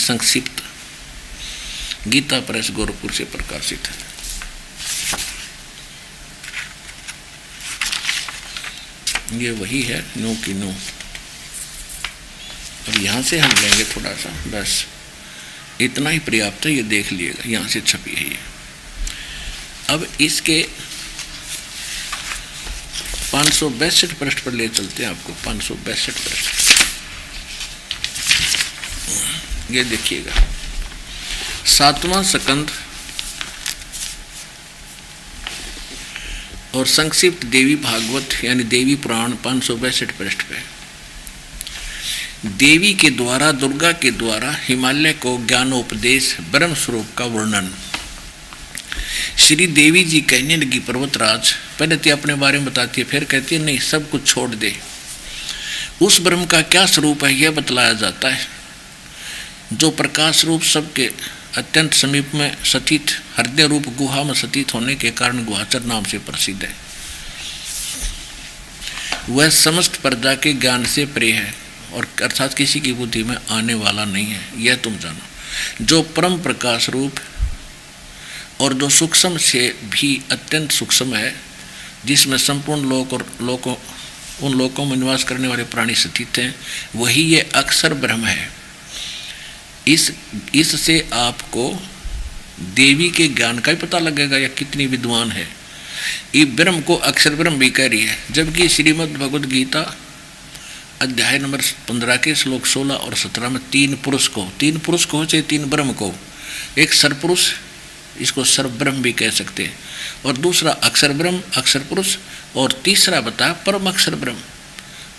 संक्षिप्त गीता प्रेस गोरखपुर से प्रकाशित है। ये वही है, नो की नो। अब यहाँ से हम लेंगे थोड़ा सा, बस इतना ही पर्याप्त है, ये देख लीजिएगा, यहाँ से छपी है ये। अब इसके 562 पृष्ठ पर ले चलते हैं आपको। 562 पृष्ठ, ये देखिएगा, 7वां स्कंद और संक्षिप्त देवी भागवत यानी देवी पुराण 562 पृष्ठ पे। देवी के द्वारा, दुर्गा के द्वारा हिमालय को ज्ञानोपदेश ब्रह्म स्वरूप का वर्णन। श्री देवी जी कहने लगी, पर्वतराज, पहले तो अपने बारे में बताती है, फिर कहती है नहीं, सब कुछ छोड़ दे। उस ब्रह्म का क्या स्वरूप है यह बतलाया जाता है, जो प्रकाश रूप सबके अत्यंत समीप में स्थित, हृदय रूप गुहा में स्थित होने के कारण गुहाचर नाम से प्रसिद्ध है। वह समस्त प्रजा के ज्ञान से प्रिय है और अर्थात किसी की बुद्धि में आने वाला नहीं है, यह तुम जानो। जो परम प्रकाश रूप और जो सूक्ष्म से भी अत्यंत सूक्ष्म है, जिसमें संपूर्ण लोक और उन लोकों में निवास करने वाले प्राणी स्थित हैं, वही ये अक्षर ब्रह्म है। इससे आपको देवी के ज्ञान का ही पता लगेगा या कितनी विद्वान है। ये ब्रह्म को अक्षर ब्रह्म भी कह रही है, जबकि श्रीमद् भगवद गीता अध्याय नंबर 15 के श्लोक 16 और 17 में तीन पुरुष को चाहे तीन ब्रह्म को, एक सरपुरुष, इसको सर्वब्रह्म भी कह सकते हैं, और दूसरा अक्षर ब्रह्म, अक्षर पुरुष, और तीसरा बता परम अक्षर ब्रह्म।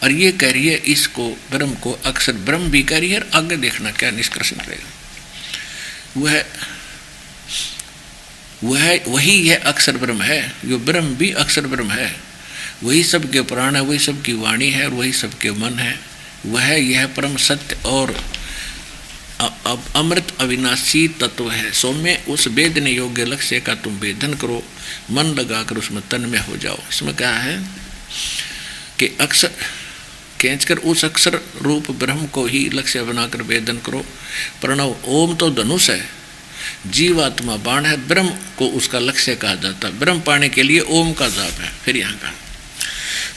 और ये कह रही है इसको ब्रह्म को अक्षर ब्रह्म भी कह रही है। आगे देखना क्या निष्कर्ष निकलेगा। वही यह अक्षर ब्रह्म है, जो ब्रह्म भी अक्षर ब्रह्म है। वही सबके प्राण है, वही सबकी वाणी है, और वही सबके मन है। वह यह परम सत्य और अमृत अविनाशी तत्व है। सौम्य उस वेदन योग्य लक्ष्य का तुम वेदन करो, मन लगाकर उसमें तन्मय हो जाओ। इसमें क्या है कि अक्षर खींचकर उस अक्षर रूप ब्रह्म को ही लक्ष्य बनाकर वेदन करो। प्रणव ओम तो धनुष है, जीवात्मा बाण है, ब्रह्म को उसका लक्ष्य कहा जाता है। ब्रह्म पाने के लिए ओम का जाप है। फिर यहाँ का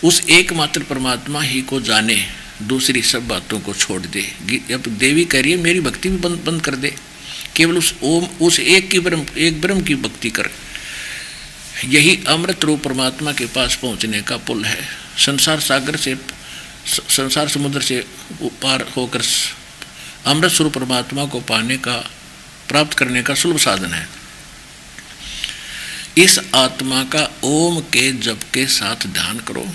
उस एकमात्र परमात्मा ही को जाने, दूसरी सब बातों को छोड़ दे। अब देवी कह रही है मेरी भक्ति भी बंद कर दे, केवल उस ओम, उस एक ब्रह्म की भक्ति कर। यही अमृत रूप परमात्मा के पास पहुँचने का पुल है। संसार समुद्र से पार होकर अमृत स्वरूप परमात्मा को प्राप्त करने का सुलभ साधन है। इस आत्मा का ओम के जप के साथ ध्यान करो।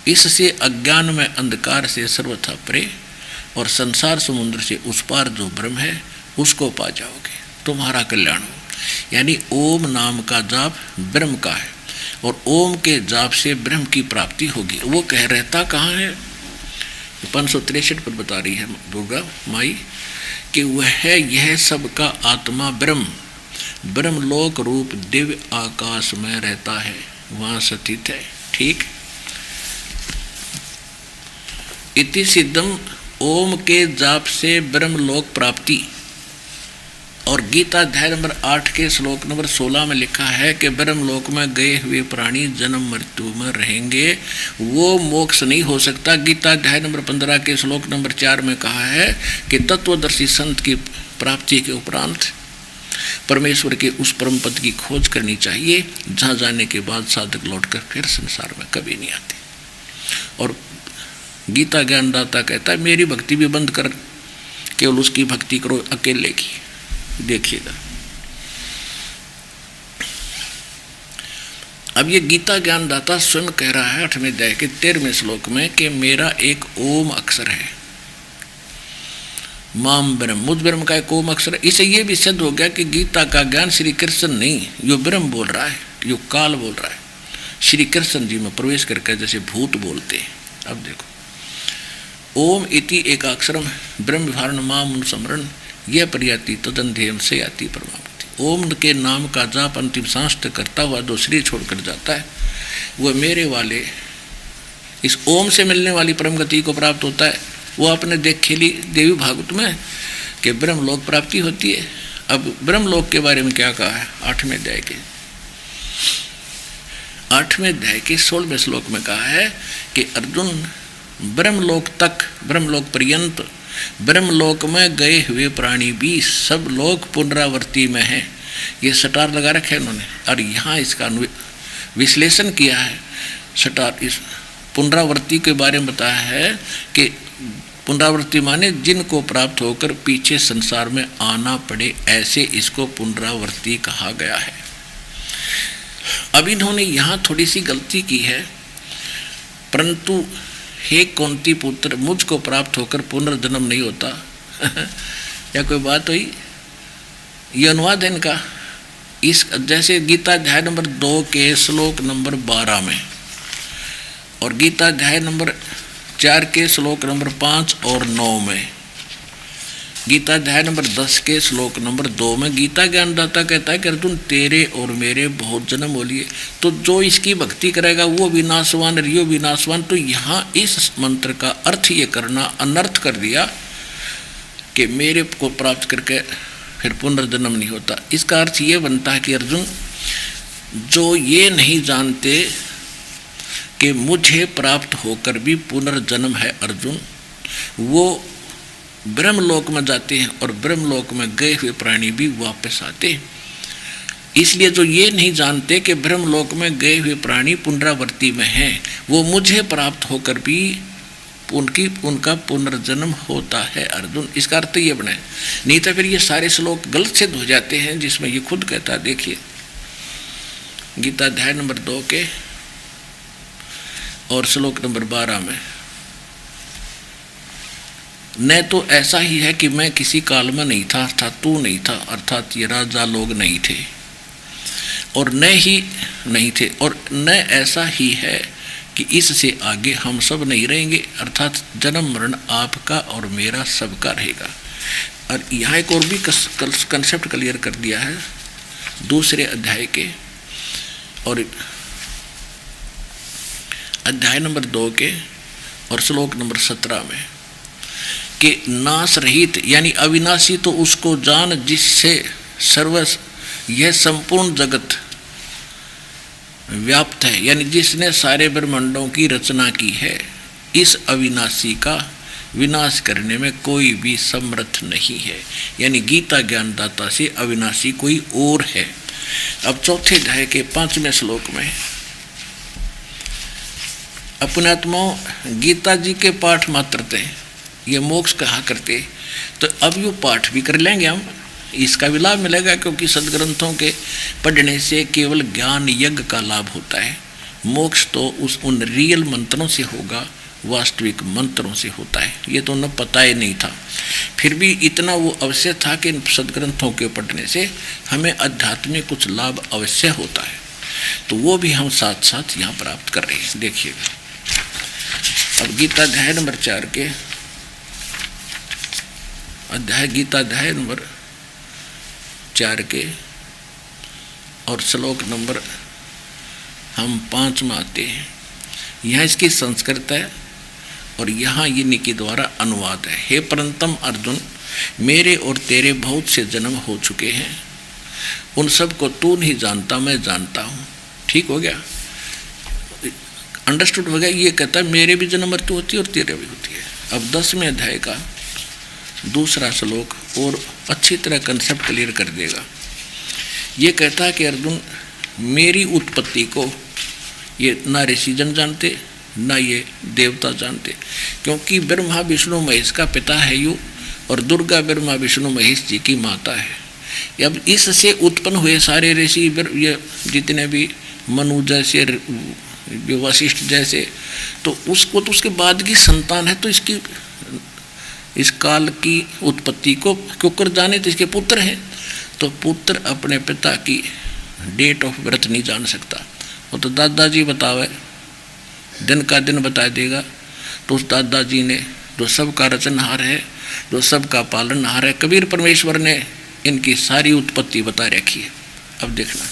इससे अज्ञान में अंधकार से सर्वथा परे और संसार समुद्र से उस पार जो ब्रह्म है उसको पा जाओगे, तुम्हारा कल्याण हो। यानी ओम नाम का जाप ब्रह्म का है, और ओम के जाप से ब्रह्म की प्राप्ति होगी। वो कह रहता कहाँ है, 563 पर बता रही है दुर्गा माई कि वह यह सबका आत्मा ब्रह्मलोक रूप दिव्य आकाश में रहता है, वहाँ स्थित है। ठीक, इति सिद्धम, ओम के जाप से ब्रह्मलोक प्राप्ति। और गीता अध्याय नंबर 8 के श्लोक नंबर 16 में लिखा है कि ब्रह्मलोक में गए हुए प्राणी जन्म मृत्यु में रहेंगे, वो मोक्ष नहीं हो सकता। गीता अध्याय नंबर 15 के श्लोक नंबर 4 में कहा है कि तत्वदर्शी संत की प्राप्ति के उपरांत परमेश्वर के उस परम पद की खोज करनी चाहिए, जहाँ जाने के बाद साधक लौटकर फिर संसार में कभी नहीं आते। और गीता ज्ञानदाता कहता है मेरी भक्ति भी बंद कर, केवल उसकी भक्ति करो अकेले की। देखिएगा, अब ये गीता ज्ञानदाता स्वयं कह रहा है 8वें अध्याय के 13वें श्लोक में कि मेरा एक ओम अक्षर है, माम ब्रह्म, मुझ ब्रह्म का एक ओम अक्षर है। इसे ये भी सिद्ध हो गया कि गीता का ज्ञान श्री कृष्ण नहीं, यो ब्रह्म बोल रहा है, यो काल बोल रहा है। श्री कृष्ण जी में प्रवेश करके जैसे भूत बोलते हैं। अब देखो, ओम इति एक अक्षरम ब्रह्म विहारण माम अनुस्मरण यह प्रयाति तदंध्यम से आती परमावृत्ति। ओम के नाम का जाप अंतिम सांस तक करता हुआ जो शरीर छोड़कर जाता है, वह मेरे वाले इस ओम से मिलने वाली परम गति को प्राप्त होता है। वो आपने देख खेली देवी भागवत में कि ब्रह्मलोक प्राप्ति होती है। अब ब्रह्मलोक के बारे में क्या कहा है 8वें अध्याय के 16वें श्लोक में कहा है कि अर्जुन ब्रह्मलोक तक, ब्रह्मलोक पर्यंत, ब्रह्मलोक में गए हुए प्राणी भी सब लोग पुनरावृत्ति में हैं। ये सटार लगा रखे उन्होंने, और यहाँ इसका विश्लेषण किया है। सटार इस पुनरावृत्ति के बारे में बताया है कि पुनरावृत्ति माने जिनको प्राप्त होकर पीछे संसार में आना पड़े, ऐसे इसको पुनरावृत्ति कहा गया है। अब इन्होंने यहाँ थोड़ी सी गलती की है, परंतु हे कुंती पुत्र, मुझको प्राप्त होकर पुनर्जन्म नहीं होता या कोई बात हुई? ये अनुवाद है इनका। इस जैसे गीता अध्याय नंबर 2 के श्लोक नंबर 12 में और गीता अध्याय नंबर 4 के श्लोक नंबर 5 और 9 में, गीता अध्याय नंबर 10 के श्लोक नंबर 2 में गीता ज्ञानदाता कहता है कि अर्जुन तेरे और मेरे बहुत जन्म हो लिए, तो जो इसकी भक्ति करेगा वो विनाशवान, रियो विनाशवान। तो यहाँ इस मंत्र का अर्थ ये करना अनर्थ कर दिया कि मेरे को प्राप्त करके फिर पुनर्जन्म नहीं होता। इसका अर्थ ये बनता है कि अर्जुन जो ये नहीं जानते कि मुझे प्राप्त होकर भी पुनर्जन्म है अर्जुन, वो ब्रह्मलोक में जाते हैं और ब्रह्मलोक में गए हुए प्राणी भी वापस आते हैं। इसलिए जो ये नहीं जानते कि ब्रह्मलोक में गए हुए प्राणी पुनरावृत्ति में हैं, वो मुझे प्राप्त होकर भी उनका पुनर्जन्म होता है अर्जुन। इसका अर्थ ये बना है, नहीं तो फिर ये सारे श्लोक गलत सिद्ध हो जाते हैं, जिसमें ये खुद कहता है। देखिए गीता अध्याय नंबर 2 के और श्लोक नंबर 12 में, न तो ऐसा ही है कि मैं किसी काल में नहीं था अर्थात तू नहीं था, अर्थात ये राजा लोग नहीं थे, और न ही नहीं थे, और न ऐसा ही है कि इससे आगे हम सब नहीं रहेंगे, अर्थात जन्म मरण आपका और मेरा सबका रहेगा। और यहाँ एक और भी कंसेप्ट क्लियर कर दिया है 2 अध्याय के और अध्याय नंबर 2 के और श्लोक नंबर 17 में कि नाश रहित यानी अविनाशी तो उसको जान जिससे सर्वस यह संपूर्ण जगत व्याप्त है, यानी जिसने सारे ब्रह्मांडों की रचना की है। इस अविनाशी का विनाश करने में कोई भी समर्थ नहीं है, यानी गीता ज्ञानदाता से अविनाशी कोई और है। अब 4 अध्याय के 5वें श्लोक में अपने आत्माओं गीता जी के पाठ मात्र थे, ये मोक्ष कहा करते, तो अब यो पाठ भी कर लेंगे हम, इसका भी लाभ मिलेगा, क्योंकि सदग्रंथों के पढ़ने से केवल ज्ञान यज्ञ का लाभ होता है। मोक्ष तो उन रियल मंत्रों से होगा, वास्तविक मंत्रों से होता है। ये तो उन्हें पता ही नहीं था, फिर भी इतना वो अवश्य था कि इन सदग्रंथों के पढ़ने से हमें आध्यात्मिक कुछ लाभ अवश्य होता है, तो वो भी हम साथ साथ यहाँ प्राप्त कर रहे हैं। देखिएगा अब गीता अध्याय नंबर 4 के गीता अध्याय नंबर 4 के और श्लोक नंबर हम 5 में आते हैं। यहाँ इसकी संस्कृत है और यहाँ ये इनके द्वारा अनुवाद है। हे परंतम अर्जुन, मेरे और तेरे बहुत से जन्म हो चुके हैं, उन सब को तू नहीं जानता, मैं जानता हूँ। ठीक हो गया, अंडरस्टूड हो गया। ये कहता है मेरे भी जन्म मृत्यु होती है और तेरे भी होती है। अब 10वें अध्याय का 2 श्लोक और अच्छी तरह कंसेप्ट क्लियर कर देगा। ये कहता है कि अर्जुन, मेरी उत्पत्ति को ये ना ऋषिजन जानते ना ये देवता जानते, क्योंकि ब्रह्मा विष्णु महेश का पिता है यू, और दुर्गा ब्रह्मा विष्णु महेश जी की माता है। अब इससे उत्पन्न हुए सारे ऋषि, ये जितने भी मनु जैसे, वशिष्ठ जैसे, तो उसको तो उसके बाद की संतान है, तो इसकी इस काल की उत्पत्ति को क्यों कर जाने, तो इसके पुत्र हैं। तो पुत्र अपने पिता की डेट ऑफ बर्थ नहीं जान सकता, वो तो दादाजी बतावे, दिन का दिन बता देगा। तो उस दादाजी ने जो सबका रचनहार है, जो सबका पालनहार है, कबीर परमेश्वर ने इनकी सारी उत्पत्ति बता रखी है। अब देखना,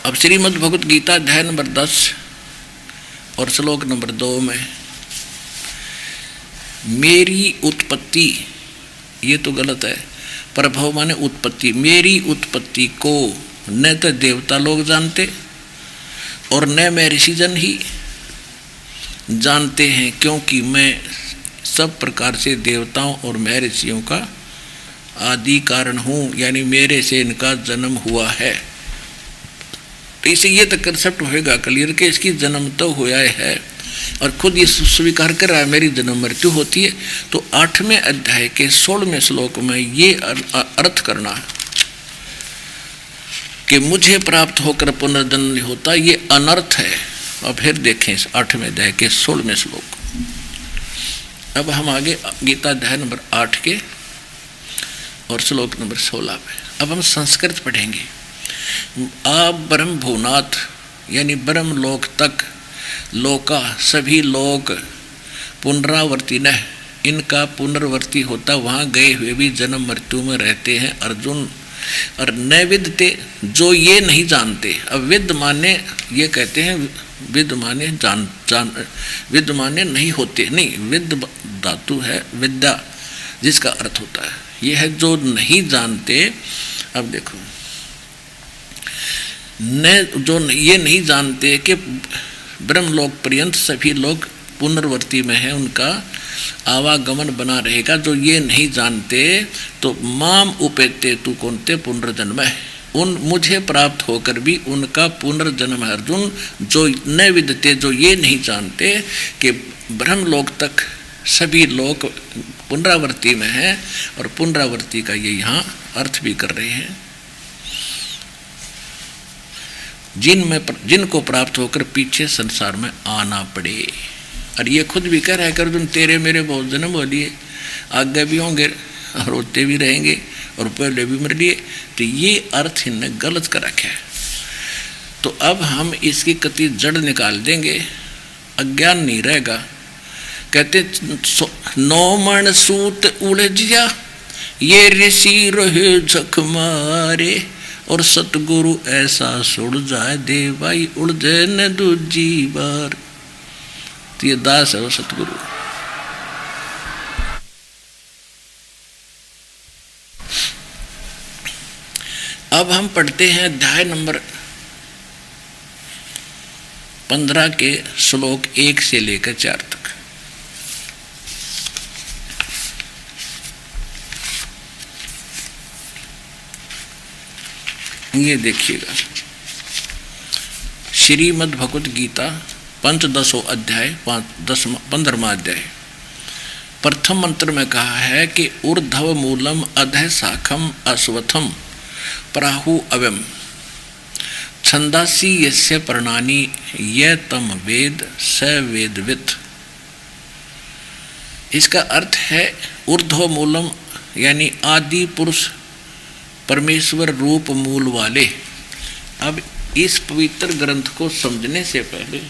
अब श्रीमद् भगवत गीता अध्याय नंबर 10 और श्लोक नंबर 2 में मेरी उत्पत्ति, ये तो गलत है। प्रभव माने उत्पत्ति। मेरी उत्पत्ति को न तो देवता लोग जानते और न मैं ऋषिजन ही जानते हैं, क्योंकि मैं सब प्रकार से देवताओं और मैं ऋषियों का आदि कारण हूँ, यानी मेरे से इनका जन्म हुआ है। तो इसे ये तो कंसेप्ट होएगा क्लियर कि इसकी जन्म तो हुआ है और खुद ये स्वीकार कर रहा है मेरी जन्म मृत्यु होती है। तो 8वें अध्याय के 16वें श्लोक में ये अर्थ करना कि मुझे प्राप्त होकर पुनर्जन्म नहीं होता, ये अनर्थ है। और फिर देखें इस 8वें अध्याय के 16वें श्लोक। अब हम आगे गीता अध्याय नंबर 8 के और श्लोक नंबर 16 पे अब हम संस्कृत पढ़ेंगे। आप ब्रह्म भुवनाथ यानी ब्रह्म लोक तक, लोका सभी लोक, पुनरावर्ती न इनका पुनर्वर्ती होता, वहाँ गए हुए भी जन्म मृत्यु में रहते हैं अर्जुन। और न विदते जो ये नहीं जानते। अब विद माने ये कहते हैं, विद माने विद माने नहीं होते, नहीं, विद धातु है विद्या जिसका अर्थ होता है, ये है जो नहीं जानते। अब देखो, न जो ये नहीं जानते कि ब्रह्मलोक पर्यंत सभी लोग पुनर्वर्ती में है, उनका आवागमन बना रहेगा। जो ये नहीं जानते तो माम उपेते तू कौनते पुनर्जन्म है, उन मुझे प्राप्त होकर भी उनका पुनर्जन्म है अर्जुन। जो न विदते जो ये नहीं जानते कि ब्रह्मलोक तक सभी लोग पुनरावर्ती में हैं, और पुनरावर्ती का ये यहाँ अर्थ भी कर रहे हैं, जिनको प्राप्त होकर पीछे संसार में आना पड़े। और ये खुद भी कह रहा है कि अर्जुन तेरे मेरे बहुत जन्म हो लिए, आगे भी होंगे और होते भी रहेंगे और पहले भी मर लिए। तो ये अर्थ इनने गलत कर रखा है। तो अब हम इसकी कति जड़ निकाल देंगे, अज्ञान नहीं रहेगा। कहते 9 मण सूत उलझिया, ये ऋषि रहे झक मारे, और सतगुरु ऐसा सुड़ जाए दे भाई उड़जे न दूजी बार। तो ये दास है वो सतगुरु। अब हम पढ़ते हैं अध्याय नंबर 15 के श्लोक 1 से लेकर 4 तक। ये देखिएगा, श्रीमद् भगवत गीता पंचदशो अध्याय 15वां अध्याय। प्रथम मंत्र में कहा है कि ऊर्ध्व मूलम अधः शाखम अश्वत्थम प्राहु अव्यम छंदासी यस्य पर्णानि य तम वेद स वेदवित्। इसका अर्थ है ऊर्ध्व मूलम यानी आदि पुरुष परमेश्वर रूप मूल वाले। अब इस पवित्र ग्रंथ को समझने से पहले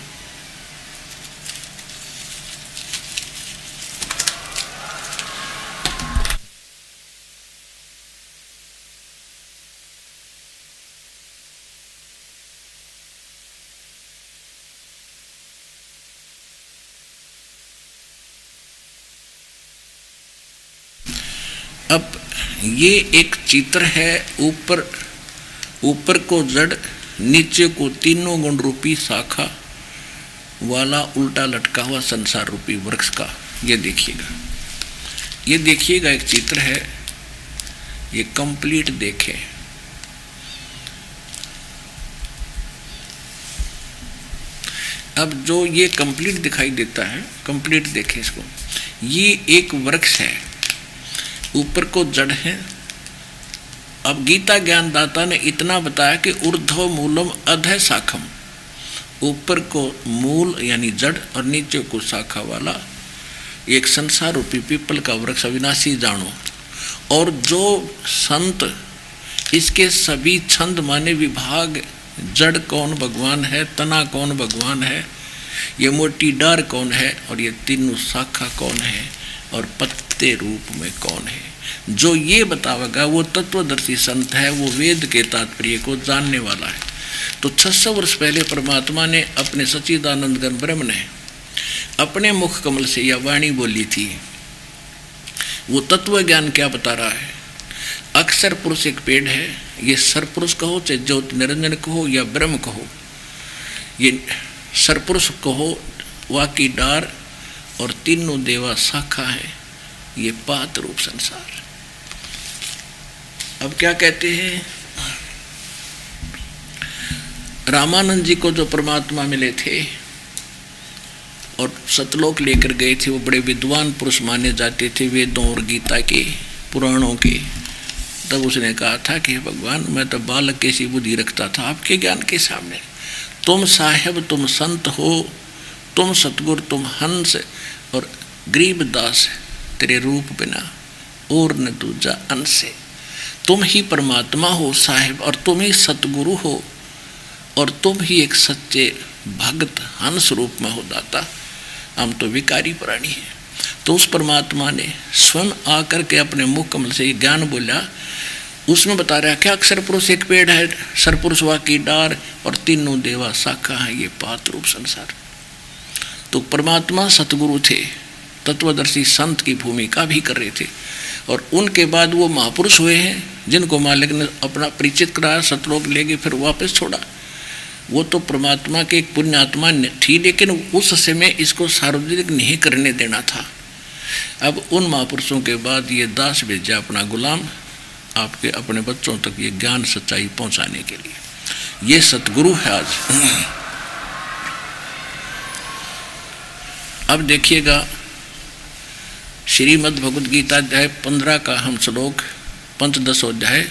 अब ये एक चित्र है, ऊपर को जड़, नीचे को तीनों गुण रूपी शाखा वाला उल्टा लटका हुआ संसार रूपी वृक्ष का। ये देखिएगा एक चित्र है, ये कंप्लीट देखें। अब जो ये कंप्लीट दिखाई देता है, कंप्लीट देखें इसको। ये एक वृक्ष है, ऊपर को जड़ है। अब गीता ज्ञानदाता ने इतना बताया कि ऊर्ध्व मूलम अधः शाखम, ऊपर को मूल यानी जड़ और नीचे को शाखा वाला एक संसार रूपी पीपल का वृक्ष अविनाशी जानो। और जो संत इसके सभी छंद माने विभाग, जड़ कौन भगवान है, तना कौन भगवान है, ये मोटी डार कौन है, और ये तीनों शाखा कौन है, और पत्ते रूप में कौन है, जो ये बतावेगा वो तत्वदर्शी संत है, वो वेद के तात्पर्य को जानने वाला है। तो 600 वर्ष पहले परमात्मा ने अपने सच्चिदानंद घन ब्रह्म ने अपने मुख कमल से यह वाणी बोली थी वो तत्व ज्ञान क्या बता रहा है? अक्षर पुरुष एक पेड़ है, ये सरपुरुष कहो चाहे ज्योति निरंजन कहो या ब्रह्म कहो, ये सरपुरुष कहो वाकी डार और तीनों देवा शाखा है, ये पात रूप संसार। अब क्या कहते हैं? रामानंद जी को जो परमात्मा मिले थे और सतलोक लेकर गए थे, वो बड़े विद्वान पुरुष माने जाते थे वेदों और गीता के पुराणों के। तब उसने कहा था कि भगवान मैं तो बालक की सी बुद्धि रखता था आपके ज्ञान के सामने। तुम साहेब, तुम संत हो, तुम सतगुरु, तुम हंस और गरीब दास, तेरे रूप बिना और न दूजा अंश है। तुम ही परमात्मा हो साहेब, और तुम ही सतगुरु हो, और तुम ही एक सच्चे भक्त हंस रूप में हो दाता। हम तो विकारी प्राणी हैं। तो उस परमात्मा ने स्वयं आकर के अपने मुख कमल से ज्ञान बोला। उसमें बता रहा क्या? अक्षर पुरुष एक पेड़ है, सरपुरुष वाकी डार और तीनों देवा शाखा है, ये पात रूप संसार। तो परमात्मा सतगुरु थे, तत्वदर्शी संत की भूमिका भी कर रहे थे, और उनके बाद वो महापुरुष हुए हैं जिनको मालिक ने अपना परिचित कराया, सतलोक ले गए, फिर वापस छोड़ा। वो तो परमात्मा के एक पुण्यात्मा थी, लेकिन उस समय इसको सार्वजनिक नहीं करने देना था। अब उन महापुरुषों के बाद ये दास भेजा अपना गुलाम आपके अपने बच्चों तक ये ज्ञान सच्चाई पहुंचाने के लिए। ये सतगुरु है आज। अब देखिएगा श्रीमद् भगवद गीता अध्याय 15 का हम श्लोक पंचदशोध्याय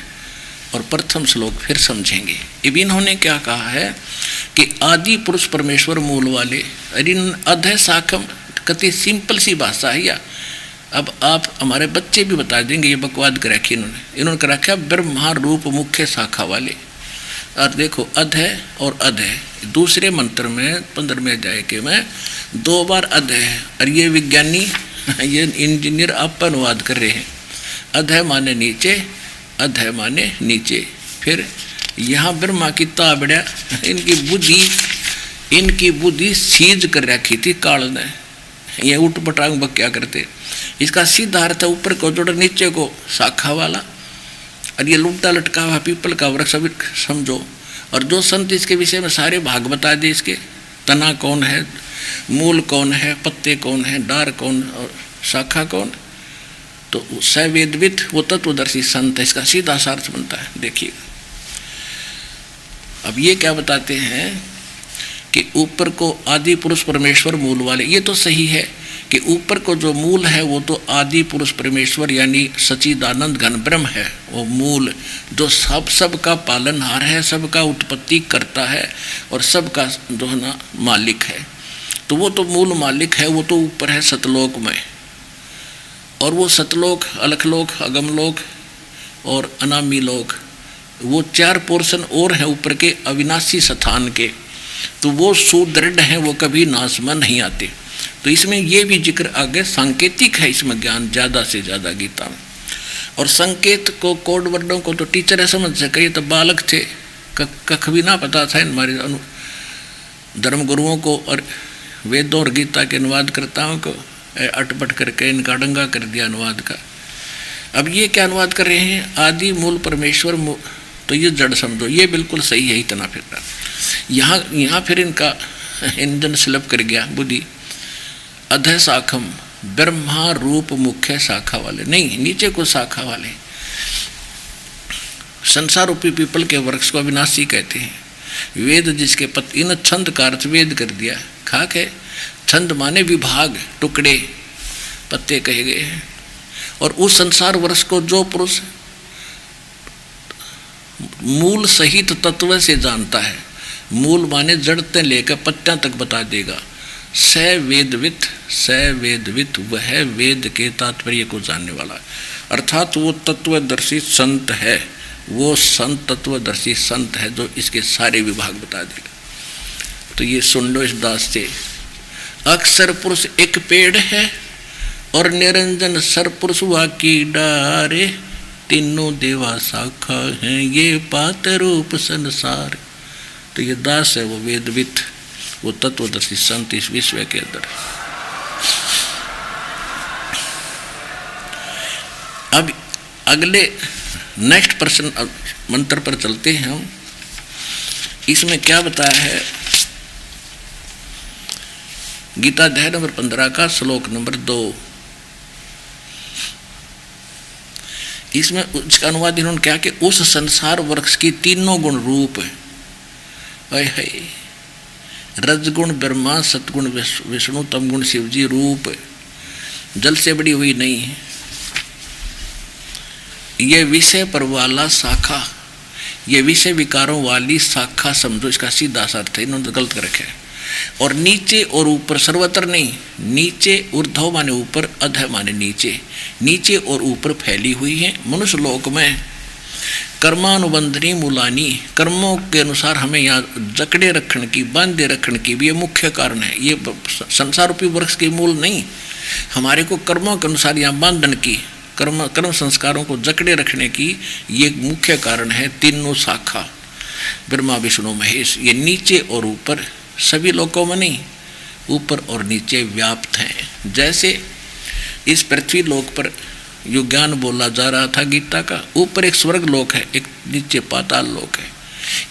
और प्रथम श्लोक फिर समझेंगे। अब इन्होंने क्या कहा है कि आदि पुरुष परमेश्वर मूल वाले, अधय शाखम, कति सिंपल सी भाषा है। या अब आप हमारे बच्चे भी बता देंगे, ये बकवाद कर रखी इन्होंने कर रखा ब्रह्मा रूप मुख्य शाखा वाले। और देखो अधय और अधय दूसरे मंत्र में 15वें अध्याय के में 2 बार अधय है, और ये विज्ञानी ये इंजीनियर आप अनुवाद कर रहे हैं। अधय माने नीचे, अधय माने नीचे। फिर यहाँ ब्रह्मा की ताबड़ा इनकी बुद्धि सीज कर रखी थी काल ने, ये उठ पटांग क्या करते। इसका सीधा अर्थ है ऊपर को जोड़ नीचे को शाखा वाला, और ये लुटा लटका हुआ पीपल का वृक्ष समझो। और जो संत इसके विषय में सारे भाग बता दे, इसके तना कौन है, मूल कौन है, पत्ते कौन है, डार कौन और शाखा कौन, तो सवेदविद वो तत्वदर्शी संत है। इसका सीधा सार्थ बनता है। देखिए अब ये क्या बताते हैं कि ऊपर को आदि पुरुष परमेश्वर मूल वाले। ये तो सही है कि ऊपर को जो मूल है वो तो आदि पुरुष परमेश्वर यानी सच्चिदानंद घन ब्रह्म है। वो मूल जो सबका पालनहार है, सबका उत्पत्ति करता है और सबका जो है ना मालिक है। तो वो तो मूल मालिक है, वो तो ऊपर है सतलोक में। और वो सतलोक, अलखलोक, अगमलोक और अनामी लोक, वो 4 पोर्शन और हैं ऊपर के अविनाशी स्थान के। तो वो सुदृढ़ हैं, वो कभी नाश में नहीं आते। तो इसमें ये भी जिक्र आगे सांकेतिक है, इसमें ज्ञान ज़्यादा से ज़्यादा गीता में। और संकेत को कोड वर्डों को तो टीचर है समझ सके, ये तो बालक थे, कख भी ना पता था हमारे धर्म गुरुओं को और वेदों और गीता के अनुवाद करताओं को अटपट करके इनका डंगा कर दिया अनुवाद का। अब ये क्या अनुवाद कर रहे हैं? आदि मूल परमेश्वर तो ये जड़ समझो, ये बिल्कुल सही है। इतना फिर यहाँ फिर इनका इंजन स्लप कर गया बुद्धि। अधय शाखम ब्रह्मा रूप मुख्य शाखा वाले, नहीं नीचे को शाखा वाले। संसार रूपी पीपल के वृक्ष को अविनाशी कहते हैं। वेद जिसके इन छंद का अर्थ वेद कर दिया। खाक है, छंद माने विभाग, टुकड़े, पत्ते कहे गए हैं। और उस संसार वृक्ष को जो पुरुष मूल सहित तत्व से जानता है, मूल माने जड़ते लेकर पत्तियां तक बता देगा। स वेदवित वह वेद के तात्पर्य को जानने वाला, अर्थात वो तत्वदर्शी संत है। वो संत तत्वदर्शी संत है जो इसके सारे विभाग बता देगा। तो ये सुन लो इस दास से। अक्षर पुरुष एक पेड़ है और निरंजन सरपुरुष वाकी डारे, तीनों देवा शाखा हैं ये पात रूप संसार। तो ये दास है वो वेदवित, वो तत्वदर्शी संत इस विश्व के अंदर। अब अगले नेक्स्ट प्रश्न मंत्र पर चलते हैं हम। इसमें क्या बताया है, गीता अध्याय नंबर 15 का श्लोक नंबर 2। इसमें उसका अनुवाद इन्होंने क्या कि उस संसार वृक्ष की तीनों गुण रूप है, रजगुण ब्रह्मा, सतगुण विष्णु, तमगुण शिवजी रूप जल से बड़ी हुई नहीं है। ये विषय पर वाला शाखा, ये विषय विकारों वाली शाखा समझो, इसका सीधा सा अर्थ है, इन्होंने गलत कर रखा है। और नीचे और ऊपर सर्वत्र नहीं, नीचे ऊर्ध्व माने ऊपर, अधः माने नीचे, नीचे और ऊपर फैली हुई है। मनुष्य लोक में कर्मानुबंधनी मूलानी, कर्मों के अनुसार हमें यहाँ जकड़े रखने की, बांधे रखने की भी ये मुख्य कारण है। ये संसार रूपी वृक्ष के मूल नहीं, हमारे को कर्मों के अनुसार यहाँ बांधन की, कर्म संस्कारों को जकड़े रखने की ये मुख्य कारण है। तीनों शाखा ब्रह्मा विष्णु महेश, ये नीचे और ऊपर, सभी लोकों में नहीं, ऊपर और नीचे व्याप्त हैं। जैसे इस पृथ्वी लोक पर जो ज्ञान बोला जा रहा था गीता का, ऊपर एक स्वर्ग लोक है, एक नीचे पाताल लोक है।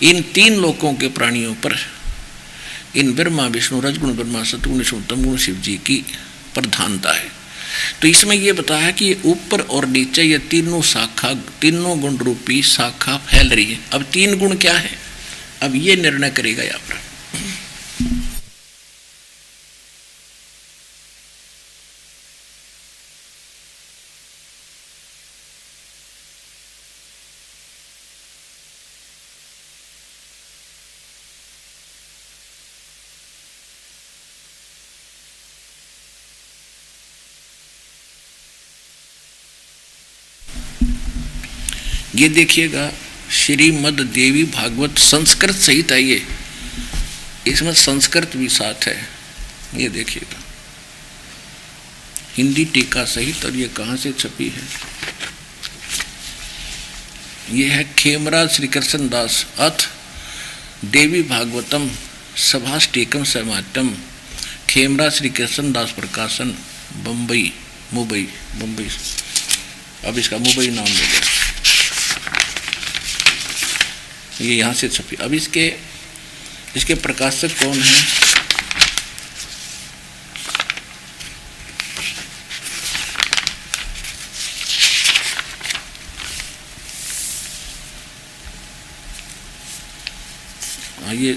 इन तीन लोकों के प्राणियों पर इन ब्रह्मा विष्णु, रजगुण ब्रह्मा, सतगुण विष्णु, तमगुण शिव जी की प्रधानता है। तो इसमें यह बताया कि ऊपर और नीचे ये तीनों शाखा, तीनों गुण रूपी शाखा फैल रही है। अब तीन गुण क्या है, अब ये निर्णय करेगा यहाँ पर। ये देखिएगा श्रीमद् देवी भागवत संस्कृत सहित है, ये इसमें संस्कृत भी साथ है। ये देखिएगा हिंदी टीका सहित, और ये कहाँ से छपी है, ये है खेमरा श्री कृष्ण दास अथ देवी भागवतम सभाष्टीकम समात्यम, खेमरा श्री कृष्ण दास प्रकाशन, मुंबई। अब इसका मुंबई नाम ले लिया, ये यहाँ से छपी। अब इसके प्रकाशक कौन है, ये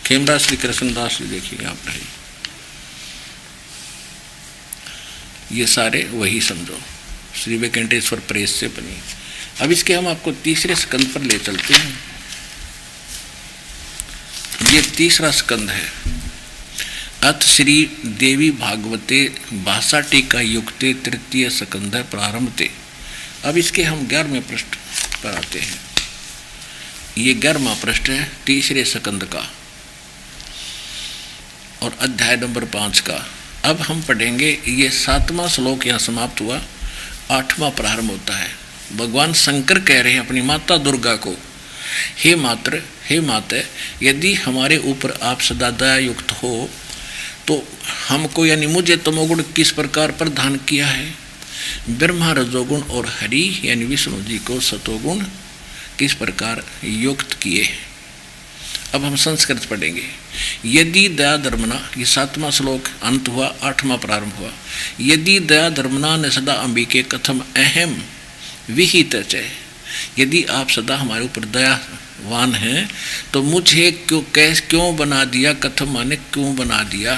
खेमरा श्री कृष्ण दास, देखिए आप रहे, ये सारे वही समझो, श्री वेंकटेश्वर प्रेस से बनी। अब इसके हम आपको तीसरे स्कंद पर ले चलते हैं। ये तीसरा स्कंद है, अथ श्री देवी भागवते भाषा टीका युक्ते तृतीय स्कंद प्रारंभते। अब इसके हम 11वें पृष्ठ पर आते हैं। ये 11वां पृष्ठ है तीसरे स्कंद का और अध्याय नंबर 5 का। अब हम पढ़ेंगे, ये 7वां श्लोक यहाँ समाप्त हुआ, 8वां प्रारंभ होता है। भगवान शंकर कह रहे हैं अपनी माता दुर्गा को, हे माता, यदि हमारे ऊपर आप सदा दया युक्त हो तो हमको यानी मुझे तमोगुण किस प्रकार प्रदान किया है, ब्रह्मा रजोगुण और हरि यानी विष्णु जी को सतोगुण किस प्रकार युक्त किए। अब हम संस्कृत पढ़ेंगे। यदि दया धर्मना, ये 7वां श्लोक अंत हुआ, 8वां प्रारंभ हुआ। यदि दया धर्मना न सदा अंबिके कथम अहम विहित च, यदि आप सदा हमारे ऊपर दयावान हैं तो मुझे क्यों बना दिया, कथम माने क्यों बना दिया,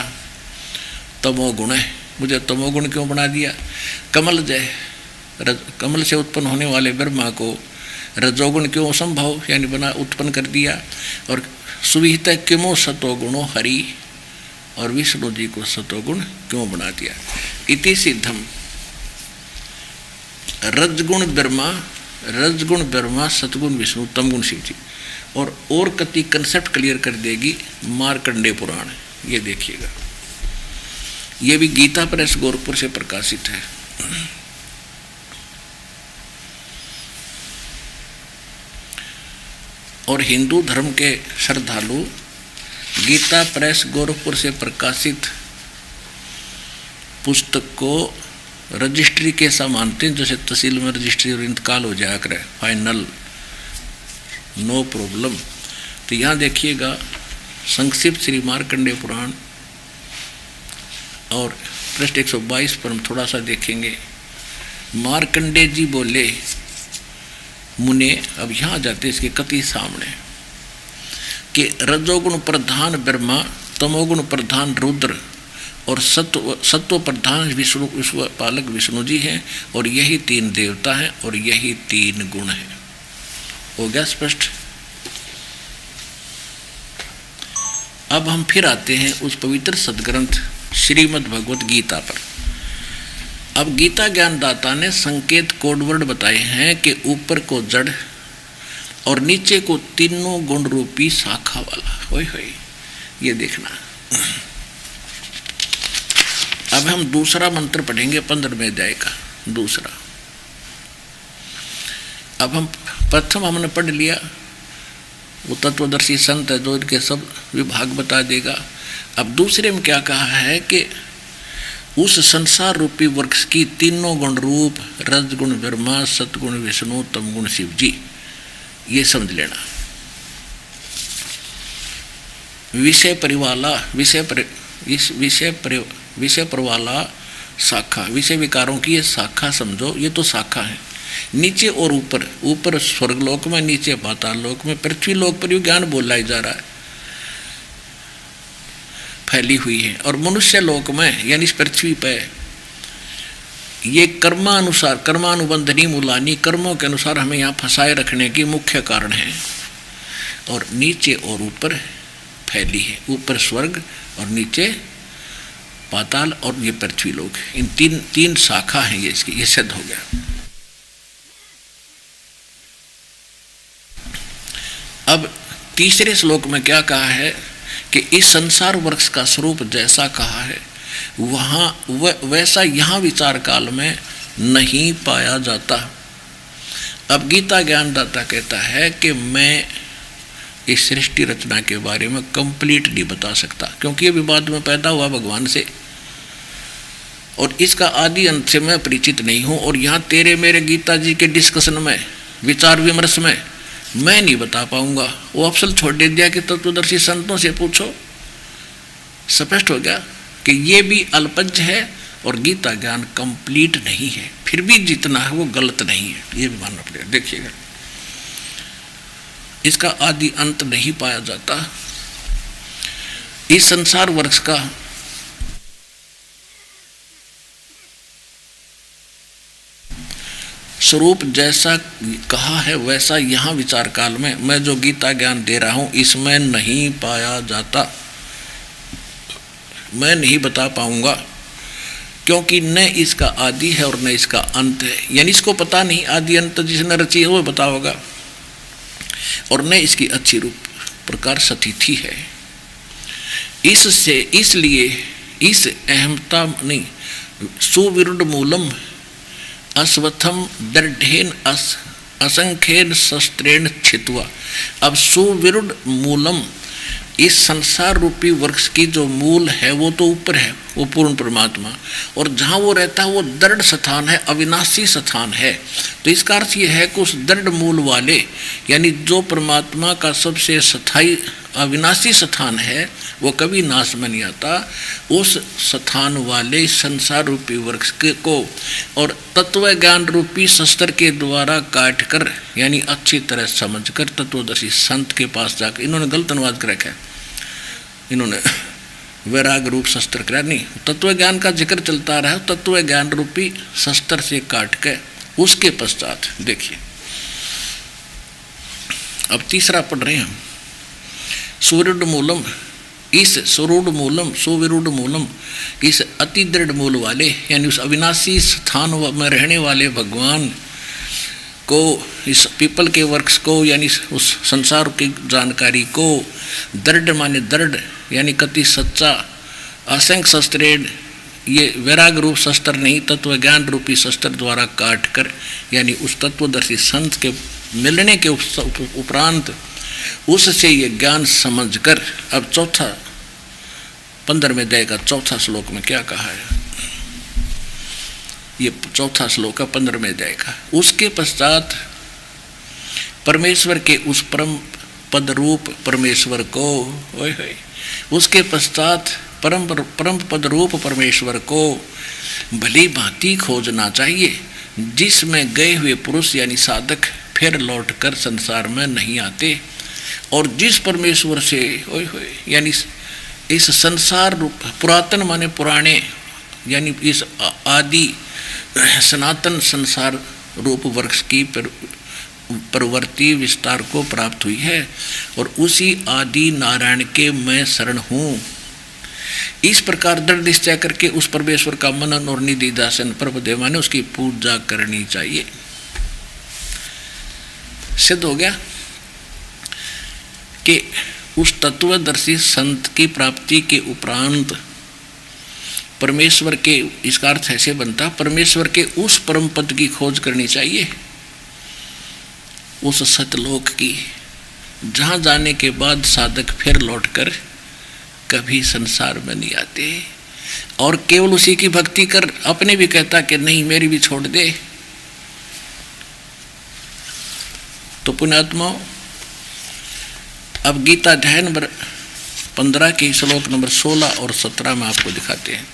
तमोगुण है, मुझे तमोगुण क्यों बना दिया। कमल से उत्पन्न होने वाले ब्रह्मा को रजोगुण क्यों असंभव यानी बना उत्पन्न कर दिया, और सुविहित क्यों सतोगुणो हरि, और विष्णु जी को सतोगुण क्यों बना दिया। इति सिद्धम रजगुण ब्रह्मा सतगुण विष्णु तमगुण शिव जी। और कति कंसेप्ट क्लियर कर देगी मार्कंडेय पुराण। ये देखिएगा, ये भी गीता प्रेस गोरखपुर से प्रकाशित है। और हिंदू धर्म के श्रद्धालु गीता प्रेस गोरखपुर से प्रकाशित पुस्तक को रजिस्ट्री कैसा मानते हैं, जैसे तहसील में रजिस्ट्री और इंतकाल हो जाया करे, फाइनल, नो प्रॉब्लम। तो यहाँ देखिएगा संक्षिप्त श्री मार्कंडेय पुराण और पृष्ठ 122 पर हम थोड़ा सा देखेंगे। मार्कंडेय जी बोले मुने, अब यहाँ जाते इसके कति सामने, कि रजोगुण प्रधान ब्रह्मा, तमोगुण प्रधान रुद्र और सत्व प्रधान विष्णु, विश्व पालक विष्णु जी हैं, और यही 3 देवता हैं और यही 3 गुण हैं। हो गया स्पष्ट। अब हम फिर आते हैं उस पवित्र सदग्रंथ श्रीमद् भगवत गीता पर। अब गीता ज्ञानदाता ने संकेत कोडवर्ड बताए हैं कि ऊपर को जड़ और नीचे को तीनों गुण रूपी शाखा वाला। होय होय, ये देखना। अब हम दूसरा मंत्र पढ़ेंगे 15वें अध्याय का दूसरा। अब हम प्रथम हमने पढ़ लिया, वो तत्वदर्शी संत है जो इनके सब विभाग बता देगा। अब दूसरे में क्या कहा है कि उस संसार रूपी वृक्ष की तीनों गुण रूप, रजगुण ब्रह्मा, सतगुण विष्णु, तमगुण शिव जी, ये समझ लेना। विषय परिवाला, विषय परवाला शाखा, विषय विकारों की ये शाखा समझो, ये तो शाखा है। नीचे और ऊपर, ऊपर स्वर्गलोक में, नीचे पाताल लोक में, पृथ्वी लोक पर ज्ञान बोला ही जा रहा है, फैली हुई है। और मनुष्य लोक में यानी इस पृथ्वी पर ये कर्मानुसार, कर्मानुबंधनी मूलानी, कर्मों के अनुसार हमें यहाँ फंसाए रखने की मुख्य कारण है। और नीचे और ऊपर फैली है, ऊपर स्वर्ग और नीचे पाताल और ये पृथ्वी लोक, इन तीन शाखा हैं ये इसकी, ये सिद्ध हो गया। अब तीसरे श्लोक में क्या कहा है कि इस संसार वृक्ष का स्वरूप जैसा कहा है वैसा यहाँ विचार काल में नहीं पाया जाता। अब गीता ज्ञानदाता कहता है कि मैं इस सृष्टि रचना के बारे में कंप्लीट नहीं बता सकता, क्योंकि ये विवाद में पैदा हुआ भगवान से, और इसका आदि अंत से मैं परिचित नहीं हूँ। और यहाँ तेरे मेरे गीता जी के डिस्कशन में, विचार विमर्श में मैं नहीं बता पाऊंगा। वो अफसल छोड़ दे दिया कि तत्वदर्शी संतों से पूछो। स्पष्ट हो गया कि ये भी अल्पज्ञ है और गीता ज्ञान कंप्लीट नहीं है, फिर भी जितना है वो गलत नहीं है, ये भी मानना पड़ेगा। देखिएगा, इसका आदि अंत नहीं पाया जाता। इस संसार वृक्ष का स्वरूप जैसा कहा है वैसा यहाँ विचार काल में मैं जो गीता ज्ञान दे रहा हूँ इसमें नहीं पाया जाता, मैं नहीं बता पाऊंगा, क्योंकि न इसका आदि है और न इसका अंत है। यानी इसको पता नहीं, आदि अंत जिसने रची है वो बता होगा, और न इसकी अच्छी रूप प्रकार सतिथि है। इससे इसलिए इस अहमता नहीं, सुविरुद्ध मूलम अश्वत्थम दृढ़ेन असंख्येन शस्त्रेण छित्वा। अब सुविरुद्ध मूलम, इस संसार रूपी वृक्ष की जो मूल है वो तो ऊपर है, वो पूर्ण परमात्मा, और जहाँ वो रहता है वो दृढ़ स्थान है, अविनाशी स्थान है। तो इसका अर्थ ये है कि उस दृढ़ मूल वाले, यानी जो परमात्मा का सबसे स्थायी अविनाशी स्थान है, वो कभी नाश में नहीं आता, उस स्थान वाले संसार रूपी वृक्ष को और तत्व ज्ञान रूपी शस्त्र के द्वारा काट कर, यानी अच्छी तरह समझ कर तत्वदर्शी संत के पास जाकर, इन्होंने गलत अनुवाद कर रखा है, इन्होंने वैराग रूप शस्त्र करा नहीं, तत्व ज्ञान का जिक्र चलता रहा, तत्व ज्ञान रूपी शस्त्र से काट के उसके पश्चात देखिए। अब तीसरा पढ़ रहे हैं हम, सुविरुद्ध मूलम, इस सुरूढ़ मूलम, सुविरुद्ध मूलम, इस अति दृढ़ मूल वाले यानी उस अविनाशी स्थान में रहने वाले भगवान को, इस पीपल के वृक्ष को, यानी उस संसार की जानकारी को, दृढ़ माने दृढ़ यानी कति सच्चा, असंख्य शस्त्रेण, ये वैराग रूप शस्त्र नहीं, तत्व ज्ञान रूपी शस्त्र द्वारा काट कर, यानी उस तत्वदर्शी संत के मिलने के उपरांत उससे ये ज्ञान समझकर। अब चौथा 15वें अध्याय का चौथा श्लोक में क्या कहा है, ये चौथा श्लोक है 15वें अध्याय का। उसके पश्चात परमेश्वर के उस परम पद रूप परमेश्वर को, ओए होए, उसके पश्चात परम पद रूप परमेश्वर को भली भांति खोजना चाहिए, जिसमें गए हुए पुरुष यानी साधक फिर लौटकर संसार में नहीं आते, और जिस परमेश्वर से, ओए होए, यानी इस संसार रूप पुरातन माने पुराने, यानी इस आदि सनातन संसार रूप वृक्ष की प्रवृत्ति विस्तार को प्राप्त हुई है, और उसी आदि नारायण के मैं शरण हूँ। इस प्रकार दृढ़ निश्चय करके उस परमेश्वर का मनन और निधि दासन प्रभुदेव माने उसकी पूजा करनी चाहिए। सिद्ध हो गया कि उस तत्वदर्शी संत की प्राप्ति के उपरांत परमेश्वर के, इसका अर्थ ऐसे बनता, परमेश्वर के उस परम पद की खोज करनी चाहिए, उस सतलोक की, जहाँ जाने के बाद साधक फिर लौटकर कभी संसार में नहीं आते, और केवल उसी की भक्ति कर अपने भी कहता कि नहीं मेरी भी छोड़ दे। तो पुण्यात्मा, अब गीता अध्याय नंबर 15 के श्लोक नंबर 16 और 17 में आपको दिखाते हैं।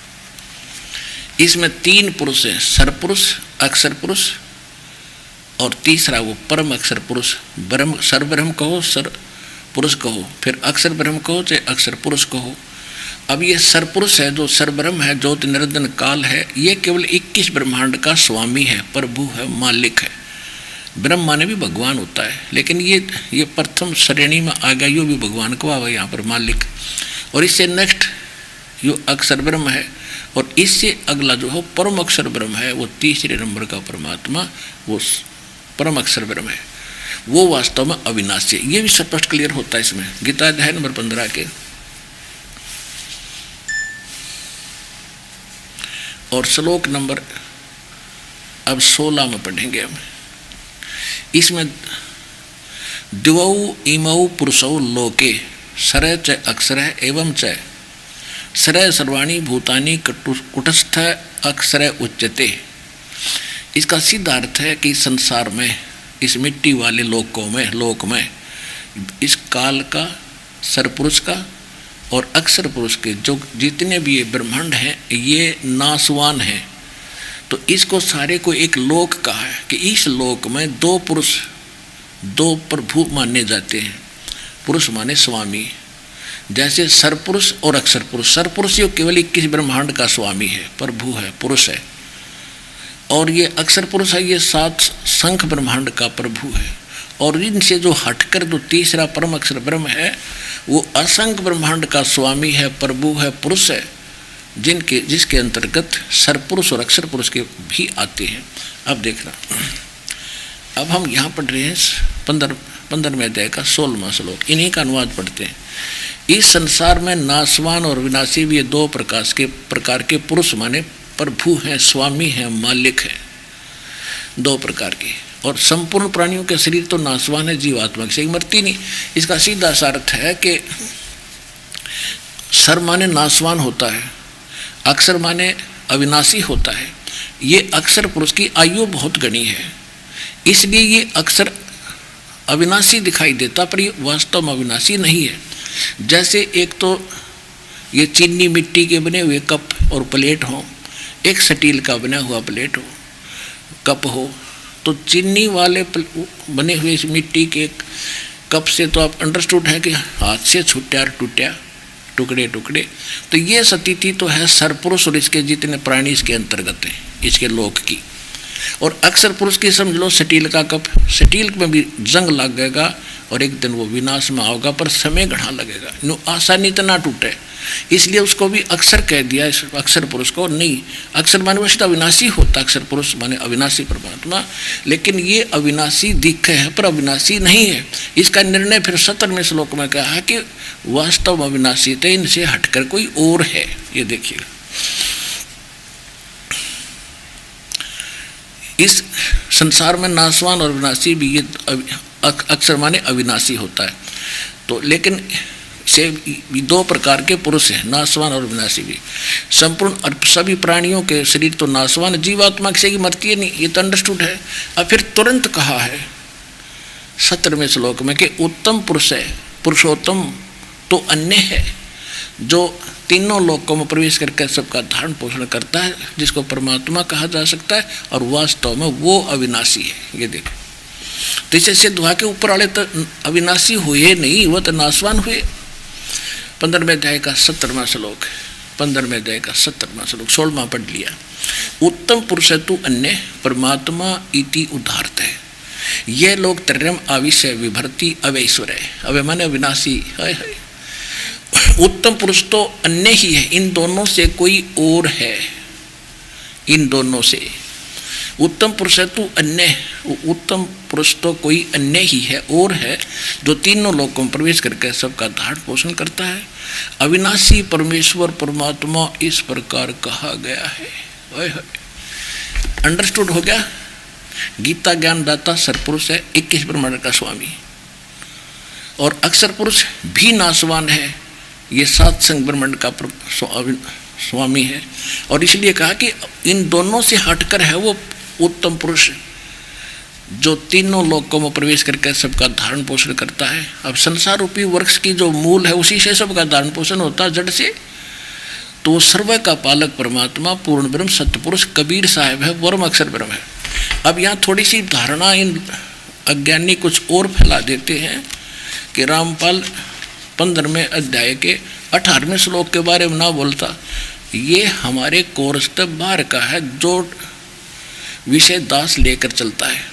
इसमें 3 पुरुष हैं, सरपुरुष, अक्षर पुरुष, और तीसरा वो परम अक्षर पुरुष। ब्रह्म, सरब्रह्म कहो, सर पुरुष कहो, फिर अक्षर ब्रह्म कहो चाहे अक्षर पुरुष कहो। अब ये सरपुरुष है, जो सरब्रह्म है, ज्योति निरंजन काल है, ये केवल 21 ब्रह्मांड का स्वामी है, प्रभु है, मालिक है। ब्रह्म माने भी भगवान होता है, लेकिन ये प्रथम श्रेणी में आ गया, यो भी भगवान को आवा यहाँ पर मालिक। और इससे नेक्स्ट यो अक्षर ब्रह्म है, और इससे अगला जो है परम अक्षर ब्रह्म है, वो तीसरे नंबर का परमात्मा, वो परम अक्षर ब्रह्म है, वो वास्तव में अविनाशी है। ये भी स्पष्ट क्लियर होता है इसमें गीता अध्याय नंबर 15 के। और श्लोक नंबर अब 16 में पढ़ेंगे हम। इसमें द्वौ इमौ पुरुषौ लोके सरय च अक्षर एवं च सरय सर्वाणी भूतानि कुटस्थ अक्षर उच्यते। इसका सीधा अर्थ है कि संसार में, इस मिट्टी वाले लोक में इस काल का, सरपुरुष का और अक्षर पुरुष के जो जितने भी ये ब्रह्मांड हैं, ये नासवान हैं। तो इसको सारे को एक लोक कहा है कि इस लोक में 2 पुरुष, 2 प्रभु माने जाते हैं। पुरुष माने स्वामी, जैसे सरपुरुष और अक्षर पुरुष। सरपुरुष ये केवल 21 ब्रह्मांड का स्वामी है, प्रभु है, पुरुष है, और ये अक्षर पुरुष है, ये 7 संख ब्रह्मांड का प्रभु है। और इनसे जो हटकर जो तीसरा परम अक्षर ब्रह्म है, वो असंख्य ब्रह्मांड का स्वामी है, प्रभु है, पुरुष है, जिसके अंतर्गत सरपुरुष और अक्षर पुरुष के भी आते हैं। अब देखना, अब हम यहाँ पढ़ रहे हैं 15वें अध्याय का 16वां श्लोक, इन्हीं का अनुवाद पढ़ते हैं। इस संसार में नासवान और विनाशी भी ये 2 प्रकार के पुरुष माने प्रभु हैं, स्वामी हैं, मालिक हैं, 2 प्रकार के। और संपूर्ण प्राणियों के शरीर तो नासवान है, जीवात्मा से मरती नहीं। इसका सीधा सा अर्थ है कि सर माने नासवान होता है, अक्षर माने अविनाशी होता है। ये अक्षर पुरुष की आयु बहुत घनी है, इसलिए ये अक्षर अविनाशी दिखाई देता, पर ये वास्तव में अविनाशी नहीं है। जैसे एक तो ये चीनी मिट्टी के बने हुए कप और प्लेट हो, एक स्टील का बना हुआ प्लेट हो, कप हो, तो चीनी वाले बने हुए इस मिट्टी के कप से तो आप अंडरस्टूड है कि हाथ से छूटा टूटा, टुकड़े टुकड़े। तो ये स्थिति तो है सरपुरुष और इसके जितने प्राणी इसके अंतर्गत हैं, इसके लोक की। और अक्षर पुरुष की समझ लो स्टील का कप, स्टील में भी जंग लग गएगा और एक दिन वो विनाश में आओगा, पर समय घना लगेगा, नो आसानी तो ना टूटे, इसलिए उसको भी अक्षर कह दिया, इस अक्षर पुरुष को। नहीं, अक्षर माने वैसे तो अविनाशी होता, अक्षर पुरुष माने अविनाशी परमात्मा, लेकिन ये अविनाशी दिख है पर अविनाशी नहीं है। इसका निर्णय फिर 17वें श्लोक में कहा है कि वास्तव में अविनाशी थे, इनसे हटकर कोई और है। ये देखिए, इस संसार में नासवान और विनाशी भी ये अक्षर माने अविनाशी होता है। तो लेकिन से दो प्रकार के पुरुष हैं, नाशवान और विनाशी भी। संपूर्ण और सभी प्राणियों के शरीर तो नाशवान, जीवात्मा किसी की मरती है नहीं, ये तो अंडरस्टूड है। अब फिर तुरंत कहा है 17वें श्लोक में कि उत्तम पुरुष है, पुरुषोत्तम तो अन्य है, जो तीनों लोकों में प्रवेश करके सबका धारण पोषण करता है, जिसको परमात्मा कहा जा सकता है, और वास्तव में वो अविनाशी है। ये देखो, तो इसे सिद्ध हुआ के ऊपर वाले तो अविनाशी हुए नहीं, वो तो नाशवान हुए। 15वें अध्याय का 17वां श्लोक, 15वें अध्याय का 17वां श्लोक, 16वां पढ़ लिया। उत्तम पुरुष तु अन्य परमात्मा इति उदाहरत है, ये लोग त्रयम आविष्य विभर्ति अवैश्वर्य, अवे माने अविनाशी। उत्तम पुरुष तो अन्य ही है, इन दोनों से कोई और है, इन दोनों से। उत्तम पुरुष है तो अन्य, उत्तम पुरुष तो कोई अन्य ही है, और है, जो तीनों लोकों में प्रवेश करके सबका धारण पोषण करता है। अविनाशी परमेश्वर परमात्मा इस प्रकार कहा गया है। अंडरस्टूड हो गया? गीता ज्ञानदाता सरपुरुष है, 21 ब्रह्मांड का स्वामी, और अक्षर पुरुष भी नाशवान है, ये 7 संग ब्रह्मांड का स्वामी है। और इसलिए कहा कि इन दोनों से हटकर है वो उत्तम पुरुष, जो तीनों लोकों में प्रवेश करके सबका धारण पोषण करता है। अब संसार रूपी वृक्ष की जो मूल है, उसी से सबका धारण पोषण होता है, जड़ से। तो सर्व का पालक परमात्मा पूर्ण ब्रह्म सत्पुरुष कबीर साहब है, वर्म अक्षर ब्रह्म है। अब यहाँ थोड़ी सी धारणा इन अज्ञानी कुछ और फैला देते हैं कि रामपाल 15वें अध्याय के 18वें श्लोक के बारे में ना बोलता, ये हमारे कोर्स तक बाहर का है, जो विषय दास लेकर चलता है।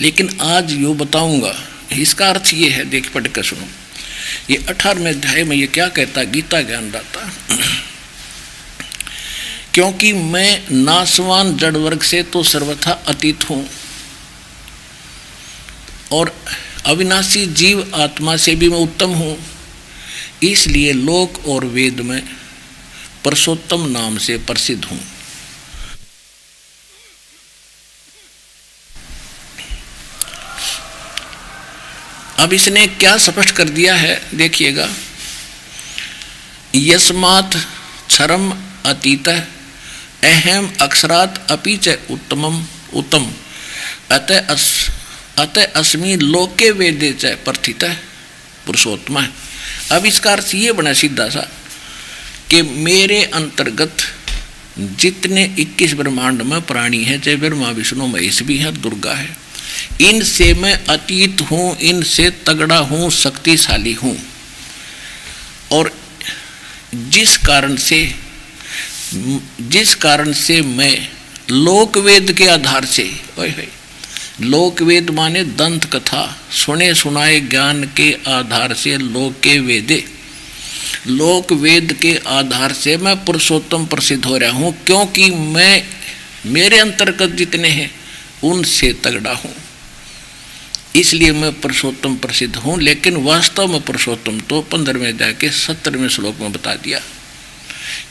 लेकिन आज यो बताऊंगा, इसका अर्थ ये है, देख पढ़ कर सुनो। ये 18वें अध्याय में ये क्या कहता है गीता ज्ञानदाता, क्योंकि मैं नाशवान जड़ वर्ग से तो सर्वथा अतीत हूं, और अविनाशी जीव आत्मा से भी मैं उत्तम हूं, इसलिए लोक और वेद में पुरुषोत्तम नाम से प्रसिद्ध हूं। अब इसने क्या स्पष्ट कर दिया है, देखिएगा। यस्मात् क्षरम अतीत अहम अक्षरात अपि च उत्तमम उत्तम अतः अस्मि लोके वेदे च प्रथित पुरुषोत्तम। अब इसका अर्थ ये बना सीधा सा कि मेरे अंतर्गत जितने 21 ब्रह्मांड में प्राणी हैं, चाहे ब्रह्मा विष्णु महेश भी हैं, दुर्गा है, इनसे मैं अतीत हूँ, इनसे तगड़ा हूँ, शक्तिशाली हूँ। और जिस कारण से मैं लोक वेद के आधार से, लोक वेद माने दंत कथा, सुने सुनाए ज्ञान के आधार से लोके वेदे, लोक वेद के आधार से मैं पुरुषोत्तम प्रसिद्ध हो रहा हूँ, क्योंकि मैं मेरे अंतर्गत जितने हैं उनसे तगड़ा हूँ, इसलिए मैं पुरुषोत्तम प्रसिद्ध हूँ। लेकिन वास्तव में पुरुषोत्तम तो 15वें अध्याय के 17वें श्लोक में बता दिया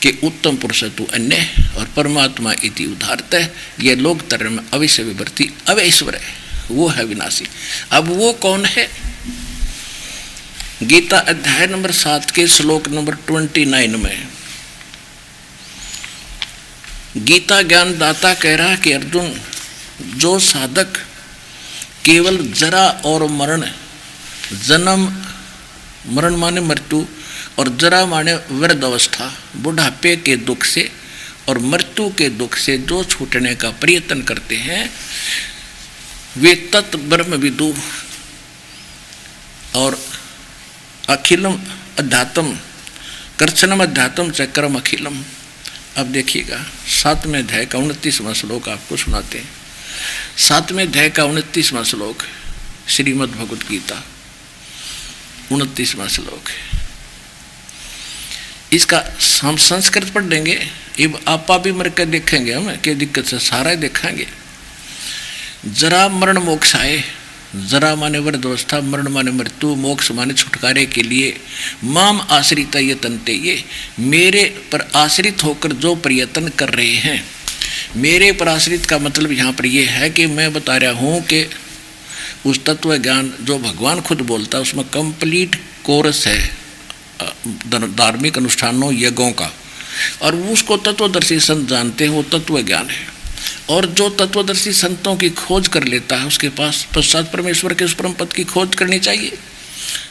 कि उत्तम पुरुष तु अन्य और परमात्मा इति उदाहरत है, ये लोग तरह में अवश्य विभर्ति अवैश्वर्य है, वो है विनाशी। अब वो कौन है? गीता अध्याय नंबर 7 के श्लोक नंबर 29 में गीता ज्ञान दाता कह रहा है कि अर्जुन, जो साधक केवल जरा और मरण, जन्म मरण माने मृत्यु और जरा माने वृद्ध अवस्था, बुढ़ापे के दुख से और मृत्यु के दुख से जो छूटने का प्रयत्न करते हैं, वे तत् ब्रह्म विदु और अखिलम अध्यात्म कर्षणम अध्यात्म चक्रम अखिलम। अब देखिएगा 7वें अध्याय का 29वां श्लोक आपको सुनाते हैं। 7वें अध्याय का 29वां श्लोक, श्रीमद् भगवद गीता 29वां श्लोक। इसका हम संस्कृत पढ़ देंगे, अब आपा भी मर कर देखेंगे, हम क्या दिक्कत से सारा देखेंगे। जरा मरण मोक्ष आए, जरा माने वृद्धावस्था, मरण माने मृत्यु, मोक्ष माने छुटकारे के लिए माम आश्रित ये तंते, ये मेरे पर आश्रित होकर जो प्रयत्न कर रहे हैं। मेरे पर आश्रित का मतलब यहाँ पर यह है कि मैं बता रहा हूँ कि उस तत्व ज्ञान जो भगवान खुद बोलता है उसमें कंप्लीट कोर्स है, धार्मिक अनुष्ठानों यज्ञों का, और उसको तत्वदर्शी संत जानते हैं, वो तत्व ज्ञान है। और जो तत्वदर्शी संतों की खोज कर लेता है उसके पास पश्चात परमेश्वर के उस परम पद की खोज करनी चाहिए,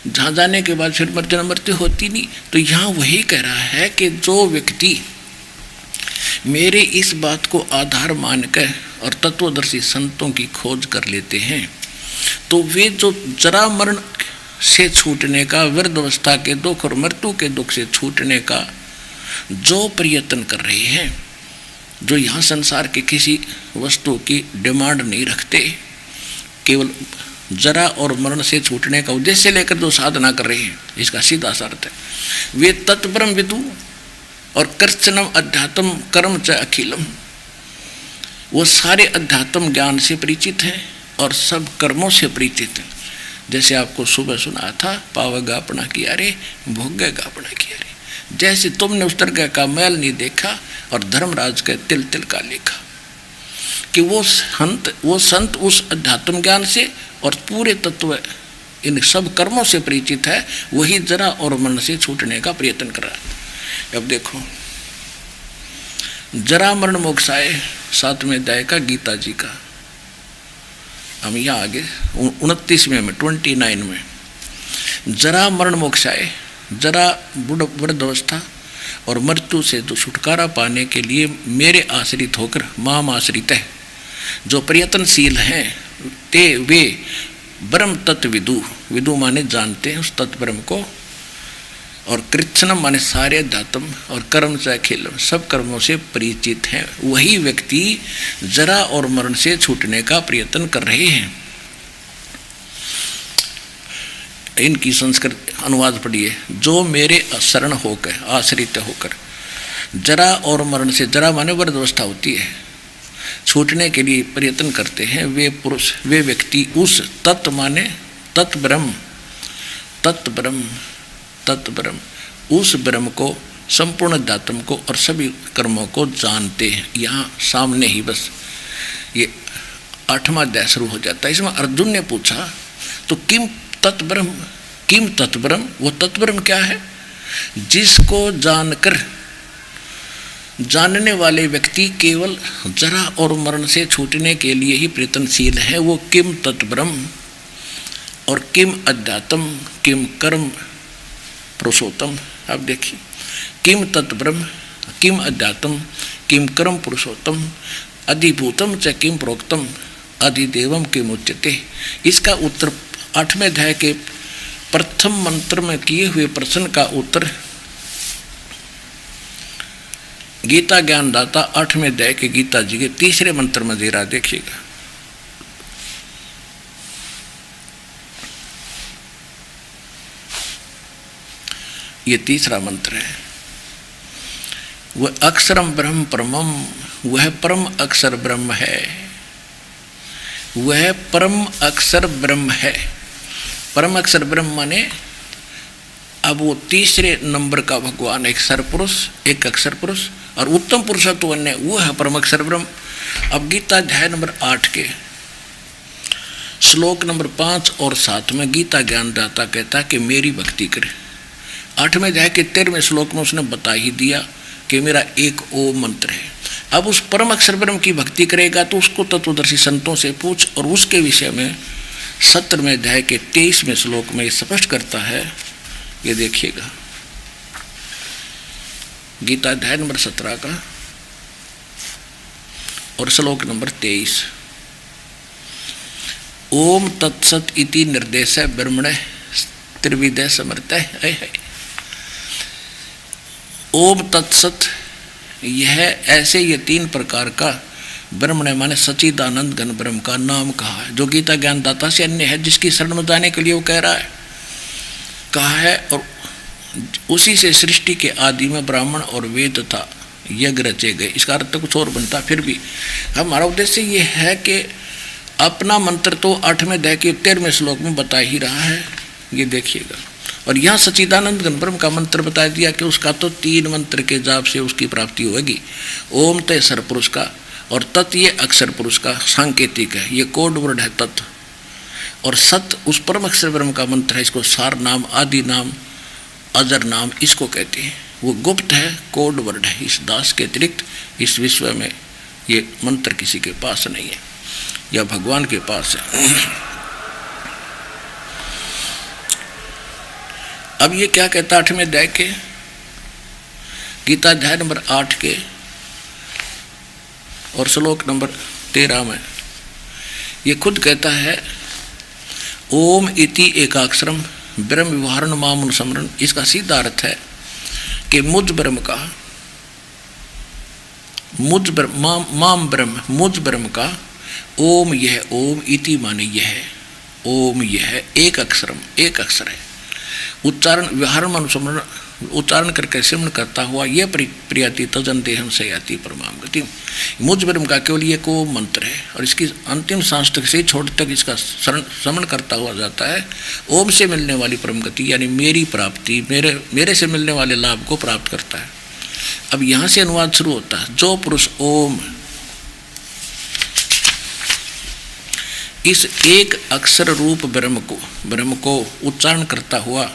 जहाँ जाने के बाद फिर मृत्यु होती नहीं। तो यहाँ वही कह रहा है कि जो व्यक्ति मेरे इस बात को आधार मानकर और तत्वदर्शी संतों की खोज कर लेते हैं, तो वे जो जरा मरण से छूटने का, वृद्धावस्था के दुख और मृत्यु के दुख से छूटने का जो प्रयत्न कर रहे हैं, जो यहाँ संसार के किसी वस्तु की डिमांड नहीं रखते, केवल जरा और मरण से छूटने का उद्देश्य लेकर जो साधना कर रहे हैं, इसका सीधा सा अर्थ है वे तत्परम विदु और कृष्णम अध्यात्म कर्म च अखिलम, वो सारे अध्यात्म ज्ञान से परिचित हैं और सब कर्मों से परिचित हैं। जैसे आपको सुबह सुनाया था, पावेगा अपना किया रे, भोगेगा अपना किया रे। जैसे तुमने उस तरह का मैल नहीं देखा और धर्मराज के तिल तिल का लिखा, कि वो संत उस अध्यात्म ज्ञान से और पूरे तत्व इन सब कर्मों से परिचित है, वही जरा और मन से छूटने का प्रयत्न कर रहा है। अब देखो, जरा मरण मोक्षाय 7वें अध्याय का गीता जी का, हम यहाँ आगे 29वें में 29 में, जरा मरण मोक्षाय, जरा वृद्धावस्था और मृत्यु से जो छुटकारा पाने के लिए मेरे आश्रित होकर माम आश्रित है जो प्रयत्नशील हैं, ते वे ब्रह्म तत्व विदु, विदु माने जानते हैं उस तत्व ब्रह्म को, और कृष्णम माने सारे अध्यात्म, और कर्म से अखिलम सब कर्मों से परिचित हैं, वही व्यक्ति जरा और मरण से छूटने का प्रयत्न कर रहे हैं। इनकी संस्कृत अनुवाद पढ़िए, जो मेरे शरण होकर, आश्रित होकर, जरा और मरण से, जरा माने वृद्धावस्था होती है, छूटने के लिए प्रयत्न करते हैं, वे पुरुष, वे व्यक्ति उस तत्व माने तत्व ब्रह्म, तत्व ब्रह्म, तत्व ब्रह्म, उस ब्रह्म को, संपूर्ण अध्यात्म को और सभी कर्मों को जानते हैं। यहाँ सामने ही बस ये 8वां अध्याय शुरू हो जाता है। इसमें अर्जुन ने पूछा, तो किम तत्ब्रह्म, किम तत्ब्रह्म, वो तत्ब्रह्म क्या है? जिसको जानकर जानने वाले व्यक्ति केवल जरा और मरण से छूटने के लिए ही प्रयत्नशील है, वो किम तत्ब्रह्म और किम अध्यात्म, किम कर्म पुरुषोत्तम। अब देखिए, किम तत्ब्रह्म, किम अध्यात्म, किम कर्म पुरुषोत्तम, अधिभूतम च किम प्रोक्तम, अधिदेवम किम उच्यते। इसका उत्तर 8वें अध्याय के प्रथम मंत्र में किए हुए प्रश्न का उत्तर गीता ज्ञानदाता 8वें अध्याय के गीता जी के 3रे मंत्र में दे रहा, देखिएगा। ये 3रा मंत्र है, वह अक्षरम ब्रह्म परमम, वह परम अक्षर ब्रह्म है, वह परम अक्षर ब्रह्म है। परम अक्षर ब्रह्म माने अब वो 3रे नंबर का भगवान, एक सरपुरुष, एक अक्षर पुरुष और उत्तम पुरुषत्व अन्य, वो है परम अक्षर ब्रह्म। अब गीता अध्याय नंबर 8 के श्लोक नंबर 5 और 7 में गीता ज्ञानदाता कहता है कि मेरी भक्ति करे। 8वें अध्याय के 13वें श्लोक में उसने बता ही दिया कि मेरा एक ओम मंत्र है। अब उस परम अक्षर ब्रह्म की भक्ति करेगा तो उसको तत्वदर्शी संतों से पूछ, और उसके विषय में 17वें अध्याय के 23वें श्लोक में स्पष्ट करता है। ये देखिएगा, गीता अध्याय नंबर 17 का और श्लोक नंबर 23, ओम तत्सत इति निर्देश ब्रह्मण त्रिविधे समर्थ है। ओम तत्सत, यह ऐसे ये 3 प्रकार का ब्रह्म ने माने सच्चिदानंद घन ब्रह्म का नाम कहा है, जो गीता ज्ञानदाता से अन्य है, जिसकी शरण में जाने के लिए वो कह रहा है, कहा है। और उसी से सृष्टि के आदि में ब्राह्मण और वेद तथा यज्ञ रचे गए। इसका अर्थ तो कुछ और बनता, फिर भी हमारा उद्देश्य ये है कि अपना मंत्र तो 8वें अध्याय के 13वें श्लोक में बता ही रहा है, ये देखिएगा। और यहाँ सच्चिदानंद घन ब्रह्म का मंत्र बता दिया कि उसका तो 3 मंत्र के जाप से उसकी प्राप्ति होगी। ओम तय सरपुरुष का और तत् ये अक्षर पुरुष का सांकेतिक है, ये कोड वर्ड है तत्, और सत उस परम अक्षर ब्रह्म का मंत्र है। इसको सार नाम, आदि नाम, अजर नाम इसको कहते हैं। वो गुप्त है, कोड वर्ड है। इस दास के अतिरिक्त इस विश्व में ये मंत्र किसी के पास नहीं है, या भगवान के पास है। अब ये क्या कहता 8वें अध्याय के, गीता अध्याय नंबर 8 के और श्लोक नंबर 13 में ये खुद कहता है, ओम इति एकाक्षरम ब्रह्म विवरण माम अनुस्मरण। इसका सीधा अर्थ है कि मुझ ब्रह्म का, मुझ ब्रह्म, माम ब्रह्म, मुझ ब्रह्म का ओम, यह ओम इति माने यह ओम, यह एक अक्षरम, एक अक्षर है। उच्चारण व्यवहार में अनुस्मरण, उच्चारण करके सिमरण करता हुआ यह प्रियाति तजनते हम से आती परमाम गति। मुझ ब्रह्म का केवल ये को मंत्र है और इसकी अंतिम सांस तक से छोड़ तक इसका श्रवण करता हुआ जाता है। ओम से मिलने वाली परम गति यानी मेरी प्राप्ति, मेरे से मिलने वाले लाभ को प्राप्त करता है। अब यहाँ से अनुवाद शुरू होता है। जो पुरुष ओम इस एक अक्षर रूप ब्रह्म को उच्चारण करता हुआ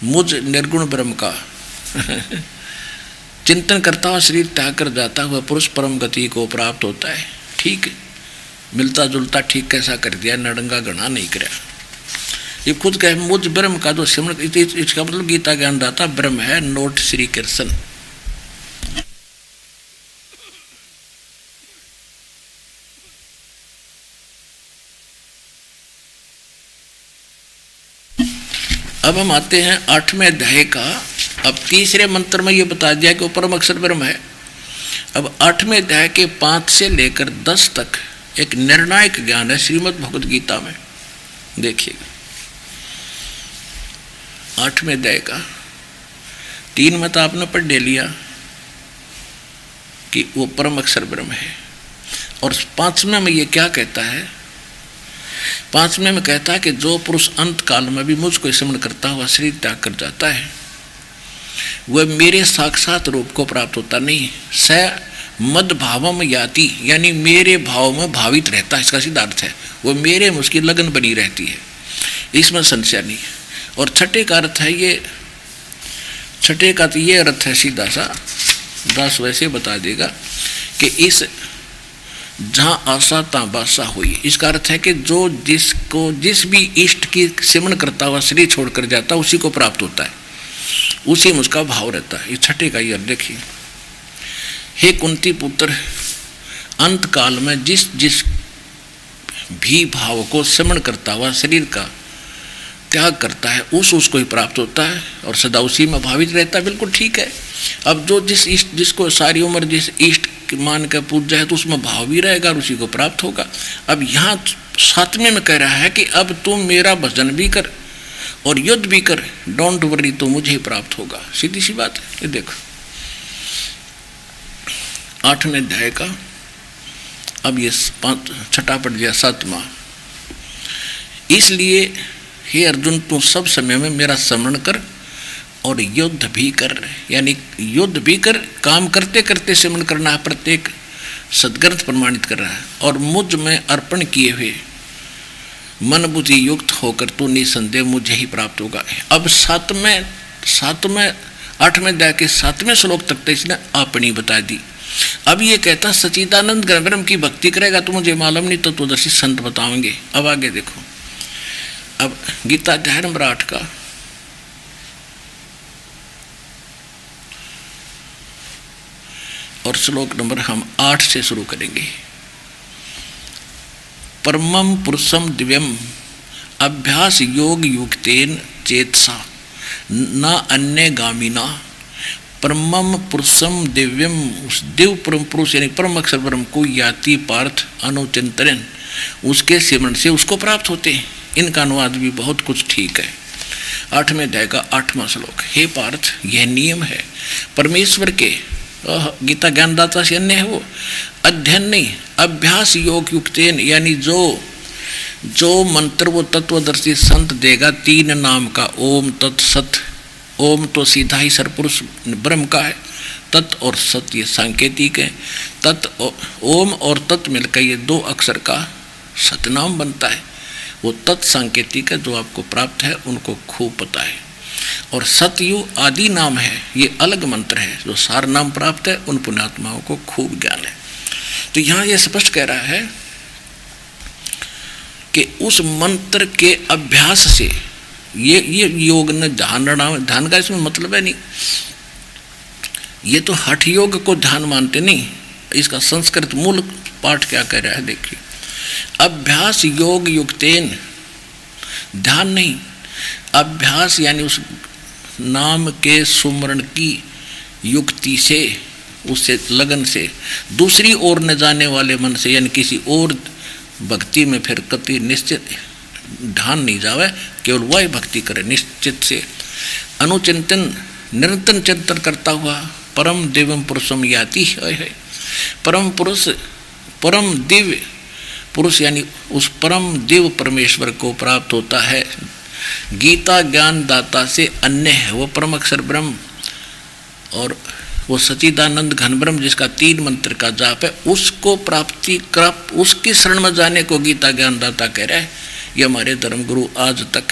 मुझ निर्गुण ब्रह्म का चिंतन करता हुआ शरीर त्याग कर जाता हुआ पुरुष परम गति को प्राप्त होता है। ठीक मिलता जुलता ठीक कैसा कर दिया, नडंगा गणा नहीं कराया। ये खुद कहे मुझ ब्रह्म का जो सिमरण, इसका मतलब गीता ज्ञानदाता ब्रह्म है, नोट श्री कृष्ण। अब हम आते हैं 8वें अध्याय का। अब तीसरे मंत्र में ये बता दिया कि वो परम अक्षर ब्रह्म है। अब 8वें अध्याय के 5 से लेकर 10 तक एक निर्णायक ज्ञान है श्रीमद् भगवद गीता में। देखिएगा 8वें अध्याय का 3 में तो आपने पढ़ ले लिया कि वो परम अक्षर ब्रह्म है, और 5वें में ये क्या कहता है, 5वें में कहता है कि जो पुरुष अंत काल में भी मुझको स्मरण करता हुआ शरीर त्याग कर जाता है वह मेरे साक्षात रूप को प्राप्त होता नहीं। स मद भावम याति यानी मेरे भाव में भावित रहता है। इसका सीधा अर्थ है वो मेरे में उसकी लगन बनी रहती है, इसमें संशय नहीं। और छठे का अर्थ है ये, छठे का तो ये अर्थ है सीधा सा, दास वैसे बता देगा कि इस जहाँ आशा तहाँ बासा हुई। इसका अर्थ है कि जो जिसको जिस भी इष्ट की सिमरण करता हुआ शरीर छोड़कर जाता है उसी को प्राप्त होता है, उसी में उसका भाव रहता है। ये छठे का ये अर्थ देखिए। हे कुंती पुत्र, अंत काल में जिस जिस भी भाव को सिमरण करता हुआ शरीर का त्याग करता है उसको ही प्राप्त होता है और सदा उसी में भावित रहता है। बिल्कुल ठीक है। अब जो जिस इष्ट जिसको सारी उम्र जिस इष्ट मान कर पूजा है तो उसमें भाव भी रहेगा और उसी को प्राप्त होगा। अब यहाँ 7वें में कह रहा है कि अब तुम मेरा भजन भी कर और युद्ध भी कर, डोंट वरी, तो मुझे ही प्राप्त होगा। सीधी सी बात है। ये देखो 8वें अध्याय का अब ये छठा पड़ गया 7वां। इसलिए हे अर्जुन, तू सब समय में मेरा स्मरण कर और युद्ध भी कर, यानी युद्ध भी कर, काम करते करते सिमरण करना है, प्रत्येक सदग्रंथ प्रमाणित कर रहा है। और मुझ में अर्पण किए हुए मन बुद्धि युक्त होकर तू निसंदेह मुझे ही प्राप्त होगा। अब 8वें अध्याय के 7वें श्लोक तक तो इसने अपनी बता दी। अब ये कहता सच्चिदानंद ब्रह्म की भक्ति करेगा तो मुझे मालूम नहीं, तत्वदर्शी संत बताओगे। अब आगे देखो, अब गीता अध्याय नंबर 8 का और श्लोक नंबर हम 8 से शुरू करेंगे। परमं पुरुषम दिव्यम अभ्यास योग युक्तेन चेतसा न अन्य गामिना। परमं पुरुषम दिव्यम, उस दिव्य परम पुरुष यानी परम अक्षर ब्रह्म को याति पार्थ अनुचिंतन, उसके सिमरण से उसको प्राप्त होते हैं। इनका अनुवाद भी बहुत कुछ ठीक है। 8वें अध्याय का 8वां श्लोक। हे पार्थ, यह नियम है परमेश्वर के, गीता ज्ञानदाता से अन्य है वो, अध्ययन नहीं अभ्यास योग युक्तेन, यानी जो मंत्र वो तत्वदर्शी संत देगा 3 नाम का, ओम तत्सत। ओम तो सीधा ही सरपुरुष ब्रह्म का है, तत् और सत ये सांकेतिक है। ओम और तत् मिलकर ये 2 अक्षर का सतनाम बनता है। वो तत् सांकेतिक है, जो आपको प्राप्त है उनको खूब पता है। और सतयु आदि नाम है, ये अलग मंत्र है। जो सार नाम प्राप्त है उन पुण्यात्माओं को खूब ज्ञान है। तो यहाँ ये स्पष्ट कह रहा है कि उस मंत्र के अभ्यास से ये योग न ध्यान का इसमें मतलब है नहीं, ये तो हठ योग को ध्यान मानते नहीं। इसका संस्कृत मूल पाठ क्या कह रहा है देखिए, अभ्यास योग युक्तेन, ध्यान नहीं, अभ्यास यानी उस नाम के सुमरण की युक्ति से, उससे लगन से, दूसरी ओर न जाने वाले मन से, यानी किसी और भक्ति में फिर कति निश्चित ध्यान नहीं जावे, केवल वही भक्ति करे निश्चित से। अनुचिंतन निरंतर चिंतन करता हुआ परम दिव्यम पुरुषम याति है। परम पुरुष, परम दिव्य पुरुष यानी उस परम दिव्य परमेश्वर को प्राप्त होता है। गीता ज्ञान दाता से अन्य है वो परम अक्षर ब्रह्म, और वो सच्चिदानंद घन ब्रह्म जिसका 3 मंत्र का जाप है, उसको प्राप्ति उसकी शरण में जाने को गीता ज्ञान दाता कह रहा है। ये हमारे धर्म गुरु आज तक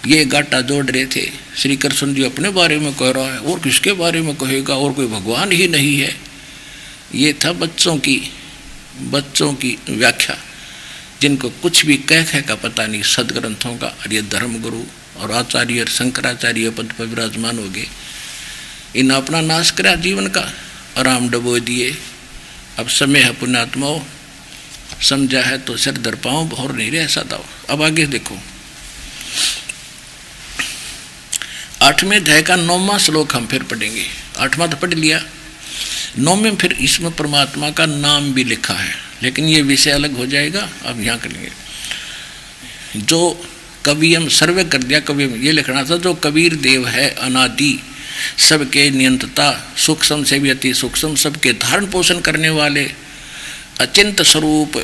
ये गाटा जोड़ रहे थे। श्री कृष्ण जी अपने बारे में कह रहा है, और किसके बारे में कहेगा, और कोई भगवान ही नहीं है। ये था बच्चों की व्याख्या, जिनको कुछ भी कह का पता नहीं सदग्रंथों का। और ये धर्म गुरु और आचार्य शंकराचार्य पद पर विराजमान हो गए, इन अपना नाश करा जीवन का, आराम डबो दिए। अब समय है पुण्यात्माओं, समझा है तो सिर धर पाओ, और नहीं रह सदाओ। अब आगे देखो, 8वें अध्याय का 9वां श्लोक हम फिर पढ़ेंगे। 8वां तो पढ़ लिया, 9वें फिर इसमें परमात्मा का नाम भी लिखा है, लेकिन ये विषय अलग हो जाएगा। अब यहाँ करेंगे जो कवियम सर्वे कर दिया। कवियम ये लिखना था, जो कबीर देव है अनादि, सबके नियंत्रता, सूक्ष्म से भी अति सूक्ष्म, सबके धारण पोषण करने वाले, अचिंत स्वरूप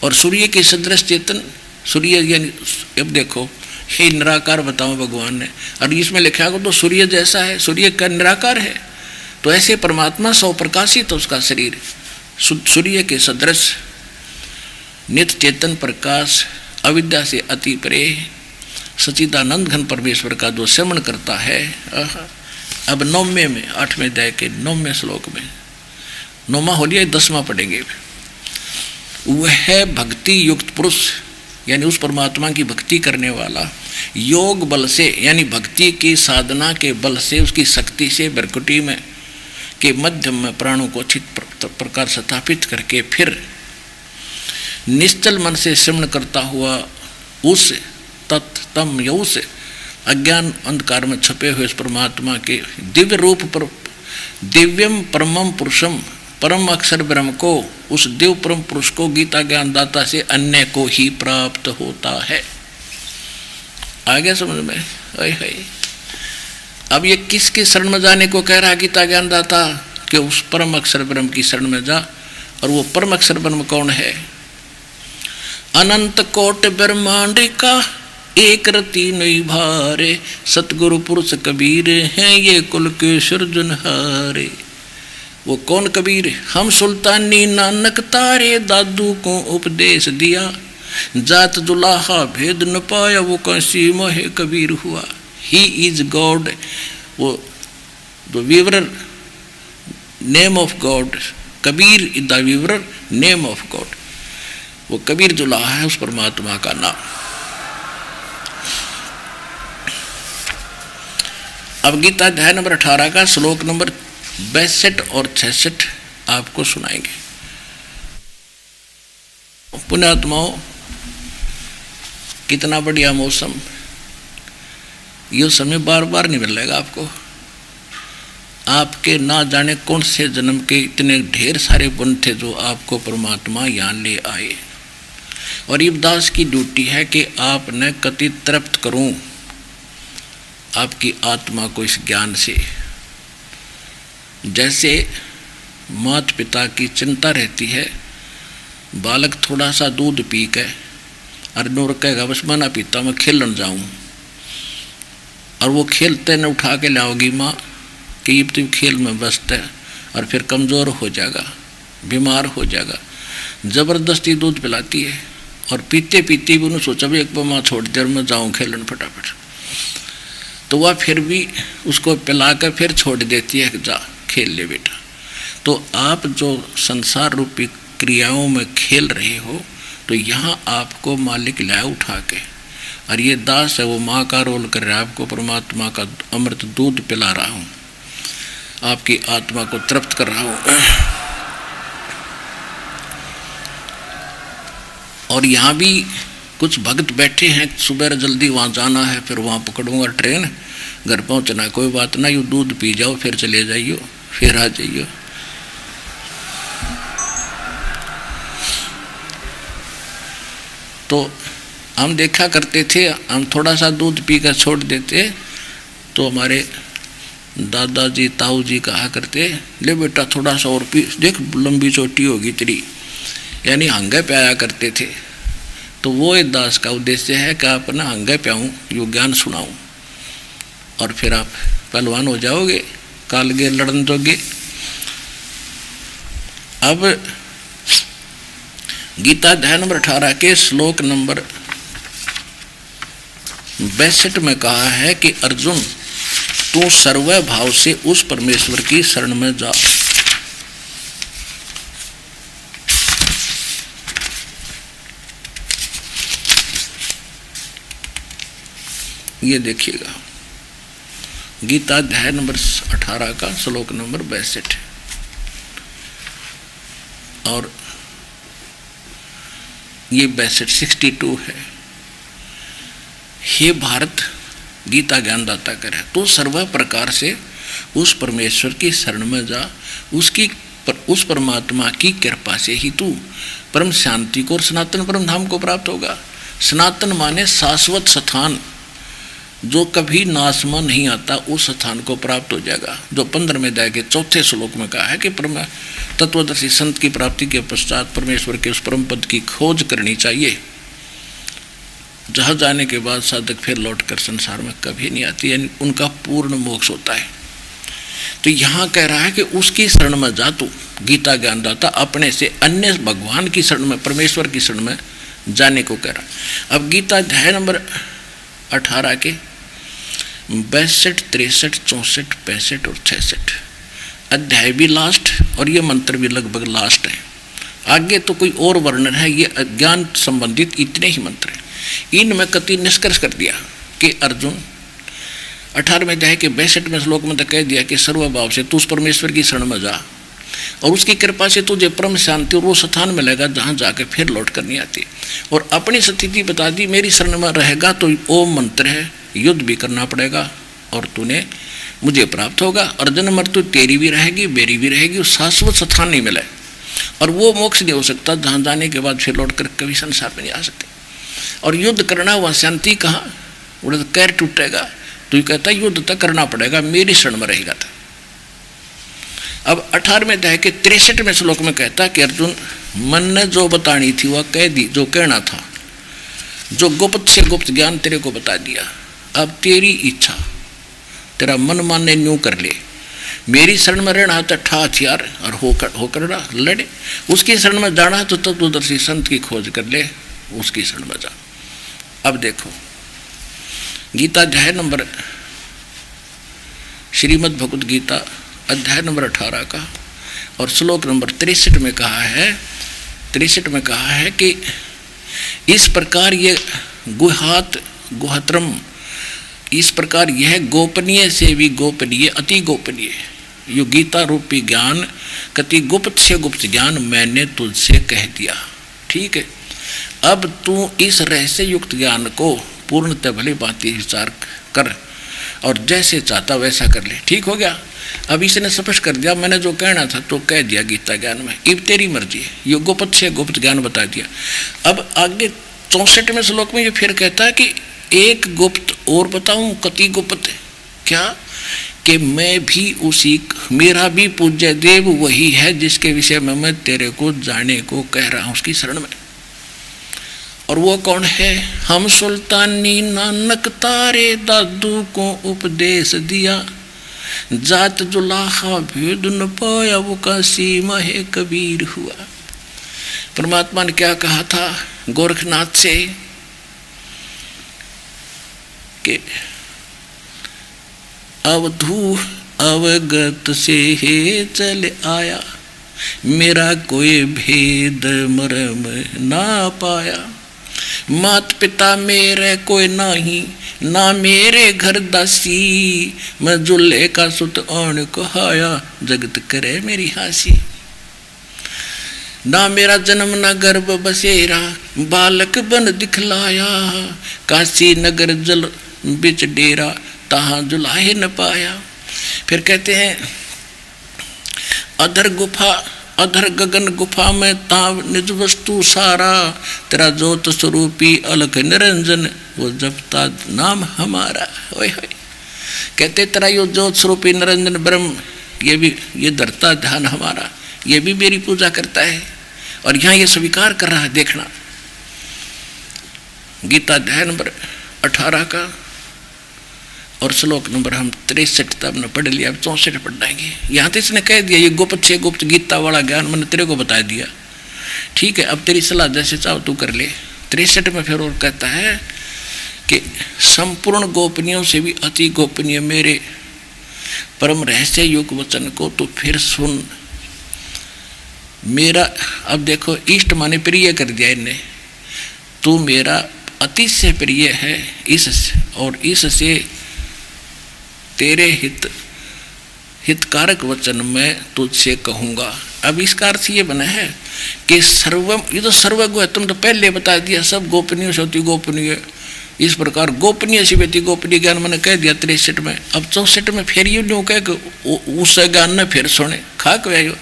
और सूर्य के सदृश चेतन। सूर्य यानी अब देखो, हे निराकार बताओ भगवान ने, और इसमें लिखा हो तो सूर्य जैसा है, सूर्य का निराकार है, तो ऐसे परमात्मा सौ प्रकाशित तो उसका शरीर सूर्य के सदृश, नित्य चेतन प्रकाश, अविद्या से अति परे, सच्चिदानंद घन परमेश्वर का जो सेवन करता है। अब 9वें में 8वें अध्याय के 9वें श्लोक में, 9वां हो लिया, 10वां पढ़ेंगे। वह भक्ति युक्त पुरुष यानी उस परमात्मा की भक्ति करने वाला, योग बल से यानी भक्ति की साधना के बल से, उसकी शक्ति से भ्रकुटी में के मध्यम में प्राणों को अच्छी प्रकार स्थापित करके फिर निश्चल मन से सिमरण करता हुआ उस तम या उस अज्ञान अंधकार में छपे हुए इस परमात्मा के दिव्य रूप पर, दिव्यम परमम पुरुषम, परम अक्षर ब्रह्म को, उस दिव्य परम पुरुष को गीता ज्ञान दाता से अन्य को ही प्राप्त होता है। आ गया समझ में? अब ये किसके शरण में जाने को कह रहा है गीता ज्ञान दाता? कि उस परम अक्षर ब्रह्म की शरण में जा। और वो परम अक्षर ब्रह्म कौन है? अनंत कोट ब्रह्मांड का एक रति नहीं भारे, सतगुरु पुरुष कबीर हैं ये कुल के सृजनहारे। वो कौन कबीर? हम सुल्तानी नानक तारे, दादू को उपदेश दिया, जात दुलाहा भेद न पाया, वो कैसी मोहे कबीर हुआ। ही इज गॉड, वो the weaver name of god, Kabir is the weaver name of god. वो कबीर दुलाहा है उस परमात्मा का नाम। अब गीता अध्याय नंबर 18 का श्लोक नंबर 62 और 66 आपको सुनाएंगे। पुण्यात्माओं, कितना बढ़िया मौसम, ये समय बार बार नहीं मिलेगा आपको। आपके ना जाने कौन से जन्म के इतने ढेर सारे गुण थे जो आपको परमात्मा यहाँ ले आए। और इब्दास की ड्यूटी है कि आपने कति तृप्त करूं आपकी आत्मा को इस ज्ञान से। जैसे माता पिता की चिंता रहती है, बालक थोड़ा सा दूध पी के और नूर कहेगा बस मैं ना पीता, मैं खेलन जाऊं, और वो खेलते न उठा के लाओगी माँ कि ये तो खेल में व्यस्त है, और फिर कमज़ोर हो जाएगा, बीमार हो जाएगा। ज़बरदस्ती दूध पिलाती है और पीते पीते भी उन्हें सोचा भी एक बार माँ छोड़ देर मैं जाऊँ खेलन फटाफट। तो वह फिर भी उसको पिलाकर फिर छोड़ देती है कि जा खेल ले बेटा। तो आप जो संसार रूपी क्रियाओं में खेल रहे हो, तो यहाँ आपको मालिक लाया उठा के, और ये दास है वो माँ का रोल कर रहा है, आपको परमात्मा का अमृत दूध पिला रहा हूँ, आपकी आत्मा को तृप्त कर रहा हूँ। और यहाँ भी कुछ भक्त बैठे हैं, सुबह जल्दी वहाँ जाना है, फिर वहाँ पकड़ूंगा ट्रेन, घर पहुँचना, कोई बात ना, यूँ दूध पी जाओ फिर चले जाइयो, फिर आ जाइयो। तो हम देखा करते थे, हम थोड़ा सा दूध पीकर छोड़ देते तो हमारे दादाजी ताऊ जी कहा करते, ले बेटा थोड़ा सा और पी, देख लंबी चोटी होगी तेरी, यानी हंगे प्याया करते थे। तो वो एक दास का उद्देश्य है कि आप ना हंगे प्याऊँ, यो ज्ञान सुनाऊँ, और फिर आप पहलवान हो जाओगे, कालगे लड़न दोगे। अब गीता अध्याय नंबर 18 के श्लोक नंबर 62 में कहा है कि अर्जुन तू सर्व भाव से उस परमेश्वर की शरण में जा। ये देखिएगा, गीता अध्याय नंबर 18 का श्लोक नंबर 62, और ये 62 है। हे भारत, गीता ज्ञानदाता करे तो सर्व प्रकार से उस परमेश्वर की शरण में जा, उस परमात्मा की कृपा से ही तू परम शांति को और सनातन परम धाम को प्राप्त होगा। सनातन माने शाश्वत स्थान, जो कभी नाश में नहीं आता, उस स्थान को प्राप्त हो जाएगा। जो 15वें अध्याय के 4थे श्लोक में कहा है कि परम तत्वदर्शी संत की प्राप्ति के पश्चात परमेश्वर के उस परम पद की खोज करनी चाहिए, जहाँ जाने के बाद साधक फिर लौटकर संसार में कभी नहीं आती, यानी उनका पूर्ण मोक्ष होता है। तो यहाँ कह रहा है कि उसकी शरण में जा तू, गीता ज्ञानदाता अपने से अन्य भगवान की शरण में, परमेश्वर की शरण में जाने को कह रहा। अब गीता अध्याय नंबर 18 के 62, 63, 64, 65 और 66 अध्याय भी लास्ट, और ये मंत्र भी लगभग लास्ट है। आगे तो कोई और वर्णन है, ये ज्ञान संबंधित इतने ही मंत्र हैं। इनमें कति निष्कर्ष कर दिया कि अर्जुन 18वें अध्याय के 62वें श्लोक में तो कह दिया कि सर्वभाव से तू उस परमेश्वर की शरण में जा, और उसकी कृपा से तुझे परम शांति और वो स्थान मिलेगा जहाँ जाके फिर लौट कर नहीं आती। और अपनी स्थिति बता दी, मेरी शरण में रहेगा तो ओम मंत्र है, युद्ध भी करना पड़ेगा और तूने मुझे प्राप्त होगा, और जन्म मृत्यु तेरी भी रहेगी मेरी भी रहेगी, उस शाश्वत स्थान नहीं मिले, और वो मोक्ष नहीं हो सकता जहाँ जाने के बाद फिर लौट कर कभी संसार में नहीं आ सकते। और युद्ध करना, वह शांति कहाँ, बोले तो कैर टूटेगा। तो ये कहता है युद्ध तक करना पड़ेगा, मेरी शरण में रहेगा था। अब 18वें अध्याय के 63वें श्लोक में कहता कि अर्जुन मन ने जो बतानी थी वह कह दी, जो कहना था, जो गुप्त से गुप्त ज्ञान तेरे को बता दिया। अब तेरी इच्छा, तेरा मन माने न्यू कर ले, मेरी शरण में रहना तो ठा हथियार और होकर लड़े, उसकी शरण में जाना तो तत्वदर्शी संत की खोज कर ले, उसकी शरण में जा। अब देखो गीता अध्याय नंबर, श्रीमद् भगवद गीता अध्याय नंबर 18 का और श्लोक नंबर 63 में कहा है, 63 में कहा है कि इस प्रकार ये गुहत्रम, इस प्रकार यह गोपनीय से भी गोपनीय, अति गोपनीय यो गीता रूपी ज्ञान, कति गुप्त से गुप्त ज्ञान मैंने तुझसे कह दिया। ठीक है, अब तू इस रहस्य युक्त ज्ञान को पूर्णतः भली भांति विचार कर और जैसे चाहता वैसा कर ले। ठीक हो गया। अब इसने स्पष्ट कर दिया, मैंने जो कहना था तो कह दिया गीता ज्ञान में, अब तेरी मर्जी है, ये गुप्त से गुप्त ज्ञान बता दिया। अब आगे 64वें श्लोक में ये फिर कहता है कि एक गुप्त और बताऊं, कति गुप्त, क्या कि मैं भी उसी, मेरा भी पूज्य देव वही है जिसके विषय में मैं तेरे को जाने को कह रहा हूं, उसकी शरण में। और वो कौन है? हम सुल्तानी नानक तारे दादू को उपदेश दिया, जात जुलाहा भेद न पाया वो का सीमा है कबीर हुआ। परमात्मा ने क्या कहा था गोरखनाथ से कि अवधू अवगत से हे चल आया, मेरा कोई भेद मरम ना पाया। मात पिता मेरे कोई नाही, ना मेरे घर दासी, मैं जुल्ले का सुत आन कहाया, जगत करे मेरी हासी। ना मेरा जन्म ना गर्भ बसेरा, बालक बन दिखलाया, काशी नगर जल बिच डेरा, तहाँ जुलाहे न पाया। फिर कहते हैं अधर गुफा अधर गगन गुफा में ताव निज वस्तु सारा, तेरा ज्योत स्वरूपी अलख निरंजन, वो जपता नाम हमारा। ओए होए, कहते तेरा यो ज्योत स्वरूपी निरंजन ब्रह्म ये धरता ध्यान हमारा, ये भी मेरी पूजा करता है और यहाँ ये स्वीकार कर रहा है। देखना गीता अध्याय नंबर 18 का और श्लोक नंबर हम 63 तक हमने पढ़ लिया, अब 64 पढ़ जाएंगे। यहाँ तो इसने कह दिया ये गुप्त से गुप्त गीता वाला ज्ञान मैंने तेरे को बता दिया, ठीक है, अब तेरी सलाह जैसे चाहो तू कर ले। 63 में फिर और कहता है कि संपूर्ण गोपनीयों से भी अति गोपनीय मेरे परम रहस्य युग वचन को तो फिर सुन मेरा। अब देखो इष्ट माने प्रिय कर दिया इनने, तू मेरा अति से प्रिय है इस और इससे तेरे हितकारक वचन मैं तुझसे कहूँगा। अब इसका अर्थ ये बना है कि सर्वम, ये तो सर्वज्ञ है, तुम तो पहले बता दिया सब गोपनीय से अति गोपनीय, इस प्रकार गोपनीय से अति गोपनीय ज्ञान मैंने कह दिया 63 में। अब 64 में फिर ये न्यू कह उस ज्ञान ने फिर सुने खाक व्यायो।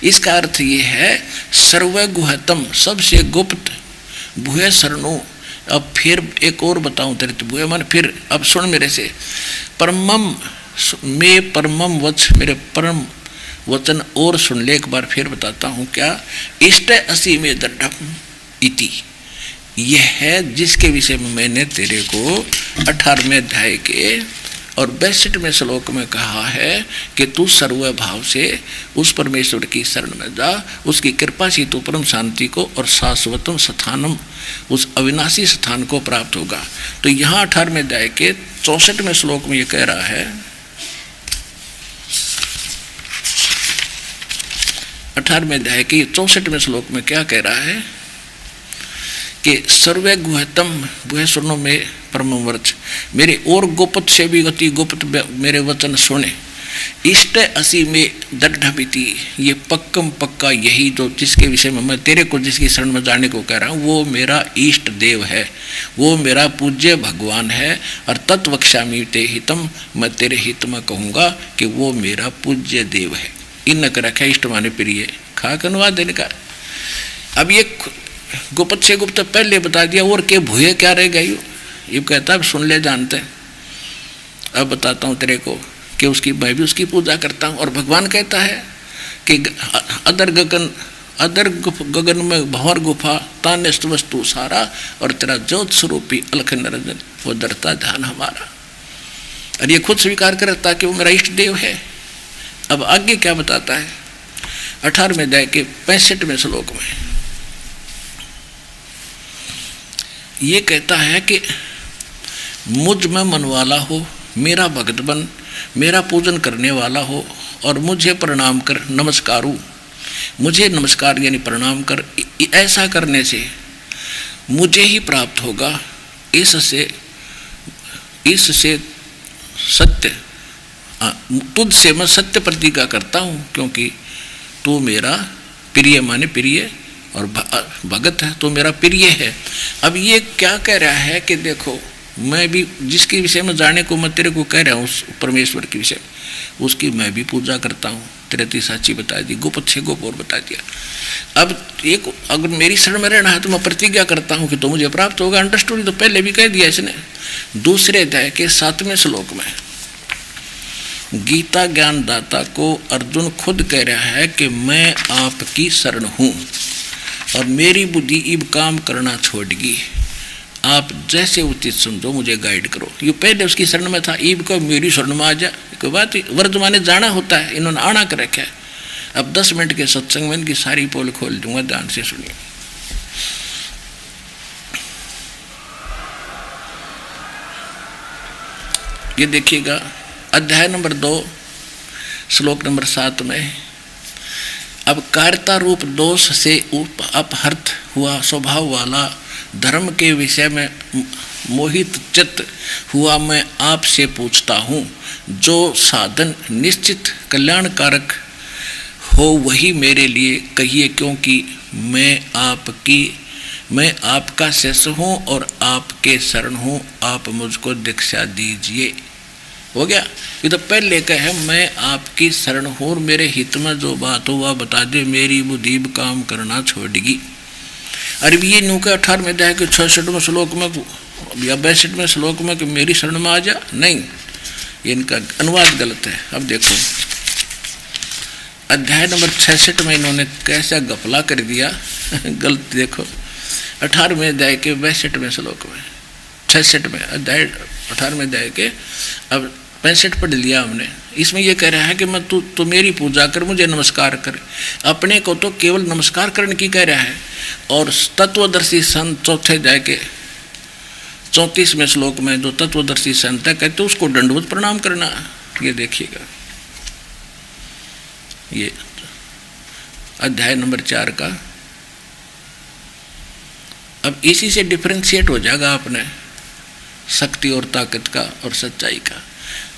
इसका अर्थ ये है सर्वगुहतम सबसे गुप्त भूय शरणु। अब फिर एक और बताऊं तेरे तो भूय मान फिर अब सुन मेरे से, परमम में परमम वच मेरे परम वचन और सुन ले। एक बार फिर बताता हूँ क्या, इष्ट असी में दृढ़ इति, यह है जिसके विषय में मैंने तेरे को 18वें अध्याय के और 62वें श्लोक में कहा है कि तू सर्वभाव से उस परमेश्वर की शरण में जा, उसकी कृपा से तू परम शांति को और शाश्वतम स्थानम उस अविनाशी स्थान को प्राप्त होगा। तो यहाँ 18वें अध्याय के 64वें श्लोक में ये कह रहा है, 18वें अध्याय के 64वें श्लोक में क्या कह रहा है कि सर्वे गुहतम गुह सुनो में परम वर्च मेरे और गुप्त से भी अति गुप्त मेरे वचन सुने। इष्ट असी में दृढ़, ये पक्कम पक्का यही जो जिसके विषय में मैं तेरे को जिसकी शरण में जाने को कह रहा हूँ वो मेरा इष्ट देव है, वो मेरा पूज्य भगवान है। और तत्वक्षामि ते हितम, मैं तेरे हित में कहूँगा कि वो मेरा पूज्य देव है। इन कर रखा इष्ट माने प्रिय खाक अनुवाद देने का। अब ये गुप्त से गुप्त पहले बता दिया और के भूये क्या रह गई, ये कहता है सुन ले जानते हैं। अब बताता हूँ तेरे को कि उसकी मैं भी उसकी पूजा करता हूँ। और भगवान कहता है कि अदर गगन में भंवर गुफा तान्यस्त वस्तु सारा, और तेरा ज्योत स्वरूपी अलख निरंजन वो डरता ध्यान हमारा। और ये खुद स्वीकार करता कि वो मेरा इष्ट देव है। अब आगे क्या बताता है 18वें अध्याय के 65वें श्लोक में, ये कहता है कि मुझ में मन वाला हो, मेरा भक्त बन, मेरा पूजन करने वाला हो और मुझे प्रणाम कर नमस्कारू, मुझे नमस्कार यानी प्रणाम कर। ऐसा करने से मुझे ही प्राप्त होगा। इससे सत्य तुझसे मैं सत्य प्रतिज्ञा करता हूँ, क्योंकि तू मेरा प्रिय माने प्रिय और भगत है, तो मेरा प्रिय है। अब ये क्या कह रहा है कि देखो मैं भी जिसके विषय में जाने को मैं तेरे को कह रहा हूँ उस परमेश्वर के विषय उसकी मैं भी पूजा करता हूँ। तेरे साची बता दी, गुप्त से गुप्त और बता दिया। अब एक अगर मेरी शरण में रहना है तो मैं प्रतिज्ञा करता हूँ कि तो मुझे प्राप्त होगा। अंडरस्टूड तो पहले भी कह दिया इसने। दूसरे अध्याय के 7वें श्लोक में गीता ज्ञानदाता को अर्जुन खुद कह रहा है कि मैं आपकी शरण हूँ और मेरी बुद्धि इब काम करना छोड़गी, आप जैसे उचित समझो मुझे गाइड करो। ये पहले उसकी शरण में था, ईब को मेरी शरण में आ जा। कोई बात वर्तमान जाना होता है, इन्होंने आना कर रखा है। अब 10 मिनट के सत्संग में इनकी सारी पोल खोल दूंगा, ध्यान से सुनिए। ये देखिएगा अध्याय नंबर 2 श्लोक नंबर 7 में अब कार्यता रूप दोष से अपहृत हुआ स्वभाव वाला धर्म के विषय में मोहित चित्त हुआ मैं आपसे पूछता हूँ, जो साधन निश्चित कल्याणकारक हो वही मेरे लिए कहिए, क्योंकि मैं आपका शिष्य हूँ और आपके शरण हूँ, आप मुझको दीक्षा दीजिए। हो गया। ये तो पहले कहे मैं आपकी शरण हूँ और मेरे हित में जो बात हो वह बता दे, मेरी बुद्धि काम करना छोड़ेगी। अरे ये न्यू के 18 में जाए कि 66वें श्लोक में या 62वें श्लोक में कि मेरी शरण में आ जा, नहीं, ये इनका अनुवाद गलत है। अब देखो अध्याय नंबर 66 में इन्होंने कैसा गफला कर दिया गलत। देखो 18वें अध्याय के 62वें श्लोक में 66 में अध्याय 18वें अध्याय के अब 65 पढ़ लिया हमने। इसमें यह कह रहा है कि मैं तू मेरी पूजा कर, मुझे नमस्कार कर। अपने को तो केवल नमस्कार करने की कह रहा है। और तत्वदर्शी संत चौथे अध्याय के 34वें श्लोक में जो तत्वदर्शी संत है कहते उसको दंडवत प्रणाम करना। ये देखिएगा, ये अध्याय नंबर 4 का। अब इसी से डिफरेंशिएट हो जाएगा अपने शक्ति और ताकत का और सच्चाई का।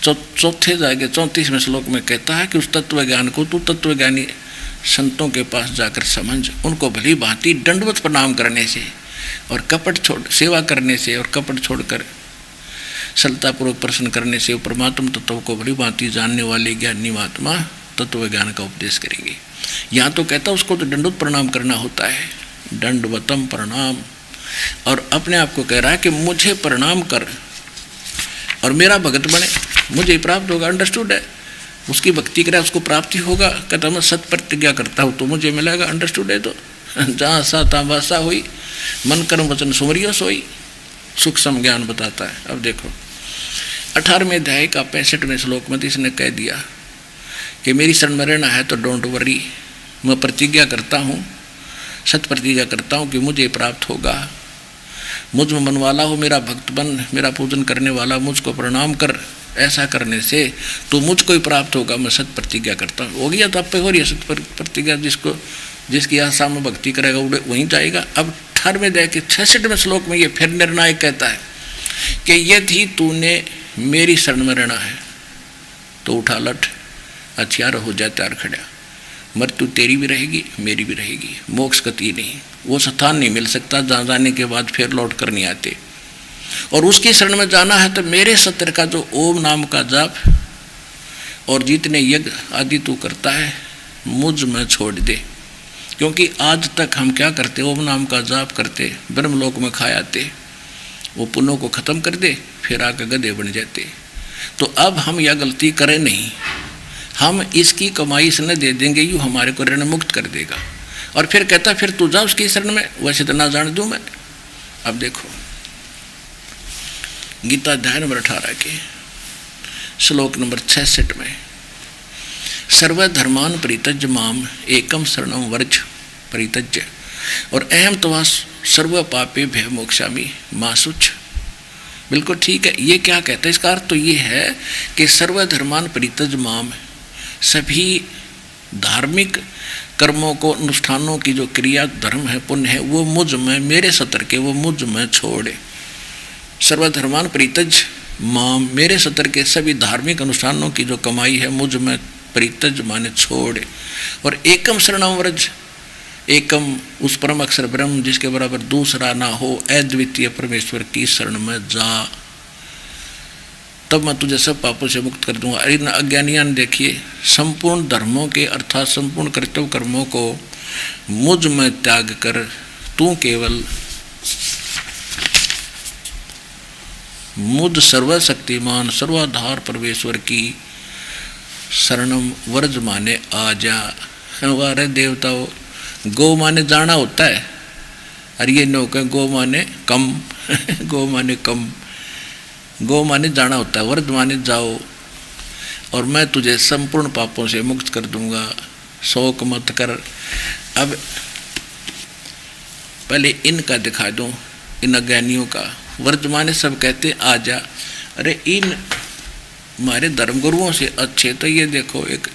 चौथे जाएगा 34वें श्लोक में कहता है कि उस तत्व ज्ञान को तू तत्वज्ञानी संतों के पास जाकर समझ, उनको भली भांति दंडवत प्रणाम करने से और कपट छोड़ सेवा करने से और कपट छोड़कर सरलतापूर्वक प्रश्न करने से परमात्मा तत्व को भली भांति जानने वाले ज्ञानी महात्मा तत्व ज्ञान का उपदेश करेंगे। यहाँ तो कहता उसको तो दंडवत प्रणाम करना होता है, दंडवतम प्रणाम। और अपने आप को कह रहा है कि मुझे प्रणाम कर और मेरा भगत बने, मुझे प्राप्त होगा। अंडरस्टूड है, उसकी भक्ति करे उसको प्राप्ति होगा। कहता मैं सत प्रतिज्ञा करता हूँ तो मुझे मिलेगा। अंडरस्टूड है। तो जहाँ सा तहाँ वासा हुई, मन कर्म वचन सुमरियो सोई, सुख सम ज्ञान बताता है। अब देखो 18वें अध्याय का 65वें श्लोक में इसने कह दिया कि मेरी शरण में रहना है तो डोंट वरी, मैं प्रतिज्ञा करता हूँ, सत प्रतिज्ञा करता हूँ कि मुझे प्राप्त होगा। मुझ में मन वाला हो, मेरा भक्त बन, मेरा पूजन करने वाला, मुझको प्रणाम कर। ऐसा करने से तो मुझको ही प्राप्त होगा, मैं सत प्रतिज्ञा करता हूँ। हो गया तो आप पे हो रही है सत प्रतिज्ञा। जिसकी आशा में भक्ति करेगा वहीं जाएगा। अब 18वें अध्याय के 66वें श्लोक में ये फिर निर्णायक कहता है कि यदि तूने मेरी शरण में रहना है तो उठा लट, हथियार हो जाए तैयार खड़ा। मृत्यु तेरी भी रहेगी, मेरी भी रहेगी, मोक्ष गति नहीं, वो स्थान नहीं मिल सकता जहाँ जाने के बाद फिर लौट कर नहीं आते। और उसकी शरण में जाना है तो मेरे सत्र का जो ओम नाम का जाप और जितने यज्ञ आदि तू करता है मुझ में छोड़ दे। क्योंकि आज तक हम क्या करते, ओम नाम का जाप करते, ब्रह्मलोक में खा आते, वो पुण्यों को खत्म कर दे, फिर आकर गधे बन जाते। तो अब हम यह गलती करें नहीं, हम इसकी कमाई से न दे देंगे, यूँ हमारे को ऋण मुक्त कर देगा। और फिर कहता फिर तू जा उसकी शरण में, वैसे तो ना जान दूँ मैं। अब देखो गीता अध्याय नंबर 18 के श्लोक नंबर 66 में सर्वधर्मान परित्यज्य माम एकम शरणम वर्ज परित्यज्य और अहम तवा सर्व पापे भय मोक्षामि मां शुच। बिल्कुल ठीक है। ये क्या कहता है, इसका अर्थ तो ये है कि सर्वधर्मान परित्यज्य माम, सभी धार्मिक कर्मों को, अनुष्ठानों की जो क्रिया धर्म है, पुण्य है, वो मुझ में, मेरे सतर के वो मुझ में छोड़े। सर्वधर्मान परित्यज्य माम, मेरे सतर के सभी धार्मिक अनुष्ठानों की जो कमाई है मुझ में परित्यज्य माने छोड़े। और एकम शरणम व्रज, एकम उस परम अक्षर ब्रह्म जिसके बराबर दूसरा ना हो, अद्वितीय परमेश्वर की शरण में जा, तब मैं तुझे सब पापों से मुक्त कर दूंगा। इन अज्ञानियां ने देखिए संपूर्ण धर्मों के अर्थात संपूर्ण कर्तव्य कर्मों को मुझ में त्याग कर तू केवल मुझ सर्वशक्तिमान सर्वाधार परमेश्वर की शरणम वर्ज माने आ जा। वारे देवताओं, गो माने जाना होता है, और ये नौका गो माने कम गो माने कम, गो माने जाना होता है, वर्ज माने जाओ, और मैं तुझे संपूर्ण पापों से मुक्त कर दूंगा, शोक मत कर। अब पहले इनका दिखा दूं, इन अज्ञानियों का। वर्तमान सब कहते आ जा, अरे इन हमारे धर्मगुरुओं से अच्छे तो ये देखो, एक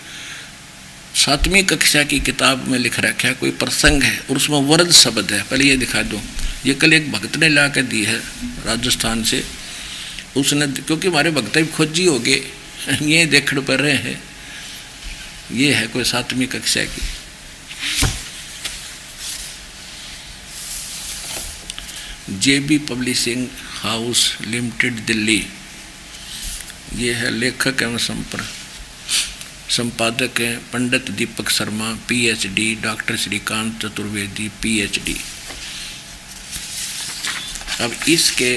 7वीं कक्षा की किताब में लिख रखा है, कोई प्रसंग है और उसमें वरद शब्द है। पहले ये दिखा दो। ये कल एक भक्त ने ला के दी है राजस्थान से, उसने, क्योंकि हमारे भक्त भी खोजी हो गए, ये देखने पर रहे हैं। ये है कोई 7वीं कक्षा की। JB publishing house limited Delhi. ये है लेखक एवं संपादक हैं Pandit Deepak Sharma PhD, doctor Shrikant Chaturvedi PhD। अब इसके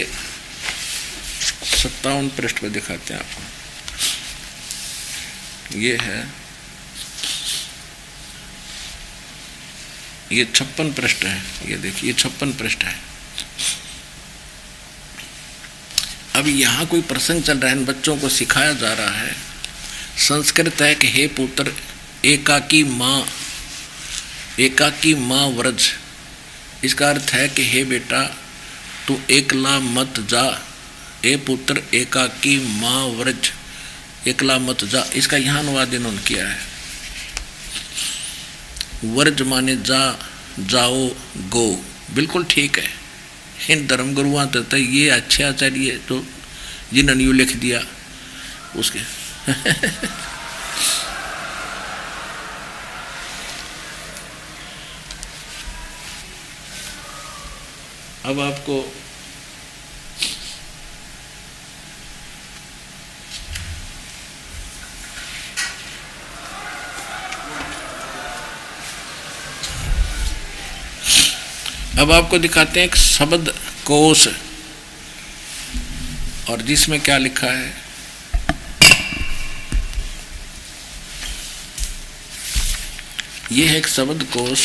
57 पृष्ठ पर दिखाते हैं आपको। ये है, ये 56 पृष्ठ है। ये देखिए, ये 56 पृष्ठ है। अब यहाँ कोई प्रसंग चल रहा है, बच्चों को सिखाया जा रहा है। संस्कृत है कि हे पुत्र, एकाकी माँ व्रज। इसका अर्थ है कि हे बेटा, तू एकला मत जा। हे पुत्र, एकाकी माँ व्रज, एकला मत जा। इसका यहाँ अनुवाद इन्होंने किया है। व्रज माने जा, जाओ, गो। बिल्कुल ठीक है। इन धर्मगुरुओं तो ये अच्छे आचार्य तो जिन्होंने यूँ लिख दिया उसके अब आपको दिखाते हैं एक शब्द कोश, और जिसमें क्या लिखा है। यह है एक शब्द कोश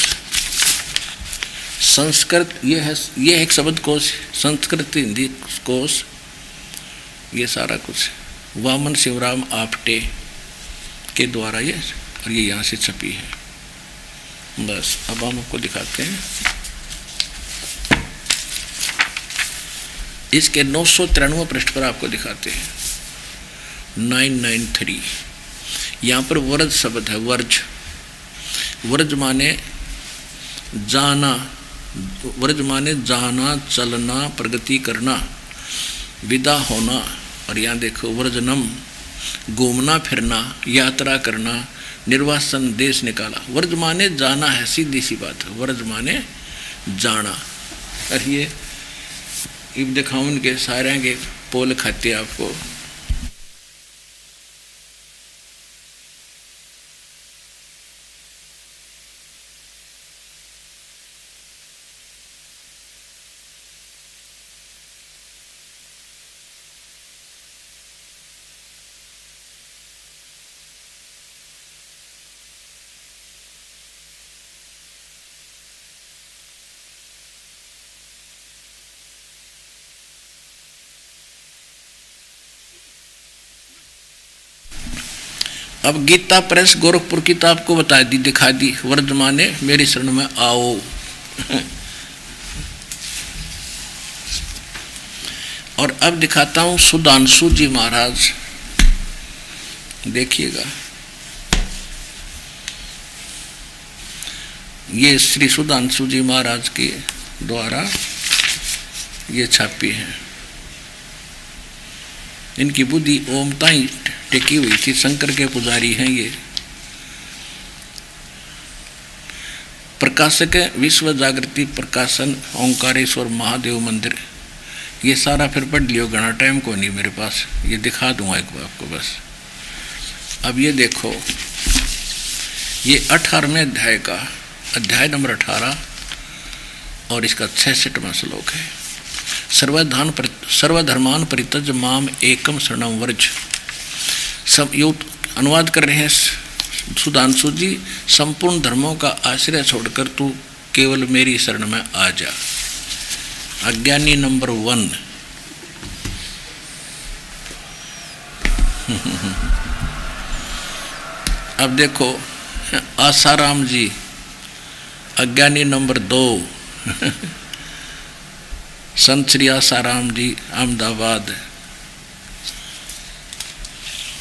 संस्कृत, यह है एक शब्द कोश संस्कृत हिंदी कोश। ये सारा कुछ वामन शिवराम आपटे के द्वारा ये, और ये यहाँ से छपी है। बस अब हम आपको दिखाते हैं इसके 993 पृष्ठ पर आपको दिखाते हैं 993। यहाँ पर वर्ज शब्द है। वर्ज, वर्ज माने जाना, वर्ज माने जाना, चलना, प्रगति करना, विदा होना। और यहाँ देखो वर्जनम, घूमना फिरना, यात्रा करना, निर्वासन, देश निकाला। वर्ज माने जाना है, सीधी सी बात है। वर्ज माने जाना। और ये इब दिखाऊं उनके सारे के पोल खाते आपको। अब गीता प्रेस गोरखपुर की तो आपको बता दी, दिखा दी। वर्ज माने मेरी शरण में आओ। और अब दिखाता हूं सुधांशु जी महाराज, देखिएगा। ये श्री सुधांशु जी महाराज के द्वारा ये छापी है। इनकी बुद्धि ओमता ही टिकी हुई थी, शंकर के पुजारी हैं ये। प्रकाशक विश्व जागृति प्रकाशन, ओंकारेश्वर महादेव मंदिर। ये सारा फिर पढ़ लियो, घना टाइम को नहीं मेरे पास, ये दिखा दूंगा एक बार आपको बस। अब ये देखो, ये 18वें अध्याय का, अध्याय नंबर 18 और इसका 66वां श्लोक है। सर्वधर्मान परित्यज माम एकम शरणम वर्ज। सब यो अनुवाद कर रहे हैं सुधांशु जी, संपूर्ण धर्मों का आश्रय छोड़कर तू केवल मेरी शरण में आ जा। अज्ञानी नंबर 1। अब देखो आसाराम जी, अज्ञानी नंबर 2। संत श्री आसाराम जी अहमदाबाद।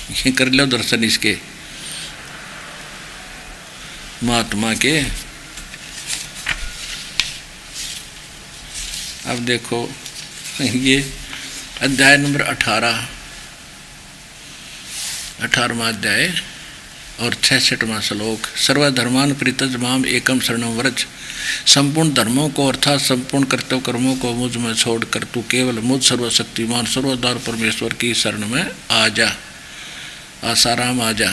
ये कर लो दर्शन इसके महात्मा के। अब देखो ये अध्याय नंबर 18वां अध्याय और 66वां श्लोक। सर्वधर्मान परित्यज माम एकम शरणम व्रज। संपूर्ण धर्मों को अर्थात संपूर्ण कर्तव्य कर्मों को मुझ में छोड़कर तू केवल मुझ सर्वशक्तिमान सर्वोद्धार परमेश्वर की शरण में आ जा। आसाराम आ जा।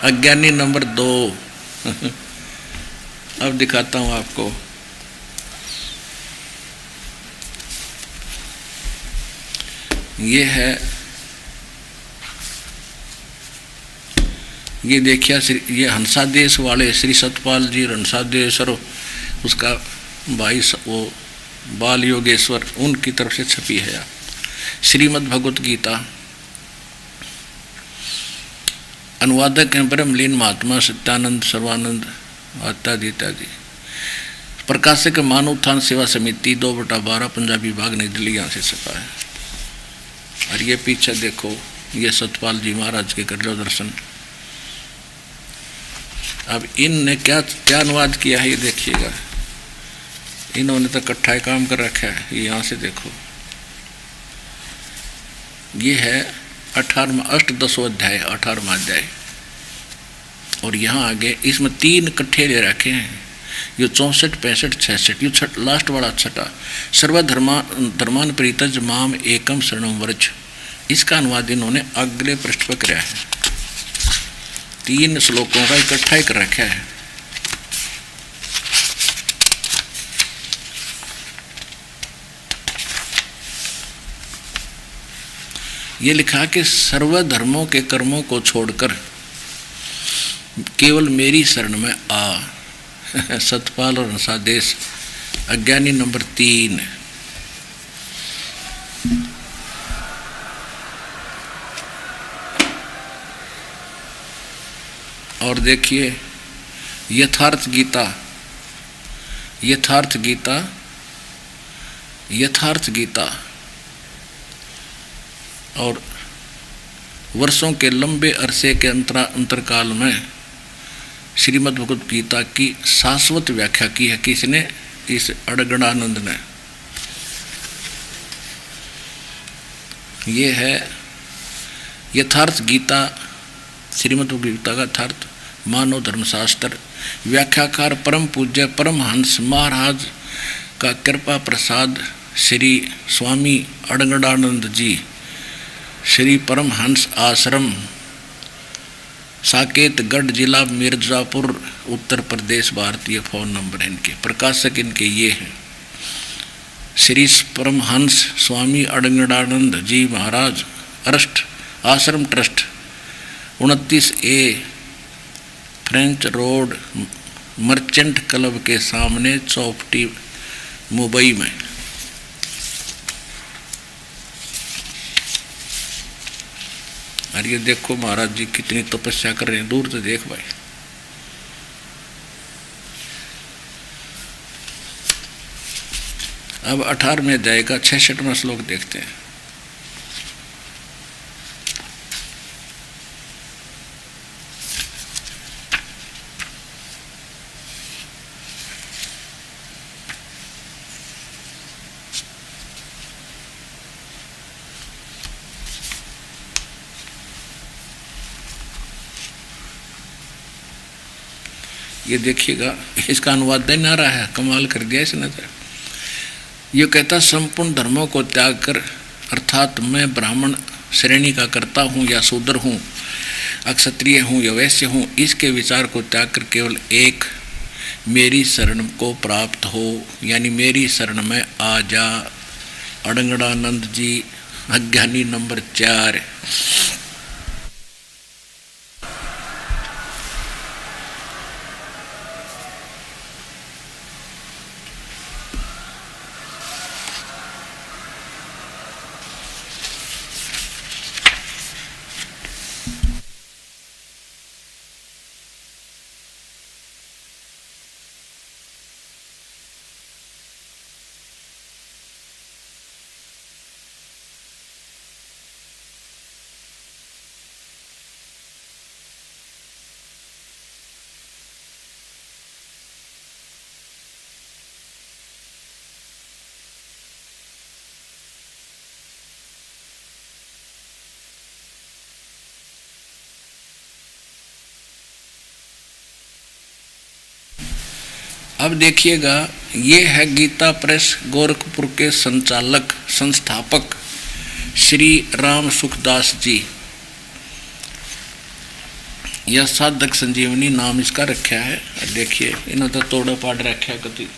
अज्ञानी नंबर 2। अब दिखाता हूं आपको। ये है, ये देखिए ये हंसादेश वाले श्री सतपाल जी हंसादेश्वर, उसका भाई वो बाल योगेश्वर, उनकी तरफ से छपी है। श्रीमद् भगवत गीता, अनुवादक हैं ब्रह्मलीन महात्मा सत्यानंद सर्वानंद इत्यादि इत्यादि। प्रकाशक मानव उत्थान सेवा समिति 2/12 पंजाबी विभाग नई दिल्ली, यहाँ से छपा है। और ये पीछे देखो, ये सतपाल जी महाराज के कर लो दर्शन। अब इनने क्या क्या अनुवाद किया है ये देखिएगा। इन्होंने तो इकट्ठा काम कर रखा है। ये यहाँ से देखो, ये है 18वां अष्टदशो अध्याय 18वां अध्याय। और यहाँ आगे इसमें 3 इकट्ठे ले रखे हैं। ये 64, 65, 66, ये लास्ट वाला छठा। सर्वधर्मान परित्यज माम एकम शरणम व्रज। इसका अनुवाद इन्होंने अगले पृष्ठ पर किया है। 3 श्लोकों का इकट्ठा ही कर रखा है। ये लिखा कि सर्वधर्मों के कर्मों को छोड़कर केवल मेरी शरण में आ। सतपाल और हंसादेश, अज्ञानी नंबर 3। और देखिए यथार्थ गीता, यथार्थ गीता, यथार्थ गीता। और वर्षों के लंबे अरसे के अंतरकाल में श्रीमद् भगवत गीता की शाश्वत व्याख्या की है। किसने? इस अड़गड़ानंद ने। ये है यथार्थ गीता, श्रीमद् भगवत गीता का यथार्थ मानव धर्मशास्त्र। व्याख्याकार परम पूज्य परमहंस महाराज का कृपा प्रसाद श्री स्वामी अड़गड़ानंद जी, श्री परमहंस आश्रम, साकेतगढ़ जिला मिर्जापुर उत्तर प्रदेश, भारतीय। फ़ोन नंबर इनके, प्रकाशक इनके ये हैं श्री परमहंस स्वामी अड़गड़ानंद जी महाराज अरस्ट आश्रम trust, 29A French road, merchant club के सामने, चौपटी, मुंबई में। और ये देखो महाराज जी कितनी तपस्या कर रहे हैं, दूर से देख भाई। अब 18वें अध्याय का 66वां श्लोक देखते हैं। ये देखिएगा, इसका अनुवाद नहीं आ रहा है, कमाल कर दिया इसने तो। ये कहता संपूर्ण धर्मों को त्याग कर, अर्थात मैं ब्राह्मण श्रेणी का करता हूँ या शूद्र हूँ, अक्षत्रिय हूँ या वैश्य हूँ, इसके विचार को त्याग कर केवल एक मेरी शरण को प्राप्त हो, यानी मेरी शरण में आ जा। अड़गड़ानंद जी, अज्ञानी नंबर 4। अब देखिएगा, ये है गीता प्रेस गोरखपुर के संचालक संस्थापक श्री राम सुखदास जी। यह साधक संजीवनी नाम इसका रखा है। देखिए इन्होंने तो तोड़ा पाड़ रखा कति।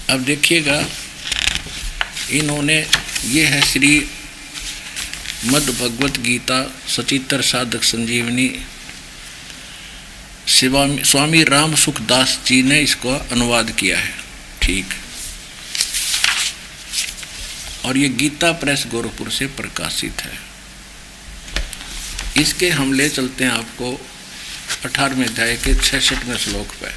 अब देखिएगा, इन्होंने, ये है श्री मद् भगवत गीता सचित्र साधक संजीवनी, स्वामी राम सुखदास जी ने इसको अनुवाद किया है। ठीक। और ये गीता प्रेस गोरखपुर से प्रकाशित है। इसके हम ले चलते हैं आपको 18वें अध्याय के 66वें श्लोक पे।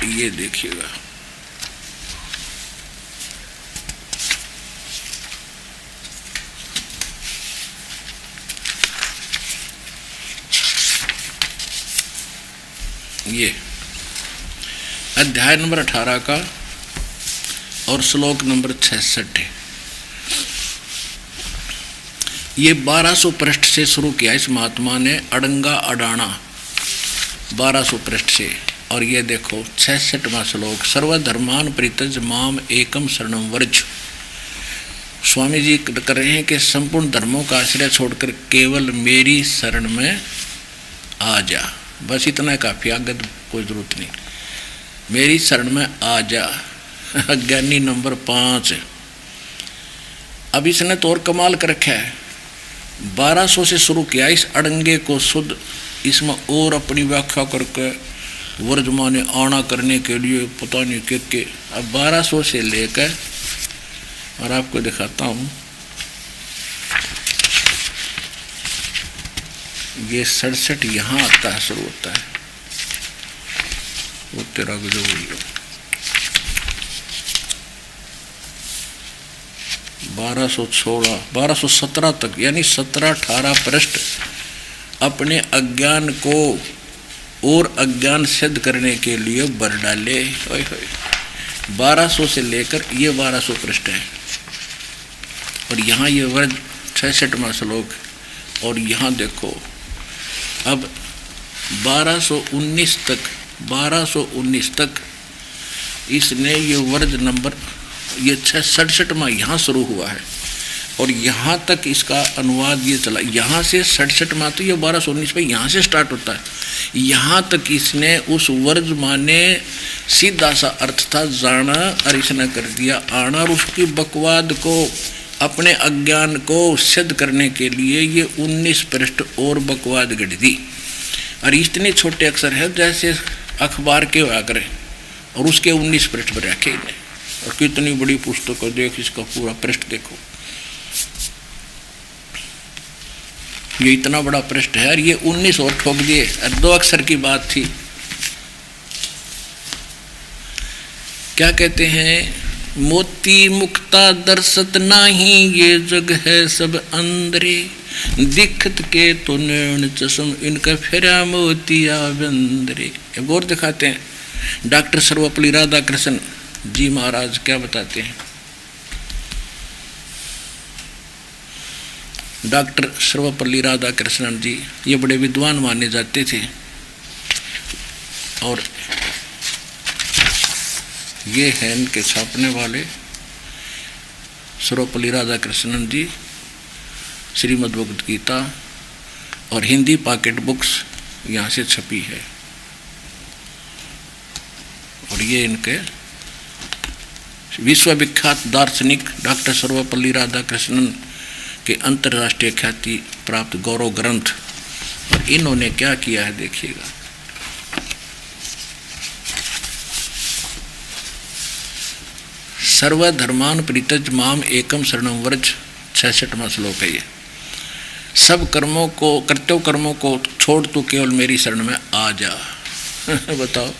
ये देखिएगा, ये अध्याय नंबर 18 का और श्लोक नंबर 66 है। ये 1200 पृष्ठ से शुरू किया इस महात्मा ने, अड़ंगा अडाना 1200 पृष्ठ से। और ये देखो 66वां श्लोक, सर्वधर्मान परित्यज माम एकम शरणम व्रज। स्वामी जी कर रहे हैं कि संपूर्ण धर्मों का आश्रय छोड़कर केवल मेरी शरण में आ जा। बस इतना काफी, आगे कोई जरूरत नहीं। मेरी शरण में आ जा। अज्ञानी नंबर 5। अब इसने तो और कमाल कर रखा है, 1200 से शुरू किया इस अड़ंगे को शुद्ध, इसमें और अपनी व्याख्या करके वर्जमाने आना करने के लिए पता नहीं के। अब 1200 से लेकर, और आपको दिखाता हूँ, ये 67 यहाँ आता है, शुरू होता है। वो तेरा जो 1216 1217 तक, यानी 17-18 पृष्ठ अपने अज्ञान को और अज्ञान सिद्ध करने के लिए भर डाले। 1200 से लेकर ये 1200 पृष्ठ है। और यहाँ ये वर्ग 66वां श्लोक। और यहाँ देखो अब 1219 तक इसने ये वर्ग नंबर, ये 67वां यहाँ शुरू हुआ है और यहाँ तक इसका अनुवाद ये चला। यहाँ से 67वां तो ये 1219 पे यहाँ से स्टार्ट होता है, यहाँ तक इसने उस वर्ज माने सीधा सा अर्थ था जाना, और इसने कर दिया आना। और उसकी बकवाद को, अपने अज्ञान को सिद्ध करने के लिए ये 19 पृष्ठ और बकवाद गढ़ दी। और इतने छोटे अक्षर है जैसे अखबार के हुआ करें, और उसके 19 पृष्ठ पर रखे इन्हें। और कितनी बड़ी पुस्तक है, देख इसका पूरा पृष्ठ देखो, ये इतना बड़ा पृष्ठ है। और ये 19 और ठोक दिए, और 2 अक्षर की बात थी। क्या कहते हैं, मोती मुक्ता दर्शत नाही, ये जग है सब अंदरे, दिखत के तो नैन चश्म, इनका फेरा मोतिया बंदरे। एक और दिखाते हैं, डॉक्टर सर्वपल्ली राधाकृष्ण जी महाराज क्या बताते हैं। डॉक्टर सर्वपल्ली राधाकृष्णन जी ये बड़े विद्वान माने जाते थे। और ये हैं इनके छापने वाले सर्वपल्ली राधाकृष्णन जी, श्रीमद् भगवत गीता, और हिंदी पॉकेट बुक्स यहाँ से छपी है। और ये इनके विश्वविख्यात दार्शनिक डॉक्टर सर्वपल्ली राधाकृष्णन के अंतर्राष्ट्रीय ख्याति प्राप्त गौरव ग्रंथ। और इन्होंने क्या किया है देखिएगा, सर्वधर्मान परित्यज माम एकम शरणम व्रज, 66वां श्लोक है ये। सब कर्मों को, कर्तव्य कर्मों को छोड़ तू केवल मेरी शरण में आ जा। बताओ,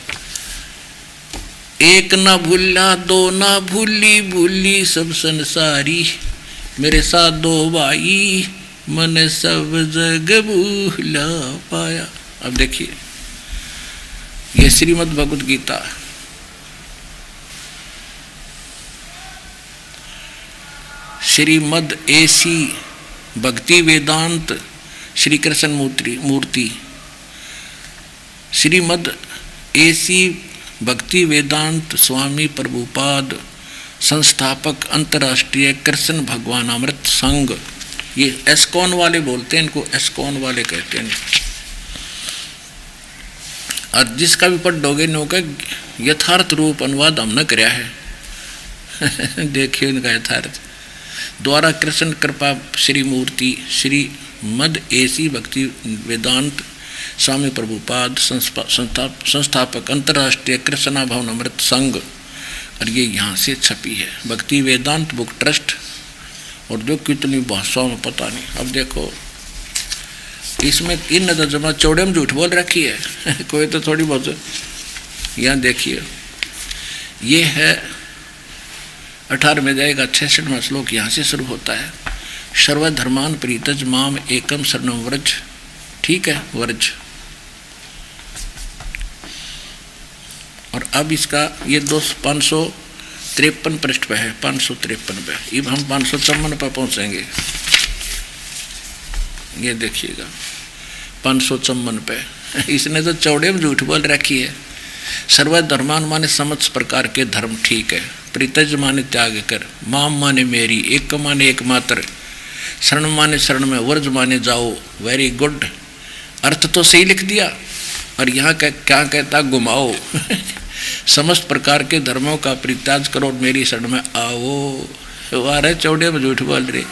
एक ना भूला दो ना भूली, भूली सब संसारी, मेरे साथ 2 भाई मन सब जग भूला पाया। अब देखिए ये श्रीमद् भगवद गीता, श्रीमद् एसी भक्ति वेदांत श्री कृष्ण मूर्ति, श्रीमद् एसी भक्ति वेदांत स्वामी प्रभुपाद संस्थापक अंतर्राष्ट्रीय कृष्ण भगवान अमृत संघ। ये एस्कॉन वाले बोलते हैं इनको, एस्कॉन वाले कहते हैं। और जिसका भी पढ़ोगे इन्हों का यथार्थ रूप अनुवाद हमने कराया है देखिए इनका यथार्थ। द्वारा कृष्ण कृपा श्री मूर्ति श्री मद एसी भक्ति वेदांत स्वामी प्रभुपाद संस्थापक अंतर्राष्ट्रीय कृष्णा भवन अमृत संघ। और ये यहाँ से छपी है, भक्ति वेदांत बुक ट्रस्ट। और जो कितनी भाषाओं में पता नहीं। अब देखो इसमें इन जमा चौड़े में झूठ बोल रखी है कोई तो थोड़ी बहुत। यहाँ देखिए ये है 18 में जाएगा 66वां श्लोक, यहाँ से शुरू होता है। सर्वधर्मान प्रीतज माम एकम शरणम व्रज। ठीक है, व्रज। और अब इसका ये 553 पृष्ठ पे है, 553 पे। अब हम 554 पर पहुंचेंगे। ये देखिएगा 554 पे इसने तो चौड़े में झूठ बोल रखी है। सर्वधर्मान माने समस्त प्रकार के धर्म, ठीक है। प्रीतज माने त्याग कर, माम माने मेरी, एक माने एकमात्र, शरण माने शरण में, वर्ज माने जाओ। वेरी गुड, अर्थ तो सही लिख दिया। और यहाँ क्या कहता, घुमाओ समस्त प्रकार के धर्मों का परित्याग करो, मेरी शरण में आओ। वाह, चौड़े में झूठ बोल रहे।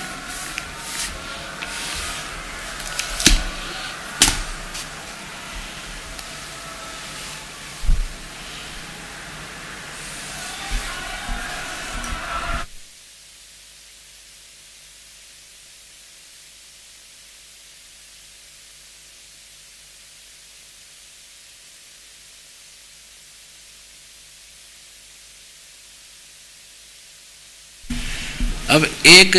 अब एक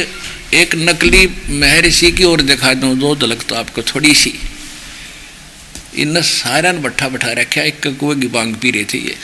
नकली महर्षि की ओर दिखा दूं, दो झलक तो आपको थोड़ी सी। इन सारा बट्ठा बैठा रखा, एक कुएं की बांग पी रहे थे ये।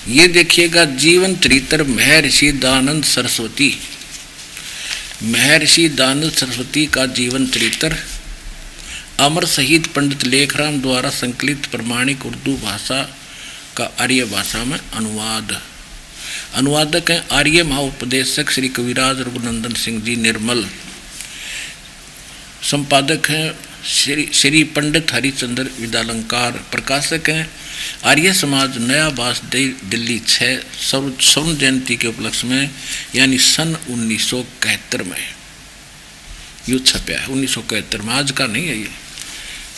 ये देखिएगा जीवन चरित्र महर्षि दयानंद सरस्वती। महर्षि दयानंद सरस्वती का जीवन चरित्र अमर शहीद पंडित लेखराम द्वारा संकलित प्रमाणिक उर्दू भाषा का आर्य भाषा में अनुवाद। अनुवादक हैं आर्य महाउपदेशक श्री कविराज रघुनंदन सिंह जी निर्मल। संपादक हैं श्री पंडित हरिचंद्र विद्यालंकार। प्रकाशक हैं आर्य समाज नया बास दिल्ली 6 स्वर्ण जयंती के उपलक्ष्य में, यानी सन 1971 में युद्ध छपया है। 1971 में, आज का नहीं है ये।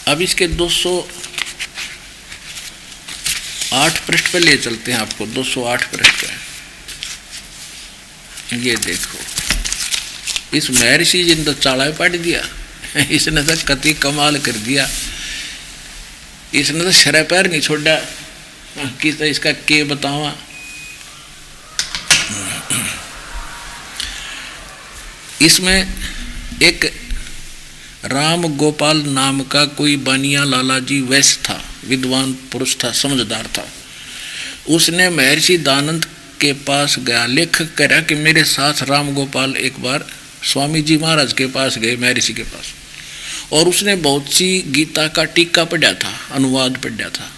अब इसके 208 पृष्ठ पे ले चलते हैं आपको। 208 पृष्ठ पे ये देखो, इस महर्षि जी ने तो चाड़ा पाट दिया। इसने तो कति कमाल कर दिया। इसने तो शरह पैर नहीं छोड़ा कि तो इसका के बतावा। इसमें एक राम गोपाल नाम का कोई बानिया लाला जी वैश्य था, विद्वान पुरुष था, समझदार था। उसने महर्षि दयानंद के पास गया। लेखक कह रहा कि मेरे साथ राम गोपाल एक बार स्वामी जी महाराज के पास गए, महर्षि के पास, और उसने बहुत सी गीता का टीका पढ़ा था, अनुवाद पढ़ा था।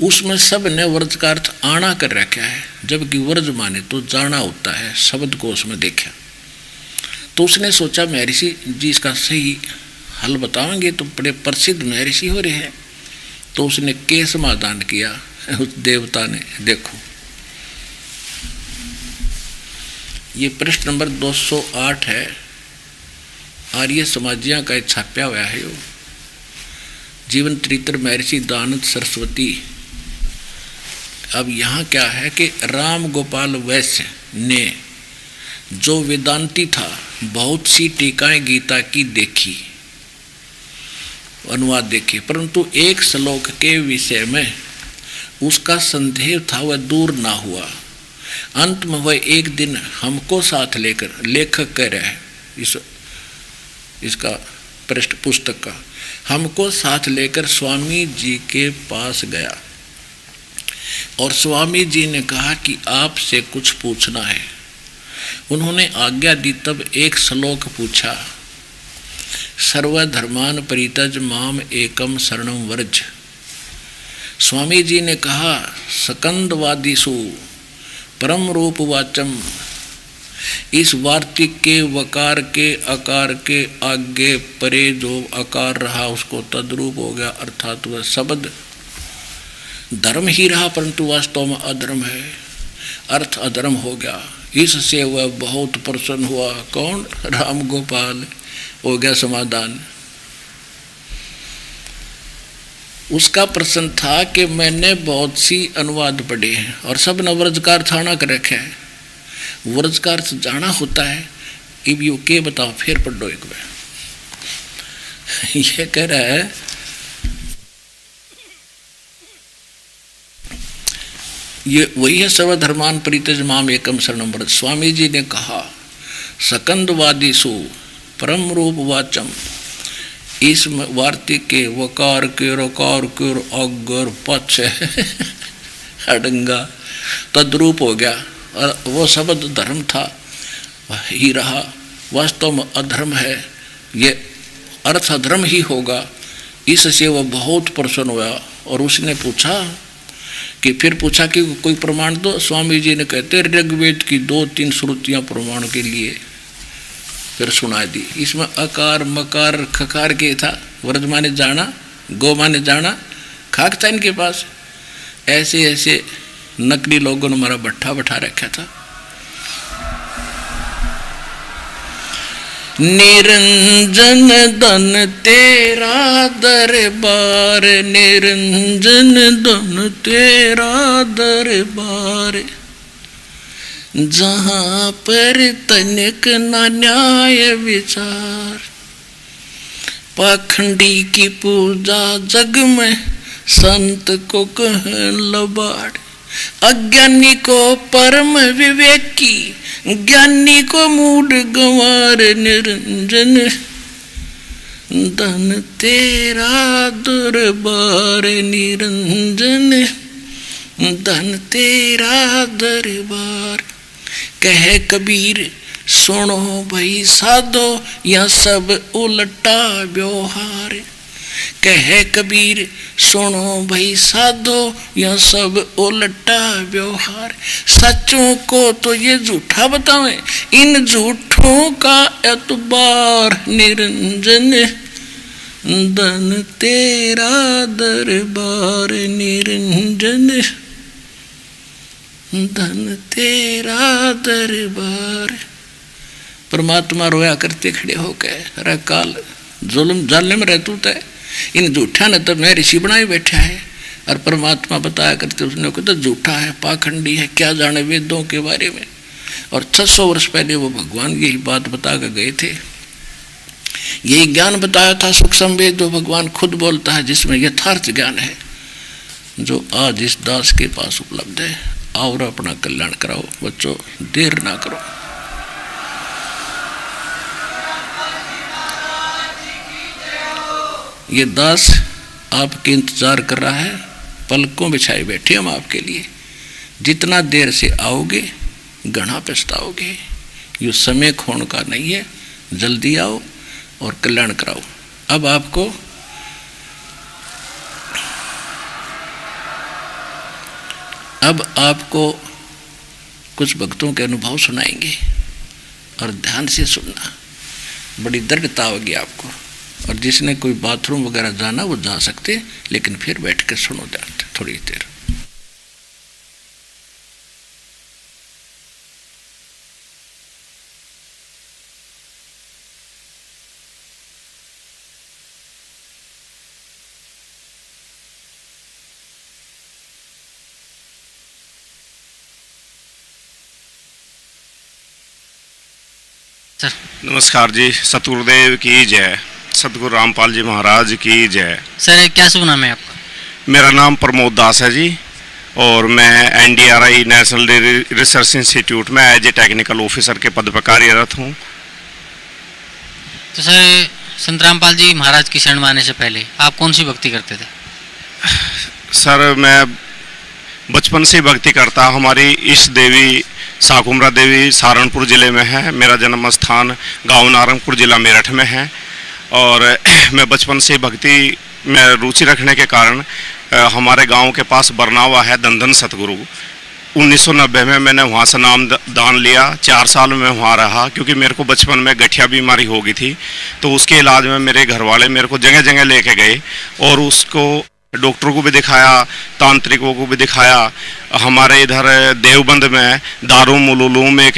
उसमें सब ने व्रज का अर्थ आना कर रखा है, जबकि व्रज माने तो जाना होता है। शब्द को उसमें देखा तो उसने सोचा महर्षि जी इसका सही हल बताएंगे तो बड़े प्रसिद्ध महर्षि हो रहे हैं। तो उसने के समाधान किया, उस देवता ने। देखो ये पृष्ठ नंबर 208 है, आर्य समाजिया का छापा हुआ है। यो जीवन चरित्र महर्षि दयानंद सरस्वती। अब यहाँ क्या है कि राम गोपाल वैश्य ने जो वेदांती था बहुत सी टीकाएं गीता की देखी, अनुवाद देखे, परंतु एक श्लोक के विषय में उसका संदेह था वह दूर ना हुआ। अंत में वह एक दिन हमको साथ लेकर, लेखक कह रहा है इसका पृष्ठ पुस्तक का, हमको साथ लेकर स्वामी जी के पास गया और स्वामी जी ने कहा कि आपसे कुछ पूछना है। उन्होंने आज्ञा दी। तब एक श्लोक पूछा, सर्वधर्मान परित्यज माम एकम शरणम व्रज। स्वामी जी ने कहा, सकंदवादिषु परम रूप वाचम। इस वार्तिक के वकार के अकार के आगे परे जो आकार रहा उसको तद्रूप हो गया, अर्थात वह शब्द धर्म ही रहा परंतु वास्तव में अधर्म है, अर्थ अधर्म हो गया। इससे वह बहुत प्रसन्न हुआ। कौन? राम गोपाल। हो गया समाधान। उसका प्रश्न था कि मैंने बहुत सी अनुवाद पढ़े हैं और सब ने व्रजकार थाना कर रखे हैं, व्रजकार से जाना होता है। अब यू के बताओ, फिर पढ़ो एक बार। ये कह रहा है, ये वही है, सर्वधर्मान परित्यज माम एकम शरणम व्रज। स्वामी जी ने कहा, सकंदवादिषु परम रूप वाचम। इस वार्तिक के वकार के रकार के अगर पक्ष अडंगा तद्रूप हो गया और वो शब्द धर्म था ही रहा, वास्तव में अधर्म है, ये अर्थ अधर्म ही होगा। इससे वह बहुत प्रसन्न हुआ और उसने पूछा कि फिर पूछा कि कोई प्रमाण दो। स्वामी जी ने कहते ऋग्वेद की 2-3 श्रुतियाँ प्रमाण के लिए फिर सुना दी। इसमें अकार मकार खकार के था, व्रज माने जाना, गो माने जाना, खाक था इनके पास। ऐसे ऐसे नकली लोगों ने हमारा भट्ठा बैठा रखा था। निरंजन धन तेरा दरबार, निरंजन धन तेरा दरबार। जहाँ पर तनिक न न्याय विचार, पाखंडी की पूजा जग में संत को कहन लबाड़। अज्ञानी को परम विवेकी, ज्ञानी को मूड गंवार। निरंजन धन तेरा दरबार, निरंजन धन तेरा दरबार। कह कबीर सुनो भाई साधो, यह सब उल्टा व्यवहार। कह कबीर सुनो भाई साधो, यह सब उल्टा व्यवहार। सच्चों को तो ये झूठा बतावें, इन झूठों का एतबार। निरंजन धन तेरा दरबार, निरंजन धन तेरा दरबार। परमात्मा रोया करते खड़े होकर, अरे काल जुल्म जालिम रहतू है, इन झूठा ने तो मैं ऋषि बनाए बैठा है। और परमात्मा बताया करते उसने को तो झूठा है, पाखंडी है, क्या जाने वेदों के बारे में। और 600 वर्ष पहले वो भगवान यही बात बता कर गए थे। यही ज्ञान बताया था सूक्ष्म वेद, जो भगवान खुद बोलता है, जिसमें यथार्थ ज्ञान है, जो आज इस दास के पास उपलब्ध है। और अपना कल्याण कराओ बच्चों, देर ना करो। ये दास आपके इंतजार कर रहा है, पलकों बिछाए बैठे हम आपके लिए। जितना देर से आओगे घना पछताओगे। ये समय खोने का नहीं है, जल्दी आओ और कल्याण कराओ। अब आपको कुछ भक्तों के अनुभव सुनाएंगे और ध्यान से सुनना, बड़ी दृढ़ता होगी आपको। और जिसने कोई बाथरूम वगैरह जाना वो जा सकते, लेकिन फिर बैठ कर सुनो ध्यान थोड़ी देर। सर। नमस्कार जी, सतगुरुदेव की जय, सतगुरु रामपाल जी महाराज की जय। सर क्या शुभ नाम है आपका? मेरा नाम प्रमोद दास है जी, और मैं NDRI national dairy research institute में एज ए टेक्निकल ऑफिसर के पद पर कार्यरत हूँ। तो सर संत रामपाल जी महाराज की शरण में आने से पहले आप कौन सी भक्ति करते थे? सर मैं बचपन से भक्ति करता। हमारी इष्ट देवी साकुमरा देवी सहारनपुर ज़िले में है। मेरा जन्म स्थान गांव नारंगपुर ज़िला मेरठ में है, और मैं बचपन से भक्ति में रुचि रखने के कारण हमारे गांव के पास बरनावा है दंदन सतगुरु। 1990 में मैंने वहाँ से नाम दान लिया। 4 साल में वहाँ रहा, क्योंकि मेरे को बचपन में गठिया बीमारी हो गई थी। तो उसके इलाज में मेरे घर वाले मेरे को जगह जगह लेके गए, और उसको डॉक्टरों को भी दिखाया, तांत्रिकों को भी दिखाया। हमारे इधर देवबंद में दारुल उलूम एक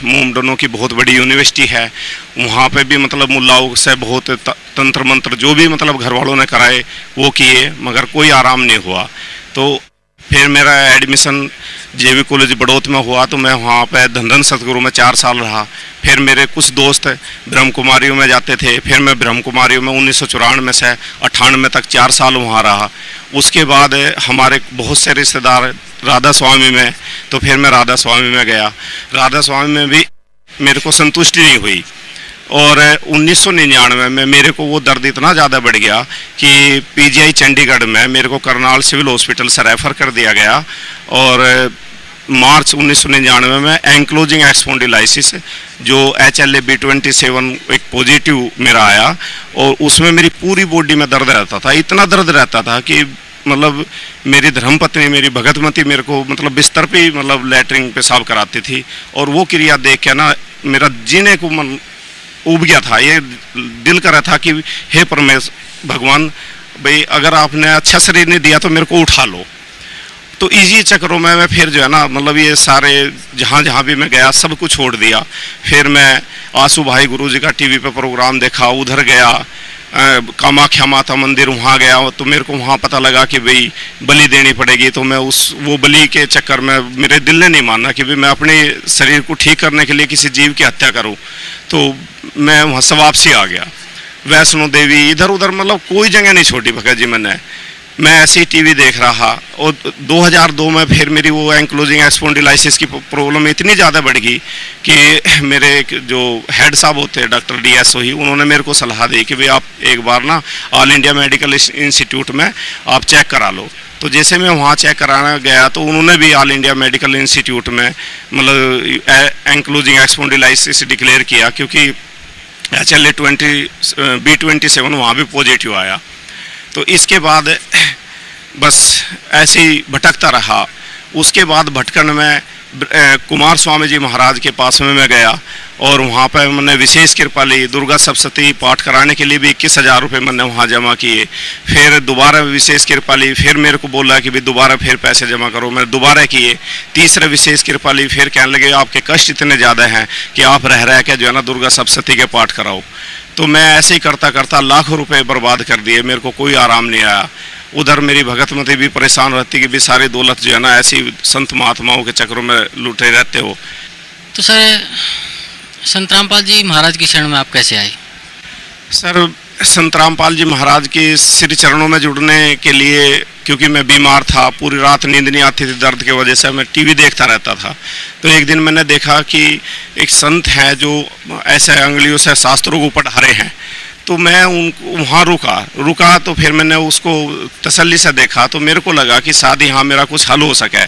मोमडनों की बहुत बड़ी यूनिवर्सिटी है, वहाँ पे भी मतलब मुल्लाओं से बहुत तंत्र मंत्र जो भी मतलब घर वालों ने कराए वो किए, मगर कोई आराम नहीं हुआ। तो फिर मेरा एडमिशन JV कॉलेज बड़ौत में हुआ, तो मैं वहाँ पे धंधन सतगुरु में 4 साल रहा। फिर मेरे कुछ दोस्त ब्रह्म कुमारियों में जाते थे, फिर मैं ब्रह्म कुमारियों में 1994 से 98 तक 4 साल वहाँ रहा। उसके बाद हमारे बहुत से रिश्तेदार राधा स्वामी में, तो फिर मैं राधा स्वामी में गया। राधा स्वामी में भी मेरे को संतुष्टि नहीं हुई, और 1999 में मेरे को वो दर्द इतना ज़्यादा बढ़ गया कि PGI चंडीगढ़ में मेरे को करनाल सिविल हॉस्पिटल से रेफ़र कर दिया गया। और मार्च 1999 में एंक्लोजिंग स्पॉन्डिलाइसिस जो HLA-B27 एक पॉजिटिव मेरा आया, और उसमें मेरी पूरी बॉडी में दर्द रहता था। इतना दर्द रहता था कि मतलब मेरी धर्मपत्नी मेरी भगतमती मेरे को मतलब बिस्तर पे ही मतलब लैटरिन पेशाब कराती थी, और वो क्रिया देख के ना मेरा जीने को मन उब गया था। ये दिल कर रहा था कि हे परमेश्वर भगवान भाई, अगर आपने अच्छा शरीर नहीं दिया तो मेरे को उठा लो। तो इसी चक्रों में मैं फिर जो है ना मतलब ये सारे जहाँ जहाँ भी मैं गया सब कुछ छोड़ दिया। फिर मैं आंसू भाई गुरुजी का TV पे प्रोग्राम देखा, उधर गया कामाख्या माता मंदिर, वहाँ गया। तो मेरे को वहाँ पता लगा कि भाई बलि देनी पड़ेगी। तो मैं वो बलि के चक्कर में मेरे दिल ने नहीं माना कि भाई मैं अपने शरीर को ठीक करने के लिए किसी जीव की हत्या करूँ। तो मैं वहाँ से वापसी आ गया। वैष्णो देवी इधर उधर मतलब कोई जगह नहीं छोड़ी भगत जी मैंने। मैं ऐसे ही TV देख रहा, और 2002 में फिर मेरी वो एंक्लोजिंग स्पॉन्डिलाइसिस की प्रॉब्लम इतनी ज़्यादा बढ़ गई कि मेरे जो हेड साहब होते हैं डॉक्टर DSO ही, उन्होंने मेरे को सलाह दी कि भाई आप एक बार ना ऑल इंडिया मेडिकल इंस्टीट्यूट में आप चेक करा लो। तो जैसे मैं वहाँ चेक कराना गया, तो उन्होंने भी ऑल इंडिया मेडिकल इंस्टीट्यूट में मतलब एंक्लोजिंग स्पॉन्डिलाइसिस डिक्लेयर किया, क्योंकि HLA-B27 वहाँ भी पॉजिटिव आया। तो इसके बाद बस ऐसे ही भटकता रहा। उसके बाद भटकन में कुमार स्वामी जी महाराज के पास में मैं गया, और वहाँ पर मैंने विशेष कृपा ली। दुर्गा सप्तशती पाठ कराने के लिए भी 21,000 रुपये मैंने वहाँ जमा किए। फिर दोबारा विशेष कृपा ली, फिर मेरे को बोला कि भाई दोबारा फिर पैसे जमा करो। मैंने दोबारा किए। तीसरा विशेष कृपा ली, फिर कहने लगे आपके कष्ट इतने ज़्यादा हैं कि आप रह के जो है ना दुर्गा सप्तशती के पाठ कराओ। तो मैं ऐसे ही करता करता लाखों रुपए बर्बाद कर दिए। मेरे को कोई आराम नहीं आया। उधर मेरी भगतमती भी परेशान रहती कि भी सारी दौलत जो है ना ऐसी संत महात्माओं के चक्रों में लुटे रहते हो। तो सर संत रामपाल जी महाराज की शरण में आप कैसे आए? सर संत रामपाल जी महाराज के श्री चरणों में जुड़ने के लिए, क्योंकि मैं बीमार था, पूरी रात नींद नहीं आती थी दर्द की वजह से, मैं TV देखता रहता था। तो एक दिन मैंने देखा कि एक संत है जो ऐसे अंगुलियों से शास्त्रों को पढ़ा हैं। तो मैं वहाँ रुका तो फिर मैंने उसको तसल्ली से देखा, तो मेरे को लगा कि शायद यहाँ मेरा कुछ हल हो सके।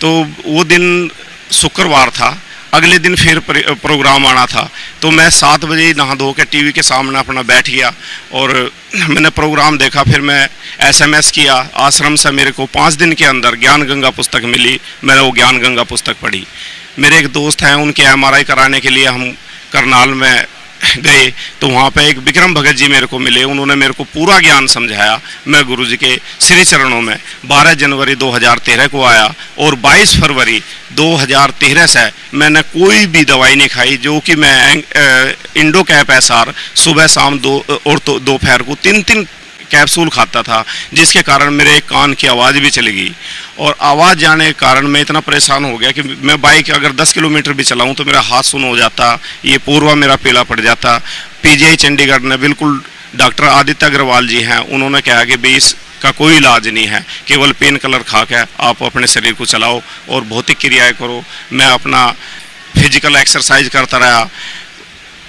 तो वो दिन शुक्रवार था, अगले दिन फिर प्रोग्राम आना था। तो मैं 7 बजे नहा धो के TV के सामने अपना बैठ गया, और मैंने प्रोग्राम देखा। फिर मैं SMS किया आश्रम से, मेरे को 5 दिन के अंदर ज्ञान गंगा पुस्तक मिली। मैंने वो ज्ञान गंगा पुस्तक पढ़ी। मेरे एक दोस्त हैं, उनके MRI कराने के लिए हम करनाल में गए, तो वहाँ पे एक विक्रम भगत जी मेरे को मिले। उन्होंने मेरे को पूरा ज्ञान समझाया। मैं गुरुजी के श्री चरणों में 12 जनवरी 2013 को आया, और 22 फरवरी 2013 से मैंने कोई भी दवाई नहीं खाई, जो कि मैं इंडो कैप SR सुबह शाम 2 और दोपहर को 3-3 कैप्सूल खाता था, जिसके कारण मेरे कान की आवाज़ भी चली गई। और आवाज़ जाने के कारण मैं इतना परेशान हो गया कि मैं बाइक अगर 10 किलोमीटर भी चलाऊं तो मेरा हाथ सुन्न हो जाता, ये पूर्वा मेरा पीला पड़ जाता। पीजीआई चंडीगढ़ ने बिल्कुल, डॉक्टर आदित्य अग्रवाल जी हैं, उन्होंने कहा कि भाई इसका कोई इलाज नहीं है, केवल पेन किलर खा के आप अपने शरीर को चलाओ और भौतिक क्रियाएँ करो। मैं अपना फिजिकल एक्सरसाइज करता रहा,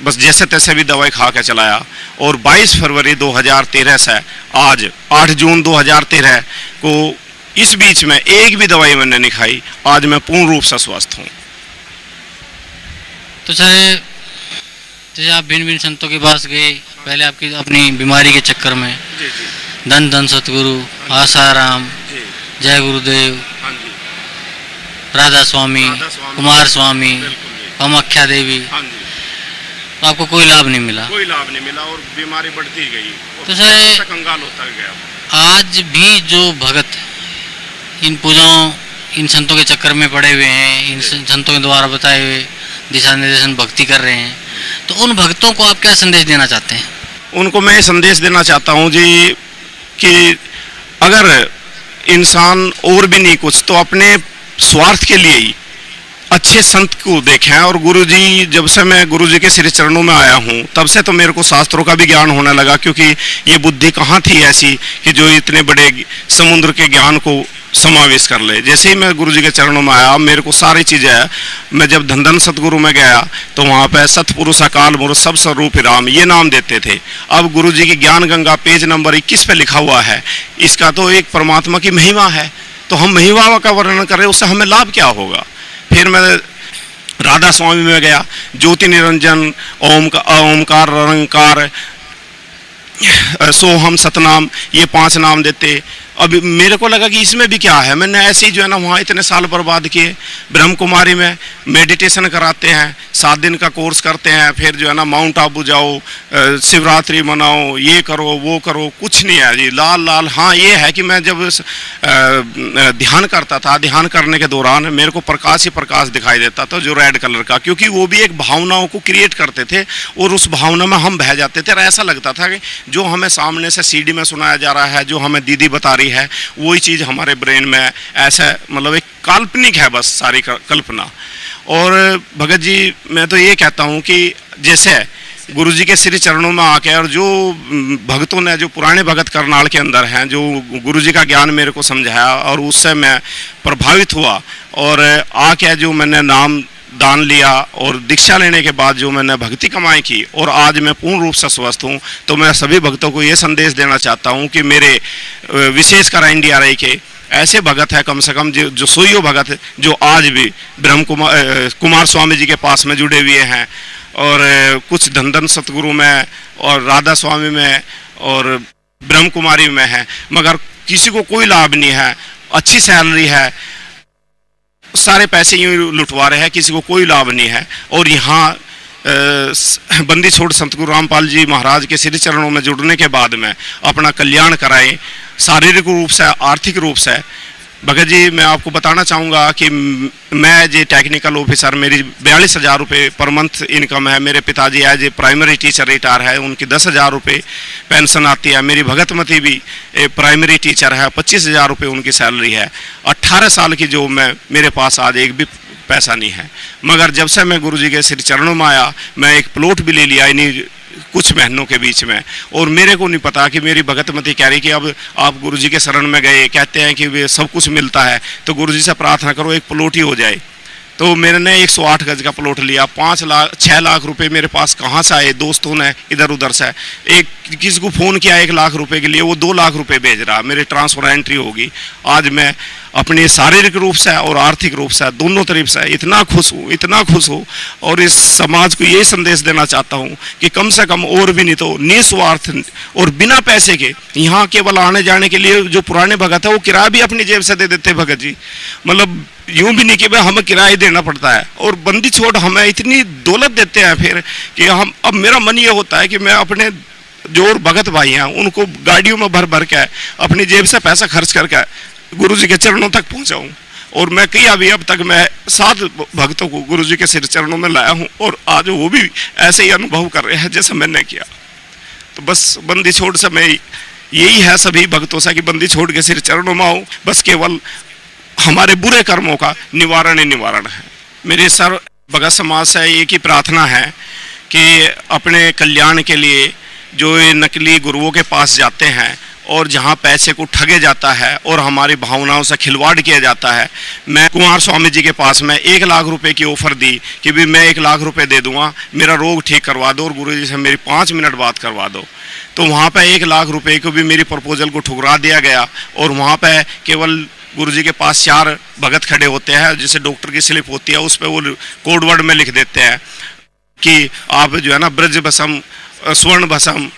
बस जैसे तैसे भी दवाई खा के चलाया। और 22 फरवरी 2013 से आज 8 जून 2013 को, इस बीच में एक भी दवाई मैंने नहीं खाई। आज मैं पूर्ण रूप से स्वस्थ हूँ। तो सर, जैसे आप भिन्न भिन्न संतों के पास गए, पहले आपकी अपनी बीमारी के चक्कर में जी जी धन धन सतगुरु, आसाराम, जी, जय गुरुदेव, हाँ जी, राधा स्वामी, कुमार स्वामी, कामाख्या देवी, हाँ जी, तो आपको कोई लाभ नहीं मिला। कोई लाभ नहीं मिला और बीमारी बढ़ती गई तो सर, कंगाल होता गया। आज भी जो भगत इन पूजाओं, इन संतों के चक्कर में पड़े हुए हैं, इन संतों के द्वारा बताए हुए दिशा निर्देशन भक्ति कर रहे हैं, तो उन भक्तों को आप क्या संदेश देना चाहते हैं? उनको मैं संदेश देना चाहता हूँ जी कि अगर इंसान और भी नहीं कुछ तो अपने स्वार्थ के लिए ही अच्छे संत को देखें। और गुरुजी, जब से मैं गुरुजी के श्री चरणों में आया हूँ तब से तो मेरे को शास्त्रों का भी ज्ञान होने लगा, क्योंकि ये बुद्धि कहाँ थी ऐसी कि जो इतने बड़े समुद्र के ज्ञान को समावेश कर ले। जैसे ही मैं गुरुजी के चरणों में आया, मेरे को सारी चीज़ें, मैं जब धन धन सतगुरु में गया तो वहाँ पे सतपुरुष अकाल मूर्त सब स्वरूप राम ये नाम देते थे। अब गुरुजी की ज्ञान गंगा पेज नंबर 21 पे लिखा हुआ है, इसका तो एक परमात्मा की महिमा है। तो हम महिमा का वर्णन करें, उससे हमें लाभ क्या होगा? फिर मैं राधा स्वामी में गया, ज्योति निरंजन, ओमकार निरंकार, सोहम सतनाम, ये 5 नाम देते। अब मेरे को लगा कि इसमें भी क्या है। मैंने ऐसे ही जो है ना वहाँ इतने साल बर्बाद किए। ब्रह्म कुमारी में मेडिटेशन कराते हैं, 7 दिन का कोर्स करते हैं, फिर जो है ना माउंट आबू जाओ, शिवरात्रि मनाओ, ये करो वो करो, कुछ नहीं है जी, लाल लाल। हाँ ये है कि मैं जब ध्यान करता था, ध्यान करने के दौरान मेरे को प्रकाश ही प्रकाश दिखाई देता था, जो रेड कलर का, क्योंकि वो भी एक भावनाओं को क्रिएट करते थे और उस भावना में हम बह जाते थे। और ऐसा लगता था कि जो हमें सामने से सीडी में सुनाया जा रहा है, जो हमें दीदी बता रही है, वही चीज़ हमारे ब्रेन में ऐसा, मतलब एक काल्पनिक है बस सारी कल्पना। और भगत जी, मैं तो ये कहता हूँ कि जैसे गुरुजी के श्री चरणों में आके, और जो भक्तों ने, जो पुराने भगत करनाल के अंदर हैं, जो गुरुजी का ज्ञान मेरे को समझाया और उससे मैं प्रभावित हुआ, और आके जो मैंने नाम दान लिया और दीक्षा लेने के बाद जो मैंने भक्ति कमाई की, और आज मैं पूर्ण रूप से स्वस्थ हूँ, तो मैं सभी भक्तों को ये संदेश देना चाहता हूँ कि मेरे विशेषकर NDRI के ऐसे भगत है, कम से कम जो सोइयो भगत है, जो आज भी ब्रह्म कुमार स्वामी जी के पास में जुड़े हुए हैं, और कुछ धन धन सतगुरु में और राधा स्वामी में और ब्रह्म कुमारी में है, मगर किसी को कोई लाभ नहीं है। अच्छी सैलरी है, सारे पैसे यूँ लुटवा रहे हैं, किसी को कोई लाभ नहीं है। और यहाँ बंदी छोड़ संत गुरु रामपाल जी महाराज के श्री चरणों में जुड़ने के बाद में अपना कल्याण कराएं, शारीरिक रूप से, आर्थिक रूप से। भगत जी, मैं आपको बताना चाहूँगा कि मैं जो टेक्निकल ऑफिसर, मेरी 42,000 रुपये पर मंथ इनकम है। मेरे पिताजी as a primary teacher retire है, उनकी 10,000 रुपये पेंशन आती है। मेरी भगतमती भी प्राइमरी टीचर है, 25,000 रुपये उनकी सैलरी है। 18 साल की जॉब में मेरे पास आज एक भी पैसा नहीं है। मगर जब से मैं गुरुजी के श्री चरणों में आया, मैं एक प्लॉट भी ले लिया इन्हीं कुछ महीनों के बीच में। और मेरे को नहीं पता कि मेरी भगतमती कह रही कि अब आप गुरुजी के शरण में गए, कहते हैं कि वे सब कुछ मिलता है, तो गुरुजी से प्रार्थना करो एक प्लॉट ही हो जाए। तो मैंने 108 गज का प्लॉट लिया। 6 लाख रुपए मेरे पास कहाँ से आए? दोस्तों ने इधर उधर से, एक किसी को फ़ोन किया 1 लाख रुपए के लिए, वो 2 लाख रुपए भेज रहा, मेरे ट्रांसफर एंट्री होगी। आज मैं अपने शारीरिक रूप से और आर्थिक रूप से दोनों तरफ से इतना खुश हूँ, इतना खुश हूँ। और इस समाज को यही संदेश देना चाहता हूँ कि कम से कम और भी नहीं तो निस्वार्थ और बिना पैसे के यहाँ केवल आने जाने के लिए जो पुराने भगत है वो किराया भी अपनी जेब से दे देते भगत जी। मतलब यूं भी नहीं कि भाई हमें किराया देना पड़ता है। और बंदी छोड़ हमें इतनी दौलत देते हैं फिर कि हम, अब मेरा मन ये होता है कि मैं अपने जो और भगत भाई हैं उनको गाड़ियों में भर भर के अपनी जेब से पैसा खर्च करके गुरुजी के चरणों तक पहुंचाऊं। और मैं कई अभी अब तक मैं 7 भक्तों को गुरुजी के सिर चरणों में लाया हूं, और आज वो भी ऐसे ही अनुभव कर रहे हैं जैसे मैंने किया। तो बस बंदी छोड़ से मैं यही है सभी भक्तों से कि बंदी छोड़ के सिर चरणों में आओ, बस केवल हमारे बुरे कर्मों का निवारण ही निवारण है। मेरी सर भगत समाज से एक ही प्रार्थना है कि अपने कल्याण के लिए जो ये नकली गुरुओं के पास जाते हैं और जहाँ पैसे को ठगे जाता है और हमारी भावनाओं से खिलवाड़ किया जाता है, मैं कुमार स्वामी जी के पास में 1 लाख रुपए की ऑफ़र दी कि भी मैं 1 लाख रुपए दे दूंगा, मेरा रोग ठीक करवा दो और गुरु जी से मेरी 5 मिनट बात करवा दो। तो वहाँ पे 1 लाख रुपए को भी मेरी प्रपोजल को ठुकरा दिया गया और वहाँ पे केवल गुरु जी के पास 4 भगत खड़े होते हैं, जिसे डॉक्टर की स्लिप होती है उस पर वो कोड वर्ड में लिख देते हैं कि आप जो है ना ब्रज भस्म, स्वर्ण भस्म,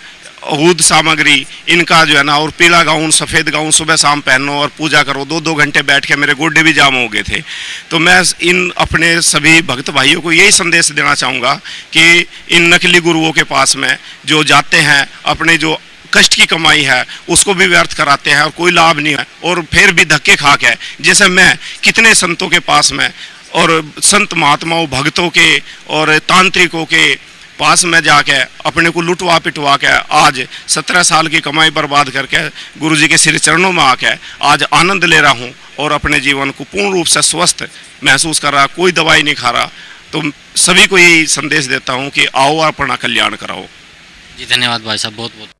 ऊद सामग्री इनका जो है ना और पीला गाउन, सफ़ेद गाउन सुबह शाम पहनो और पूजा करो। 2-2 घंटे बैठ के मेरे गोड्डे भी जाम हो गए थे। तो मैं इन अपने सभी भक्त भाइयों को यही संदेश देना चाहूँगा कि इन नकली गुरुओं के पास में जो जाते हैं, अपने जो कष्ट की कमाई है उसको भी व्यर्थ कराते हैं और कोई लाभ नहीं है, और फिर भी धक्के खा के, जैसे मैं कितने संतों के पास में और संत महात्माओं, भक्तों के और तांत्रिकों के पास में जाके अपने को लुटवा पिटवा के आज 17 साल की कमाई बर्बाद करके गुरुजी के सिर चरणों में आके आज आनंद ले रहा हूँ और अपने जीवन को पूर्ण रूप से स्वस्थ महसूस कर रहा, कोई दवाई नहीं खा रहा। तो सभी को यही संदेश देता हूँ कि आओ और अपना कल्याण कराओ। जी धन्यवाद भाई साहब, बहुत बहुत।